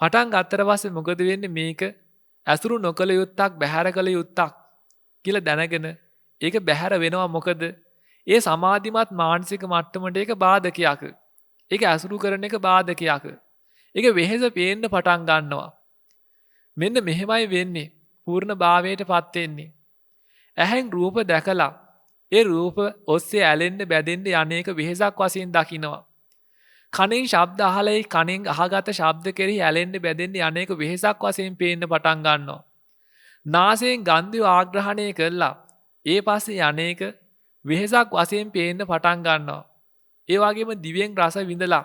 A: පටන් ගත්තට පස්සේ මොකද වෙන්නේ? මේක ඇසුරු නොකළ යුත්තක්, බැහැර කළ යුත්තක් කියලා දැනගෙන ඒක බැහැර වෙනවා. මොකද ඒ සමාධිමත් මානසික මට්ටමට ඒක බාධකයක්. ඒක ඇසුරු කරන එක බාධකයක්. ඒක වෙහෙස පේන්න පටන් ගන්නවා. මෙන්න මෙහෙමයි වෙන්නේ. පූර්ණ භාවයට පත් වෙන්නේ. ඇහෙන් රූප දැකලා ඒ රූප ඔස්සේ ඇලෙන්න බැඳෙන්න යන්නේක වෙහෙසක් වශයෙන් දකිනවා. කනෙන් ශබ්ද අහලා ඒ කනෙන් අහගත ශබ්ද කෙරෙහි ඇලෙන්න බැඳෙන්න යන්නේක වෙහෙසක් වශයෙන් පේන්න පටන් ගන්නවා. නාසයෙන් ගන්ධය ආග්‍රහණය කළා ඒ පස්සේ යන්නේක වෙහෙසක් වශයෙන් පේන්න පටන් ගන්නවා. ඒ වගේම දිවෙන් රස විඳලා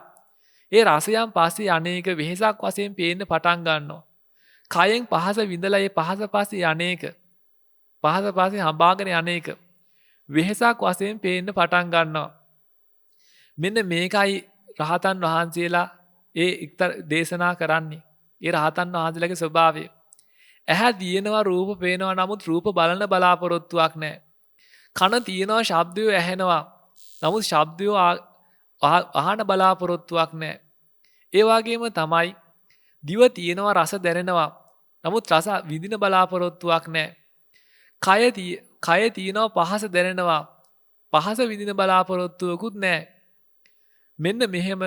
A: ඒ රසයන් පස්සේ අනේක වෙහෙසක් වශයෙන් පේන්න පටන් ගන්නවා. කයෙන් පහස විඳලා ඒ පහස පස්සේ අනේක පහස පස්සේ හඹාගෙන අනේක වෙහෙසක් වශයෙන් පේන්න පටන් ගන්නවා. මෙන්න මේකයි රහතන් වහන්සේලා දේශනා කරන්නේ. ඒ රහතන් වහන්සේලාගේ ස්වභාවය. ඇහැ තියෙනවා, රූප පේනවා, නමුත් රූප බලන බලාපොරොත්තුවක් නැහැ. කන තියෙනවා, ශබ්දය ඇහෙනවා, නමුත් ශබ්දය අහන බලාපොරොත්තුවක් නැහැ. ඒ වගේම තමයි දිව තියෙනවා, රස දැනෙනවා, නමුත් රස විඳින බලාපොරොත්තුවක් නැහැ. කය තියෙනවා, පහස දැනෙනවා, පහස විඳින බලාපොරොත්තුවකුත් නැහැ. මෙන්න මෙහෙම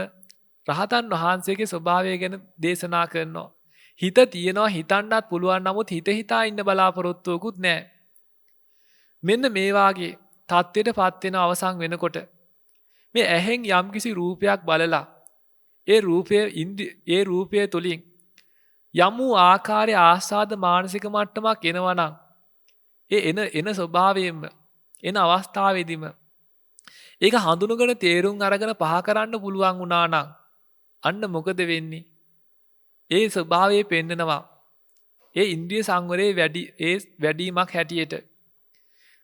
A: රහතන් වහන්සේගේ ස්වභාවය ගැන දේශනා කරනවා. හිත තියෙනවා, හිතන්නත් පුළුවන්, නමුත් හිතා ඉන්න බලාපොරොත්තුවකුත් නැහැ. මෙන්න මේ වාගේ තත්ත්වයට පත් වෙන අවසන් වෙනකොට මේ ඇහෙන් යම්කිසි රූපයක් බලලා ඒ රූපය තුලින් යම් වූ ආකාරයේ ආස්වාද මානසික මට්ටමක් එනවා නම් ඒ එන ස්වභාවයෙන්ම එන අවස්ථාවේදීම ඒක හඳුනගෙන තේරුම් අරගෙන පහ කරන්න පුළුවන් වුණා නම් අන්න මොකද වෙන්නේ? ඒ ස්වභාවයේ පෙන්නනවා ඒ ඉන්ද්‍රිය සංවරයේ වැඩිමක් හැටියට.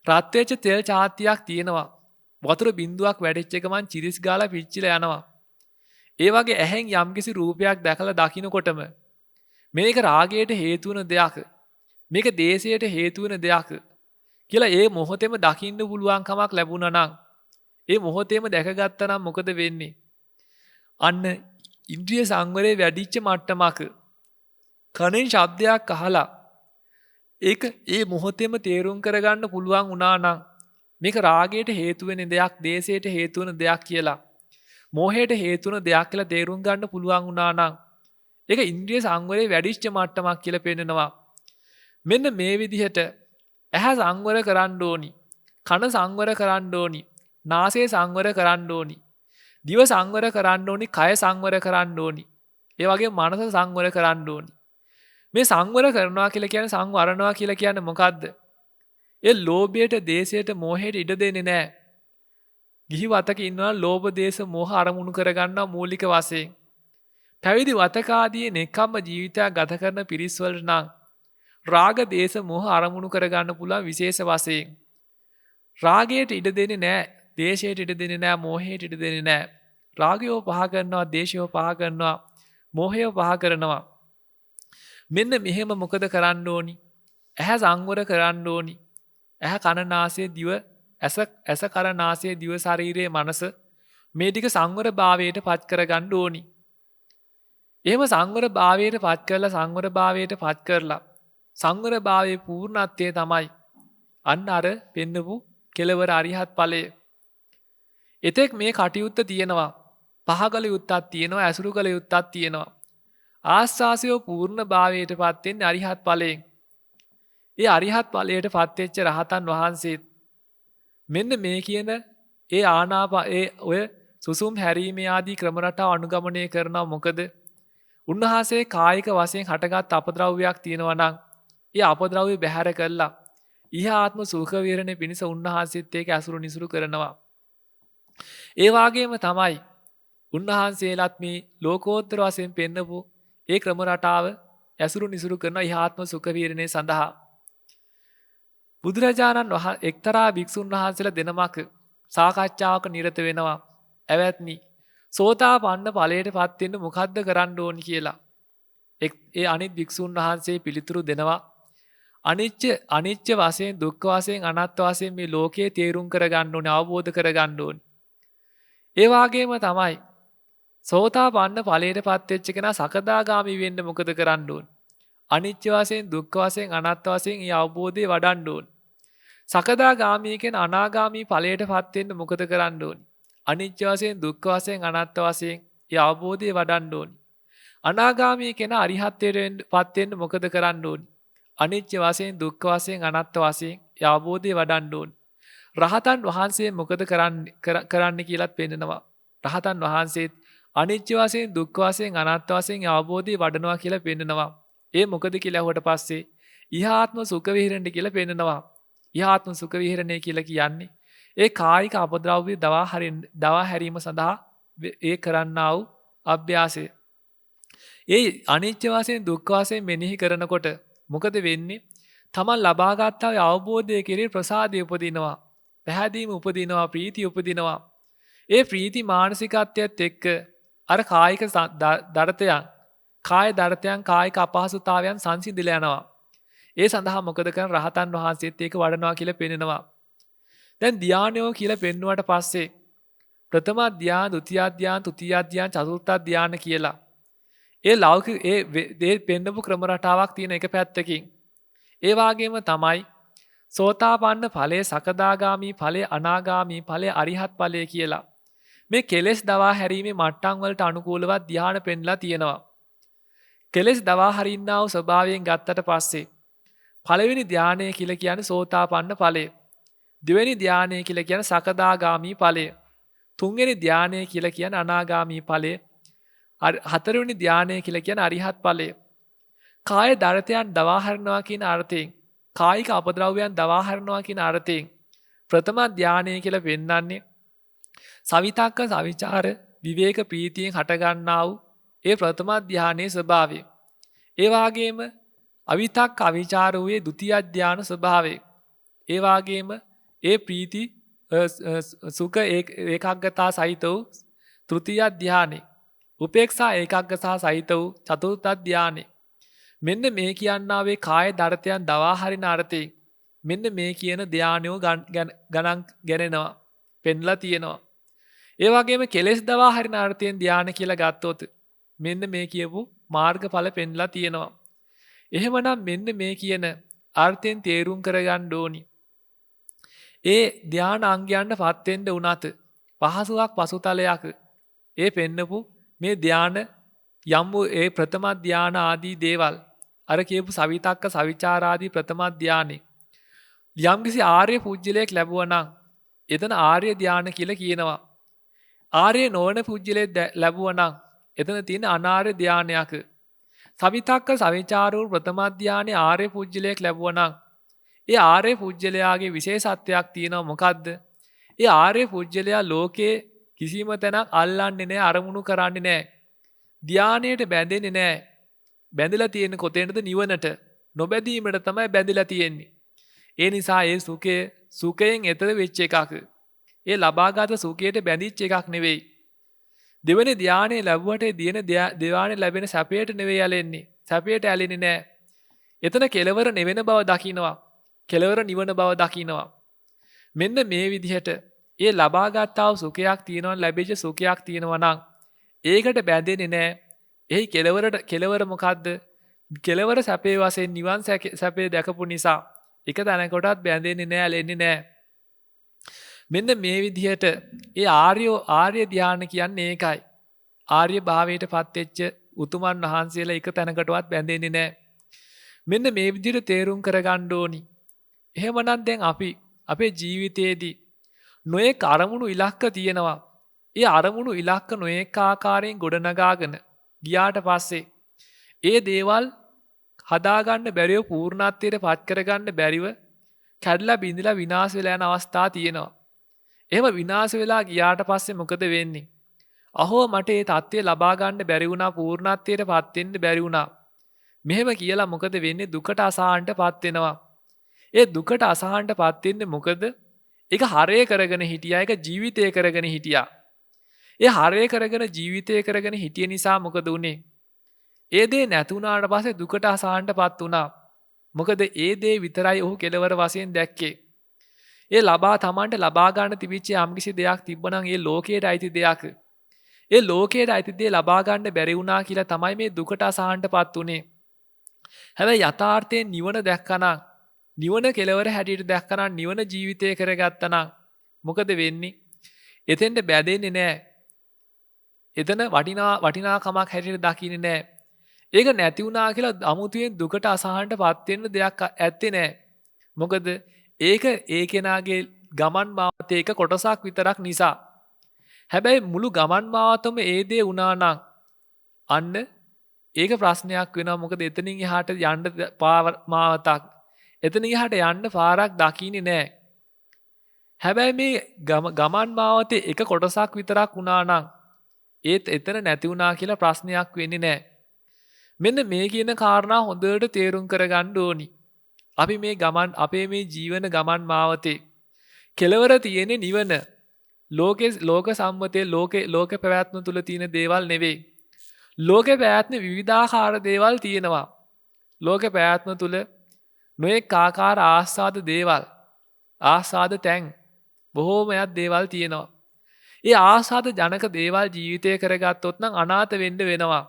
A: රත් වෙච්ච තෙල් චාත්තියක් තියෙනවා. වතුර බින්දුවක් වැටිච්ච එක මං චිරිස් ගාලා පිච්චිලා යනවා. ඒ වගේ ඇහෙන් යම්කිසි රූපයක් දැකලා දකින්නකොටම මේක රාගයට හේතු වෙන දෙයක්. මේක දේශයට හේතු වෙන දෙයක් කියලා ඒ මොහොතේම දකින්න පුළුවන් කමක් ලැබුණා නම් ඒ මොහොතේම දැකගත්තා නම් මොකද වෙන්නේ? අන්න ඉන්ද්‍රිය සංවරයේ වැඩිච්ච මට්ටමක කනෙන් ශබ්දයක් අහලා ඒක ඒ මොහොතේම තේරුම් කරගන්න පුළුවන් වුණා නම් මේක රාගයට හේතු වෙන දෙයක්, දේශයට හේතු වෙන දෙයක් කියලා, මෝහයට හේතු වෙන දෙයක් කියලා තේරුම් ගන්න පුළුවන් වුණා නම් ඒක ඉන්ද්‍රිය සංවරයේ වැඩිච්ච මට්ටමක් කියලා පෙන්නනවා. මෙන්න මේ විදිහට ඇහැ සංවර කරන්න ඕනි, කන සංවර කරන්න ඕනි, නාසය සංවර කරන්න ඕනි, දිව සංවර කරන්න ඕනි, කය සංවර කරන්න ඕනි, ඒ වගේ මනස සංවර කරන්න ඕනි. මේ සංවර කරනවා කියලා කියන්නේ, සංවරනවා කියලා කියන්නේ මොකද්ද? ඒ ලෝභයට, දේශයට, මෝහයට ඉඩ දෙන්නේ නැහැ. ගිහි වතක ඉන්නවා ලෝභ, දේශ, මෝහ අරමුණු කරගන්නවා මූලික වශයෙන්. පැවිදි වතක ආදී නෙක්ඛම්ම ජීවිතයක් ගත කරන පිරිස් වලට නම් රාග, දේශ, මෝහ අරමුණු කරගන්න පුළුවන් විශේෂ වශයෙන්. රාගයට ඉඩ දෙන්නේ නැහැ, දේශයට ඉඩ දෙන්නේ නැහැ, මෝහයට ඉඩ දෙන්නේ නැහැ. රාගයව පහ කරනවා, දේශයව පහ කරනවා, මෝහයව පහ කරනවා. මෙන්න මෙහෙම මොකද කරන්න ඕනි? ඇහැ සංවර කරන්න ඕනි. ඇහැ, කන, නාසය, දිව, ඇස කන නාසය, දිව, ශරීරයේ මනස මේ ටික සංවර භාවයට පත් කරගන්න ඕනි. එහෙම සංවර භාවයට පත් කරලා, සංවර භාවයට පත් කරලා, සංවර භාවයේ පූර්ණත්වය තමයි අන්න අර පෙන්නපු කෙලවර අරිහත් ඵලය. එතෙක් මේ කටයුත්ත තියෙනවා. පහකල යුත්තක් තියෙනවා, ඇසුරු කළ යුත්තක් තියෙනවා. ආස්වාසය පූර්ණ භාවයට පත් වෙන්නේ අරිහත් ඵලයෙන්. ඒ අරිහත් ඵලයට පත් වෙච්ච රහතන් වහන්සේත් මෙන්න මේ කියන ඒ ඔය සුසුම් හැරීමේ ආදී ක්‍රම රටාව අනුගමනය කරනවා. මොකද උන්වහන්සේ කායික වශයෙන් හටගත් අපද්‍රව්‍යයක් තියෙනවා නම් ඒ අපද්‍රව්‍ය බැහැර කළා ඉහාත්ම සුඛ විහරණය පිණිස උන්වහන්සේත් ඒක ඇසුරු නිසුරු කරනවා. ඒ වාගේම තමයි උන්වහන්සේලාත් මේ ලෝකෝත්තර වශයෙන් පෙන්නපු ඒ ක්‍රම රටාව ඇසුරු නිසුරු කරන ඉහාත්ම සුඛ විහරණය සඳහා බුදුරජාණන් වහන්සේ එක්තරා භික්ෂුන් වහන්සේලා දෙනමක් සාකච්ඡාවක නිරත වෙනවා. ඇවැත්නි, සෝතාපන්න ඵලයට පත් වෙන්න මොකද්ද කරන්න ඕනි කියලා. ඒ අනිත් භික්ෂුන් වහන්සේ පිළිතුරු දෙනවා. අනිච්ච වශයෙන්, දුක්ඛ වශයෙන්, අනාත්ම වශයෙන් මේ ලෝකයේ තේරුම් කරගන්න ඕනේ, අවබෝධ කරගන්න ඕනේ. ඒ වාගේම තමයි සෝතාපන්න ඵලයට පත් වෙච්ච කෙනා සකදාගාමි වෙන්න මොකද කරන්න ඕනේ? අනිච්ච වශයෙන්, දුක්ඛ වශයෙන්, අනාත්ම වශයෙන් මේ අවබෝධය වඩන්න ඕනේ. සකදාගාමී කියන අනාගාමී ඵලයට පත් වෙන්න මොකද කරන්න ඕනේ? අනිච්ච වශයෙන්, දුක්ඛ වශයෙන්, අනාත්ම වශයෙන් මේ අවබෝධය වඩන්න ඕනේ. අනාගාමී කෙනා අරිහත්ත්වයට පත් වෙන්න මොකද කරන්න ඕනේ? අනිච්ච වශයෙන්, දුක්ඛ වශයෙන්, අනාත්ම වශයෙන් මේ අවබෝධය වඩන්න ඕනේ. රහතන් වහන්සේ මොකද කරන්න කියලාත් පෙන්නනවා. රහතන් වහන්සේත් අනිච්ච වශයෙන්, දුක්ඛ වශයෙන්, අනාත්ම වශයෙන් අවබෝධය වඩනවා කියලා පෙන්නනවා. ඒ මොකද කියලා අහුවට පස්සේ ඉහාත්ම සුඛ විහරණය කියලා පෙන්නනවා. ඉහාත්ම සුඛ විහරණය කියලා කියන්නේ ඒ කායික අපද්‍රව්‍ය දවා හැරීම සඳහා ඒ කරන්නා වූ අභ්‍යාසය. ඒ අනිච්ච වශයෙන්, දුක්ඛ වශයෙන් මෙනෙහි කරනකොට මොකද වෙන්නේ? තමන් ලබාගත්තා වූ අවබෝධය කෙරෙහි ප්‍රසාදය උපදිනවා, පැහැදීම උපදිනවා, ප්‍රීතිය උපදිනවා. ඒ ප්‍රීති මානසිකත්වයත් එක්ක අර කායික දරතයන්, කායික අපහසුතාවයන් සංසිඳිලා යනවා. ඒ සඳහා මොකද කරන රහතන් වහන්සේත් ඒක වඩනවා කියලා පෙන්නනවා. දැන් ධානයෝ කියලා පෙන්නුවට පස්සේ ප්‍රථම ධානය, ဒုတိ ධානය, තෘතිය ධානය, චතුර්ථ ධානය කියලා ඒ ලෞකික ඒ පෙන්නපු ක්‍රම රටාවක් තියෙන එක පැත්තකින්. ඒ වාගේම තමයි සෝතාපන්න ඵලය, සකදාගාමි ඵලය, අනාගාමි ඵලය, අරිහත් ඵලය කියලා මේ කෙලෙස් දවා හැරීමේ මට්ටම් වලට අනුකූලව ධානය පෙන්ලා තියෙනවා. කෙලෙස් දවා හරින්නා වූ ස්වභාවයෙන් ගත්තට පස්සේ පළවෙනි ධානය කියලා කියන්නේ සෝතාපන්න ඵලය. දෙවෙනි ධානය කියලා කියන්නේ සකදාගාමි ඵලය. තුන්වෙනි ධානය කියලා කියන්නේ අනාගාමි ඵලය. හතරවෙනි ධානය කියලා කියන්නේ අරිහත් ඵලය. කාය දරතයන් දවා හරිනවා කියන අර්ථයෙන්, කායික අපද්‍රව්‍යයන් දවා හරිනවා කියන අර්ථයෙන් ප්‍රථම ධානය කියලා පෙන්වන්නේ සවිතක්ක, සවිචාර, විවේක, ප්‍රීතියෙන් හටගන්නා වූ ඒ ප්‍රථම ධානයේ ස්වභාවය. ඒ වාගේම අවිතක්ක, අවිචාර වූයේ ဒုတိ ධාන ස්වභාවය. ඒ වාගේම ඒ ප්‍රීති සුඛ ඒකාග්‍රතාව සහිත වූ තෘතිය ධානය. උපේක්ෂා ඒකාග්‍රතාව සහිත වූ චතුර්ථ ධානය. මෙන්න මේ කියන්නාවේ කාය දර්ථයන් දවා හරින අර්ථේ මෙන්න මේ කියන ධානයෝ ගණන් ගැනෙනවා පෙන්ලා තියෙනවා. ඒ වගේම කෙලෙස් දවා හරින අර්ථයෙන් ධානය කියලා ගත්තොත් මෙන්න මේ කියපු මාර්ගඵල පෙන්ලා තියෙනවා. එහෙමනම් මෙන්න මේ කියන අර්ථයෙන් තේරුම් කරගන්න ඕනි. ඒ ධාන අංගයන්ට පත් වෙන්න උනත් පහසුවක් පසුතලයක් ඒ පෙන්නපු මේ ධාන යම් ඒ ප්‍රථම ධාන ආදී දේවල් අර කියපු සවිතක්ක සවිචාර ආදී ප්‍රථම ධානේ යම්කිසි ආර්ය පුජ්‍යලයක් ලැබුවා නම් එතන ආර්ය ධාන කියලා කියනවා. ආර්ය නොවන පුජ්‍යලයක් ලැබුවා නම් එතන තියෙන අනාර්ය ධානයක්. සවිතක්ක සවිචාරෝ ප්‍රථම ධානයේ ආර්ය පුජ්‍යලයක් ලැබුවා නම් ඒ ආර්ය පුජ්‍යලයාගේ විශේෂත්වයක් තියෙනවා. මොකද්ද? ඒ ආර්ය පුජ්‍යලයා ලෝකේ කිසිම තැනක් අල්ලන්නේ නැහැ, අරමුණු කරන්නේ නැහැ. ධානයට බැඳෙන්නේ නැහැ. බැඳලා තියෙන්නේ කොතැනද? නිවනට. නොබැඳීමට තමයි බැඳලා තියෙන්නේ. ඒ නිසා ඒ සුඛයෙන් එතර වෙච්ච එකක්. ඒ ලබාගත් සුඛයට බැඳිච්ච එකක් නෙවෙයි. දෙවෙනි ධානයේ ලැබුවට දින ධානයේ ලැබෙන සැපයට නෙවෙයි ඇලෙන්නේ. සැපයට ඇලෙන්නේ නැහැ. එතන කෙලවර නෙවෙන බව දකින්නවා. කෙලවර නිවන බව දකින්නවා. මෙන්න මේ විදිහට ඒ ලබාගත්තා වූ සුඛයක් තියෙනවා, ලැබෙච්ච සුඛයක් තියෙනවා නම් ඒකට බැඳෙන්නේ නැහැ. එහි කෙලවර මොකද්ද? කෙලවර සැපේ වශයෙන් නිවන් සැපේ දැකපු නිසා එක තැනකටවත් බැඳෙන්නේ නැහැ, ඇලෙන්නේ නැහැ. මෙන්න මේ විදිහට ඒ ආර්ය ධානය කියන්නේ ඒකයි. ආර්ය භාවයට පත් වෙච්ච උතුමන් වහන්සේලා එක තැනකටවත් බැඳෙන්නේ නැහැ. මෙන්න මේ විදිහට තේරුම් කරගන්න ඕනි. එහෙමනම් දැන් අපි අපේ ජීවිතයේදී නොයෙක් අරමුණු ඉලක්ක තියෙනවා. ඒ අරමුණු ඉලක්ක නොයෙක් ආකාරයෙන් ගොඩනගාගෙන ගියාට පස්සේ ඒ දේවල් හදාගන්න බැරිව පූර්ණත්වයට පත් කරගන්න බැරිව කැඩලා බිඳලා විනාශ වෙලා යන අවස්ථා තියෙනවා. එහෙම විනාශ වෙලා ගියාට පස්සේ මොකද වෙන්නේ? අහෝ මට මේ தත්ත්වය ලබා ගන්න බැරි වුණා, පූර්ණත්වයට පත් වෙන්න බැරි වුණා. මෙහෙම කියලා මොකද වෙන්නේ? දුකට අසහනට පත් වෙනවා. ඒ දුකට අසහනට පත් වෙන්නේ මොකද? ඒක හරය කරගෙන හිටියා, ඒක ජීවිතය කරගෙන හිටියා. ඒ හරය කරගෙන ජීවිතය කරගෙන හිටිය නිසා මොකද උනේ? ඒ දේ නැතුණාට පස්සේ දුකට අසහනට පත් වුණා. මොකද ඒ දේ විතරයි ඔහු කෙලවර වශයෙන් දැක්කේ. ඒ තමන්ට ලබා ගන්න තිබිච්ච යම්කිසි දෙයක් තිබ්බනම් ඒ ලෝකයට අයිති දෙයක්. ඒ ලෝකයට අයිති දේ ලබා ගන්න බැරි වුණා කියලා තමයි මේ දුකට අසහනටපත් උනේ. හැබැයි යථාර්ථයෙන් නිවන දැක්කනම්, නිවන කෙලවර හැටියට දැක්කනම්, නිවන ජීවිතය කරගත්තනම් මොකද වෙන්නේ? එතෙන්ට බැඳෙන්නේ නැහැ. එතන වටිනාකමක් හැටියට දකින්නේ නැහැ. ඒක නැති වුණා කියලා අමුතුවෙන් දුකට අසහනටපත් වෙන්න දෙයක් ඇත්තේ නැහැ. මොකද ඒක ඒ කෙනාගේ ගමන් මාවතේ එක කොටසක් විතරක් නිසා. හැබැයි මුළු ගමන් මාවතම ඒ දේ වුණා නම් අන්න ඒක ප්‍රශ්නයක් වෙනවා. මොකද එතනින් එහාට යන්න මාවතක්, එතනින් එහාට යන්න පාරක් දකින්නේ නැහැ. හැබැයි මේ ගමන් මාවතේ එක කොටසක් විතරක් වුණා නම් ඒත් එතන නැති වුණා කියලා ප්‍රශ්නයක් වෙන්නේ නැහැ. මෙන්න මේ කියන කාරණා හොඳට තේරුම් කරගන්න ඕනි. අපි මේ අපේ මේ ජීවන ගමන් මාවතේ කෙලවර තියෙන නිවන. ලෝක සම්මතයේ ලෝක පැවැත්ම තුල තියෙන දේවල් නෙවෙයි. ලෝක පැවැත්ම විවිධාකාර දේවල් තියෙනවා. ලෝක පැවැත්ම තුල නොඑක ආකාර ආස්වාද තැන් බොහෝමයක් දේවල් තියෙනවා. ඒ ආස්වාද ජනක දේවල් ජීවිතය කරගත්තොත් නම් අනාථ වෙන්න වෙනවා.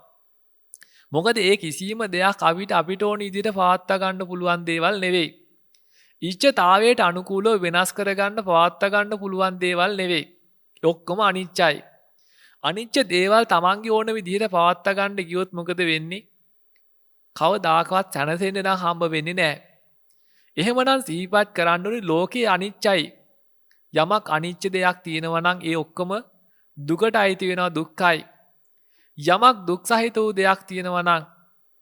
A: මොකද ඒ කිසිම දෙයක් අපිට ඕන විදිහට පවත්වා ගන්න පුළුවන් දේවල් නෙවෙයි. ඉච්ඡතාවයට අනුකූලව වෙනස් කරගන්න පවත්වා ගන්න පුළුවන් දේවල් නෙවෙයි. ඔක්කොම අනිච්චයි. අනිච්ච දේවල් Tamange ඕන විදිහට පවත්වා ගන්න ගියොත් මොකද වෙන්නේ? කවදාකවත් සැනසෙන්න නම් හම්බ වෙන්නේ නැහැ. එහෙමනම් සිහිපත් කරන්න ඕනේ ලෝකේ අනිච්චයි. යමක් අනිච්ච දෙයක් තියෙනවා නම් ඒ ඔක්කොම දුකට අයිති වෙනවා, දුක්ඛයි. යමක් දුක් සහිත වූ දෙයක් තියෙනවා නම්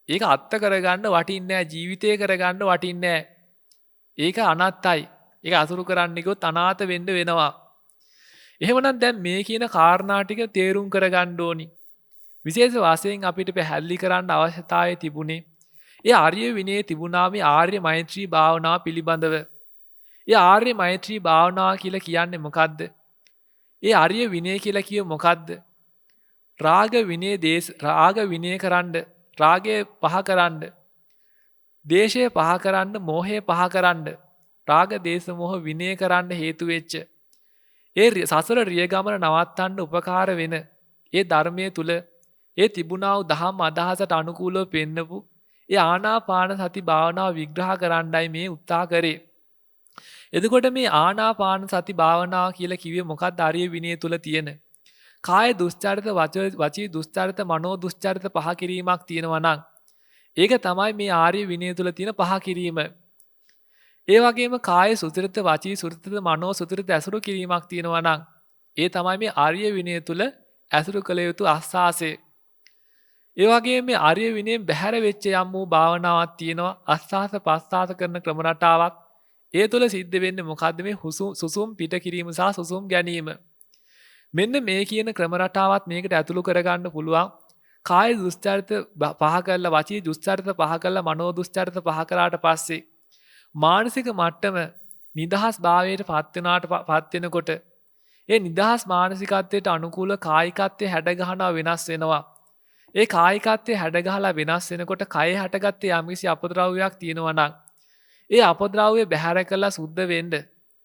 A: ඒක අත්ත කරගන්න වටින්නේ නැහැ, ජීවිතය කරගන්න වටින්නේ නැහැ. ඒක අනාත්තයි. ඒක අසුරු කරන්න ගියොත් අනාථ වෙන්න වෙනවා. එහෙමනම් දැන් මේ කියන කාරණා ටික තේරුම් කරගන්න ඕනි. විශේෂ වශයෙන් අපිට පැහැදිලි කරන්න අවශ්‍යතාවය තිබුණේ ඒ ආර්ය විනයේ තිබුණා මේ ආර්ය මෛත්‍රී භාවනාව පිළිබඳව. ඒ ආර්ය මෛත්‍රී භාවනාව කියලා කියන්නේ මොකද්ද? ඒ ආර්ය විනය කියලා කියේ මොකද්ද? රාග විනය කරන්න, රාගය පහ කරන්න, දේශය පහ කරන්න, මෝහය පහ කරන්න, රාග දේශ මොහ විනය කරන්න හේතු වෙච්ච ඒ සසර රිය ගමන නවත්තන්න උපකාර වෙන ඒ ධර්මයේ තුල ඒ තිබුණා වූ දහම් අදහසට අනුකූලව පෙන්නපු ඒ ආනාපාන සති භාවනාව විග්‍රහ කරන්නයි මේ උත්සාහ කරේ. එතකොට මේ ආනාපාන සති භාවනාව කියලා කිව්වේ මොකක්ද? ආර්ය විනය තුල තියෙන කාය දුස්චරිත, වචී දුස්චරිත, මනෝ දුස්චරිත පහ කිරීමක් තියෙනවා නම් ඒක තමයි මේ ආර්ය විනය තුල තියෙන පහ කිරීම. ඒ වගේම කාය සුචරිත, වචී සුචරිත, මනෝ සුචරිත ඇසුරු කිරීමක් තියෙනවා නම් ඒ තමයි මේ ආර්ය විනය තුල ඇසුරු කළ යුතු අස්වාසය. ඒ වගේම මේ ආර්ය විනයෙන් බැහැර වෙච්ච යම් වූ භාවනාවක් තියෙනවා, අස්වාස ප්‍රස්වාස කරන ක්‍රම රටාවක්. ඒ තුල සිද්ධ වෙන්නේ මොකද්ද? මේ සුසුම් පිට කිරීම සහ සුසුම් ගැනීම. මෙන්න මේ කියන ක්‍රම රටාවත් මේකට ඇතුළු කරගන්න පුළුවන්. කාය දුස්චරිත පහ කරලා, වචී දුස්චරිත පහ කරලා, මනෝ දුස්චරිත පහ කරාට පස්සේ මානසික මට්ටම නිදහස් භාවයට පත් වෙනකොට ඒ නිදහස් මානසිකත්වයට අනුකූල කායිකත්වයේ හැඩ ගහනවා, වෙනස් වෙනවා. ඒ කායිකත්වයේ හැඩ ගහලා වෙනස් වෙනකොට කය හැටගත්තේ යම්කිසි අපද්‍රව්‍යයක් තියෙනවා නම් ඒ අපද්‍රව්‍ය බැහැර කළා සුද්ධ වෙන්න,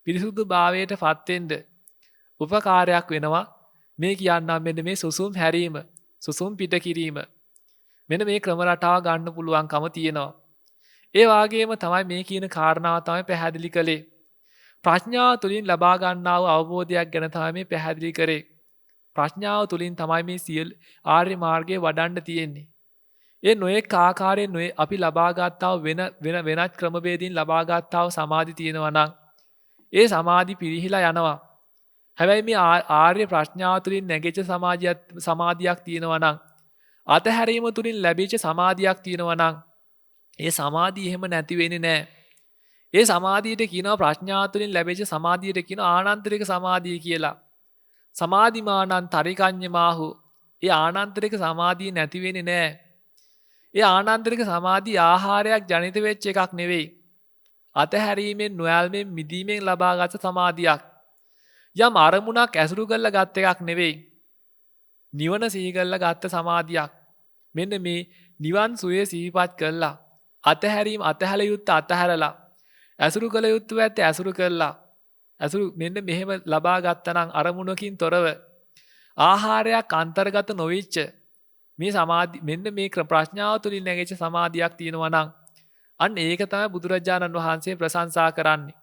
A: පිරිසුදු භාවයට පත් වෙන්න උපකාරයක් වෙනවා. මේ කියන්නම් මෙන්න මේ සුසුම් හැරීම, සුසුම් පිට කිරීම. මෙන්න මේ ක්‍රම රටාව ගන්න පුළුවන්කම තියෙනවා. ඒ වාගේම තමයි මේ කියන කාරණාව තමයි පැහැදිලි කළේ. ප්‍රඥාව තුළින් ලබා ගන්නා වූ අවබෝධයක් ගැන තමයි මේ පැහැදිලි කරේ. ප්‍රඥාව තුළින් තමයි මේ සියලු ආර්ය මාර්ගයේ වඩන්න තියෙන්නේ. ඒ නොයෙක් ආකාරයෙන් අපි ලබා ගන්නා වෙනත් ක්‍රමවේදීන් ලබා ගන්නා සමාධි තියෙනවා නම් ඒ සමාධි පිරිහිලා යනවා. හැබැයි මේ ආර්ය ප්‍රඥාව තුළින් නැගෙච්ච සමාධියක් තියෙනවා නම්, අතහැරීම තුළින් ලැබිච්ච සමාධියක් තියෙනවා නම් ඒ සමාධිය එහෙම නැති වෙන්නේ නැහැ. ඒ සමාධියට කියනවා, ප්‍රඥාව තුළින් ලැබෙච්ච සමාධියට කියනවා ආනන්තරික සමාධිය කියලා. සමාධිමානං තරිකඤ්ඤමාහු. ඒ ආනන්තරික සමාධිය නැති වෙන්නේ නැහැ. ඒ ආනන්තරික සමාධිය ආහාරයක් ජනිත වෙච්ච එකක් නෙවෙයි. අතහැරීමෙන්, නොයල්මෙන්, මිදීමෙන් ලබාගත් සමාධියක්. යම් අරමුණක් ඇසුරු කරලා ගත් එකක් නෙවෙයි. නිවන සිහි කරලා ගත්ත සමාධියක්. මෙන්න මේ නිවන් සුවය සිහිපත් කළා. අතහැල යුත්තේ අතහැරලා, ඇසුරු කළ යුතු ඇත්තේ ඇසුරු කළා. මෙන්න මෙහෙම ලබා ගත්තා නම් අරමුණකින් තොරව ආහාරයක් අන්තර්ගත නොවිච්ච මේ සමාධි, මෙන්න මේ ප්‍රඥාව තුළින් නැගෙච්ච සමාධියක් තියෙනවා නම් අන්න ඒක තමයි බුදුරජාණන් වහන්සේ ප්‍රශංසා කරන්නේ.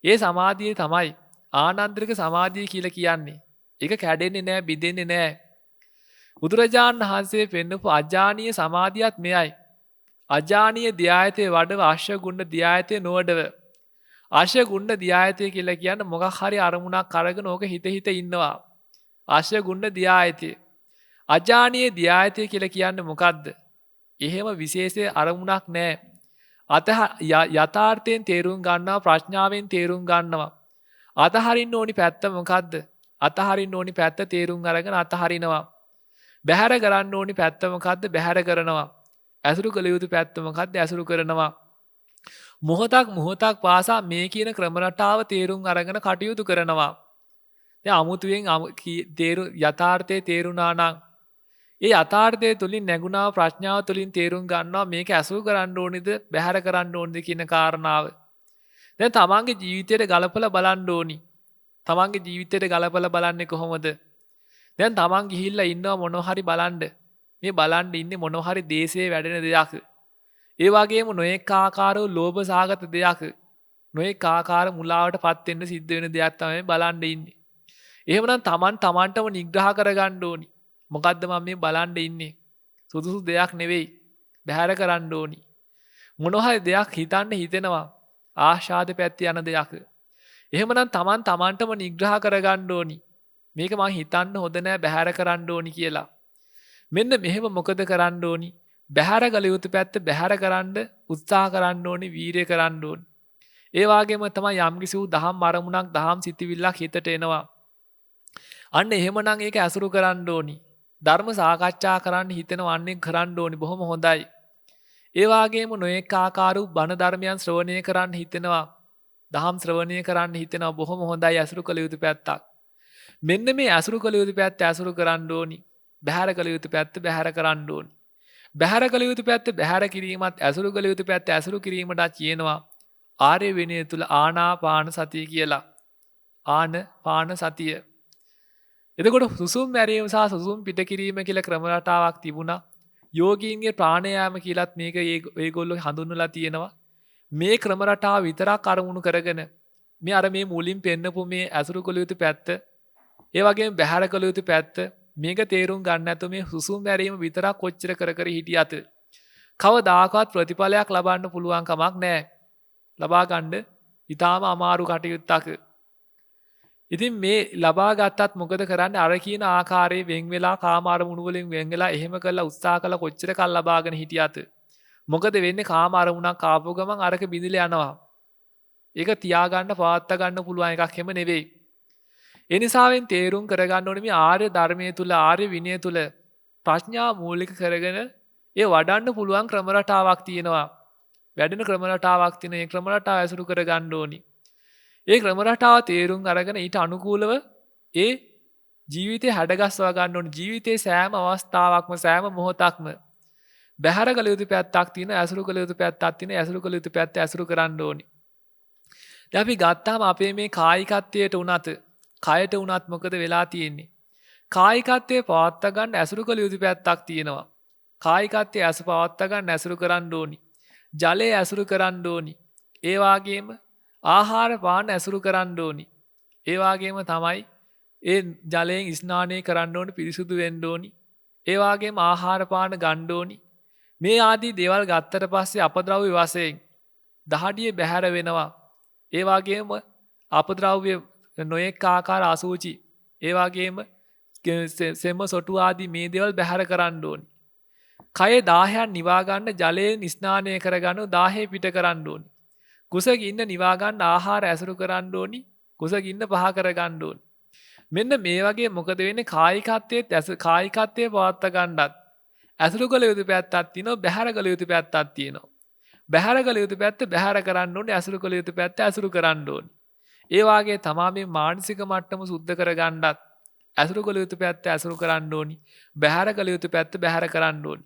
A: ඒ සමාධිය තමයි ආනන්තරික සමාධිය කියලා කියන්නේ. ඒක කැඩෙන්නේ නැහැ, බිඳෙන්නේ නැහැ. බුදුරජාණන් වහන්සේ පෙන්වපු අජානීය සමාධියත් මෙයයි. අජානීය ධ්‍යායතේ වඩව ආශ්‍ය ගුණ ධ්‍යායතේ නොවඩව. ආශ්‍ය ගුණ ධ්‍යායතේ කියලා කියන්නේ මොකක් හරි අරමුණක් අරගෙන ඕක හිත ඉන්නවා. ආශ්‍ය ගුණ ධ්‍යායතේ. අජානීය ධ්‍යායතේ කියලා කියන්නේ මොකද්ද? එහෙම විශේෂ අරමුණක් නැහැ. යථාර්ථයෙන් තේරුම් ගන්නවා, ප්‍රඥාවෙන් තේරුම් ගන්නවා. අතහරින්න ඕනි පැත්ත මොකද්ද? අතහරින්න ඕනි පැත්ත තේරුම් අරගෙන අතහරිනවා. බැහැර කරන්න ඕනි පැත්ත මොකද්ද? බැහැර කරනවා. ඇසුරු කළ යුතු පැත්ත මොකද්ද? ඇසුරු කරනවා. මොහොතක් පාසා මේ කියන ක්‍රම රටාව තේරුම් අරගෙන කටයුතු කරනවා. දැන් අමුතුවෙන් යථාර්ථයේ තේරුණා නම් ඒ යථාර්ථයේ තුලින් නැගුණා ප්‍රඥාව තුලින් තේරුම් ගන්නවා මේක ඇසුරු කරන්න ඕනිද, බැහැර කරන්න ඕනිද කියන කාරණාව. දැන් තමන්ගේ ජීවිතයට ගලපලා බලන්න ඕනි. තමන්ගේ ජීවිතයට ගලපලා බලන්නේ කොහොමද? දැන් තමන් ගිහිල්ලා ඉන්නවා මොනවා හරි බලන්න. මේ බලන්න ඉන්නේ මොනවා හරි දේශයේ වැඩෙන දෙයක්. ඒ වගේම නොඑක ආකාරව ලෝභ සාගත දෙයක්. නොඑක ආකාර මුලාවටපත් වෙන්න සිද්ධ වෙන දෙයක් තමයි බලන්න ඉන්නේ. එහෙමනම් තමන්ටම නිග්‍රහ කරගන්න ඕනි. මොකද්ද මම මේ බලන්න ඉන්නේ? සුදුසු දෙයක් නෙවෙයි. බැහැර කරන්න ඕනි. මොනවා හරි දෙයක් හිතෙනවා. ආශාද පැත්තේ යන දෙයක්. එහෙමනම් තමන්ටම නිග්‍රහ කරගන්න ඕනි. මේක මං හිතන්න හොඳ නෑ, බැහැර කරන්න ඕනි කියලා. මෙන්න මෙහෙම මොකද කරන්න ඕනි? බැහැර කළ යුතු පැත්ත බැහැර කරන්න උත්සාහ කරන්න ඕනි, වීරිය කරන්න ඕනි. ඒ වගේම තමයි යම්කිසි වූ දහම් අරමුණක්, දහම් සිතිවිල්ලක් හිතට එනවා. අන්න එහෙමනම් ඒක ඇසුරු කරන්න ඕනි. ධර්ම සාකච්ඡා කරන්න හිතෙනවා, අන්නේ කරන්න ඕනි. බොහොම හොඳයි. ඒ වගේම නොඑක ආකාර වූ බණ ධර්මයන් ශ්‍රවණය කරන්න හිතෙනවා. දහම් ශ්‍රවණය කරන්න හිතෙනවා. බොහොම හොඳයි. ඇසුරු කළ යුතු පැත්තක්. මෙන්න මේ ඇසුරු කළ යුතු පැත්ත ඇසුරු කරන්න ඕනි. බැහැර කළ යුතු පැත්ත බැහැර කරන්න ඕනි. බැහැර කළ යුතු පැත්ත බැහැර කිරීමත් ඇසුරු කළ යුතු පැත්ත ඇසුරු කිරීමට කියනවා ආර්ය විනය තුල ආනාපාන සතිය කියලා. ආනපාන සතිය. එතකොට සුසුම් මැරීම සහ සුසුම් පිට කිරීම කියලා ක්‍රම රටාවක් තිබුණා. යෝගීන්ගේ ප්‍රාණයාම කියලත් මේක ඒගොල්ලෝ හඳුන්වලා තියෙනවා. මේ ක්‍රම රටාව විතරක් අරමුණු කරගෙන මේ අර මේ මුලින් පෙන්නපු මේ ඇසුරු කළ යුතු පැත්ත ඒ වගේම බැහැර කළ යුතු පැත්ත මේක තේරුම් ගන්න නැතුව මේ සුසුම් මැරීම විතරක් කොච්චර කර හිටියත් කවදාකවත් ප්‍රතිඵලයක් ලබන්න පුළුවන් කමක් නැහැ. ලබා ගන්න ඊටාම අමාරු කටයුත්තක්. ඉතින් මේ ලබා ගත්තත් මොකද කරන්නේ අර කියන ආකාරයේ වෙන් වෙලා කාම අරමුණු වලින් වෙන් වෙලා එහෙම කරලා උත්සාහ කළා කොච්චර කල් ලබාගෙන හිටියත් මොකද වෙන්නේ කාම අරමුණක් ආපු ගමන් අරක බිඳිලා යනවා. ඒක තියාගන්න පවත්වා ගන්න පුළුවන් එකක් හැම නෙවෙයි. ඒ නිසාවෙන් තේරුම් කරගන්න ඕනේ මේ ආර්ය ධර්මයේ තුල ආර්ය විනය තුල ප්‍රඥා මූලික කරගෙන ඒ වඩන්න පුළුවන් ක්‍රම රටාවක් තියෙනවා. වැඩෙන ක්‍රම රටාවක් තියෙන ඒ ක්‍රම රටාව ඇසුරු කරගන්න ඕනි. ඒ ක්‍රම රටාව තේරුම් අරගෙන ඊට අනුකූලව ඒ ජීවිතේ හැඩගස්වා ගන්න ඕනි. ජීවිතේ සෑම අවස්ථාවකම සෑම මොහොතක්ම බැහැර කළ යුතු පැත්තක් තියෙන ඇසුරු කළ යුතු පැත්තක් තියෙන ඇසුරු කළ යුතු පැත්ත ඇසුරු කරන්න ඕනි. දැන් අපි ගත්තාම අපේ මේ කායිකත්වයට උනත් කයට උනත් මොකද වෙලා තියෙන්නේ? කායිකත්වයේ පවත්වා ගන්න ඇසුරු කළ යුතු පැත්තක් තියෙනවා. කායිකත්වයේ ඇස පවත්වා ගන්න ඇසුරු කරන්න ඕනි. ජලය ඇසුරු කරන්න ඕනි. ඒ වාගේම ආහාර පාන ඇසුරු කරන්න ඕනි. ඒ වාගේම තමයි ඒ ජලයෙන් ස්නානය කරන්න ඕනි පිරිසුදු වෙන්න ඕනි. ඒ වාගේම ආහාර පාන ගන්න ඕනි. මේ ආදී දේවල් ගත්තට පස්සේ අපද්‍රව්‍ය වශයෙන් දහඩිය බැහැර වෙනවා. ඒ වාගේම අපද්‍රව්‍ය නොයෙක් ආකාර අසුචි ඒ වාගේම සෙම සොටු ආදී මේ දේවල් බැහැර කරන්න ඕනි. කය 10ක් නිවා ගන්න ජලයෙන් ස්නානය කරගන්න 10 පිට කරන්න ඕනි. කුසගින්න නිවා ගන්න ආහාර ඇසුරු කරන්න ඕනි. කුසගින්න පහ කරගන්න ඕනි. මෙන්න මේ වගේ මොකද වෙන්නේ කායිකත්වයේ පවත්වා ගන්නත් ඇසුරු කළ යුතු පැත්තක් තියෙනවා බැහැර කළ යුතු පැත්තක් තියෙනවා. බැහැර කළ යුතු පැත්ත බැහැර කරන්න ඕනේ ඇසුරු කළ යුතු පැත්ත ඇසුරු කරන්න ඕනේ. ඒ වාගේ තමයි මේ මානසික මට්ටම සුද්ධ කරගන්නත් ඇසුරු කළ යුතු පැත්ත ඇසුරු කරන්න ඕනි. බැහැර කළ යුතු පැත්ත බැහැර කරන්න ඕනි.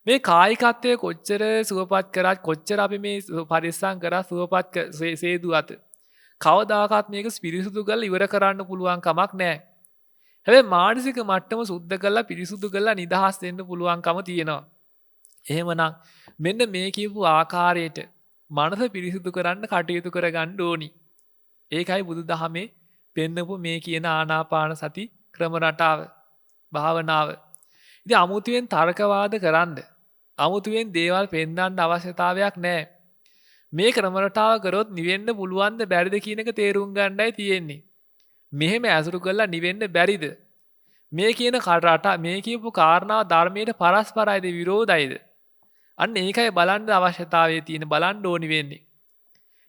A: මේ කායිකත්වයේ කොච්චර සුවපත් කරත් කොච්චර අපි මේ පරිස්සම් කරා සුවපත් සේදුවත් කවදාකවත් මේක පිරිසුදු කරලා ඉවර කරන්න පුළුවන් කමක් නැහැ. හැබැයි මානසික මට්ටම සුද්ධ කරලා පිරිසුදු කරලා නිදහස් වෙන්න පුළුවන්කම තියෙනවා. එහෙමනම් මෙන්න මේ කියපු ආකාරයට මනස පිරිසුදු කරන්න කටයුතු කරගන්න ඕනි. ඒකයි බුදුදහමේ පෙන්නපු මේ කියන ආනාපාන සති ක්‍රම රටාව භාවනාව. ඉතින් අමුතුවෙන් තර්කවාද කරන්න අමුතුවෙන් දේවල් පෙන්වන්න අවශ්‍යතාවයක් නැහැ. මේ ක්‍රම රටාව කරොත් නිවෙන්න පුළුවන්ද බැරිද කියන එක තේරුම් ගන්නයි තියෙන්නේ. මෙහෙම ඇසුරු කරලා නිවෙන්න බැරිද? මේ කියන රටා මේ කියපු කාරණා ධර්මයට පරස්පරයිද විරෝධයිද? අන්න ඒකයි බලන්න අවශ්‍යතාවයේ තියෙන බලන්න ඕනි වෙන්නේ.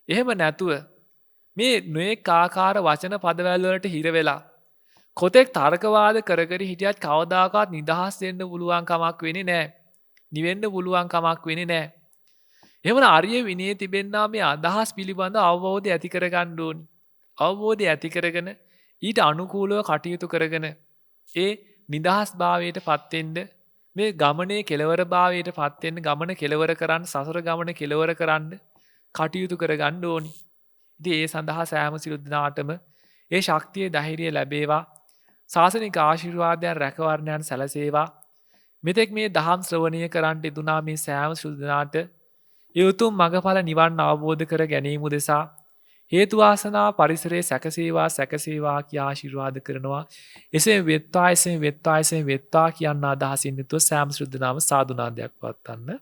A: එහෙම නැතුව මේ නොඑක ආකාර වචන පදවැල් වලට හිර වෙලා කොතෙක් තර්කවාද කර හිටියත් කවදාකවත් නිදහස් වෙන්න පුළුවන් කමක් වෙන්නේ නැහැ. නිවෙන්න පුළුවන් කමක් වෙන්නේ නැහැ. එහෙමනම් ආර්ය විනයේ තිබෙනා මේ අදහස් පිළිබඳ අවබෝධය ඇති කරගන්න ඕනි. අවබෝධය ඇති කරගෙන ඊට අනුකූලව කටයුතු කරගෙන ඒ නිදහස් භාවයට පත් වෙන්න මේ ගමනේ කෙලවර භාවයට පත් වෙන්න ගමන කෙලවර කරන්න සසර ගමන කෙලවර කරන්න කටයුතු කරගන්න ඕනි. ඉතින් ඒ සඳහා සෑම සිළු දිනාටම ඒ ශක්තිය ධෛර්යය ලැබේවා. ශාසනික ආශිර්වාදයන් රැකවරණයන් සැලසේවා. මෙතෙක් මේ දහම් ශ්‍රවණය කරන්නට යෙදුනා මේ සෑම සිළු දිනාට ඒ උතුම් මඟඵල නිවන් අවබෝධ කර ගැනීම උදෙසා හේතු වාසනා පරිසරයේ සැකසේවා කියා ආශිර්වාද කරනවා. එසේ වෙත්වා කියන අදහසින් යුතුව සෑම සිළු දිනාම සාදුනාදයක් පවත්වන්න.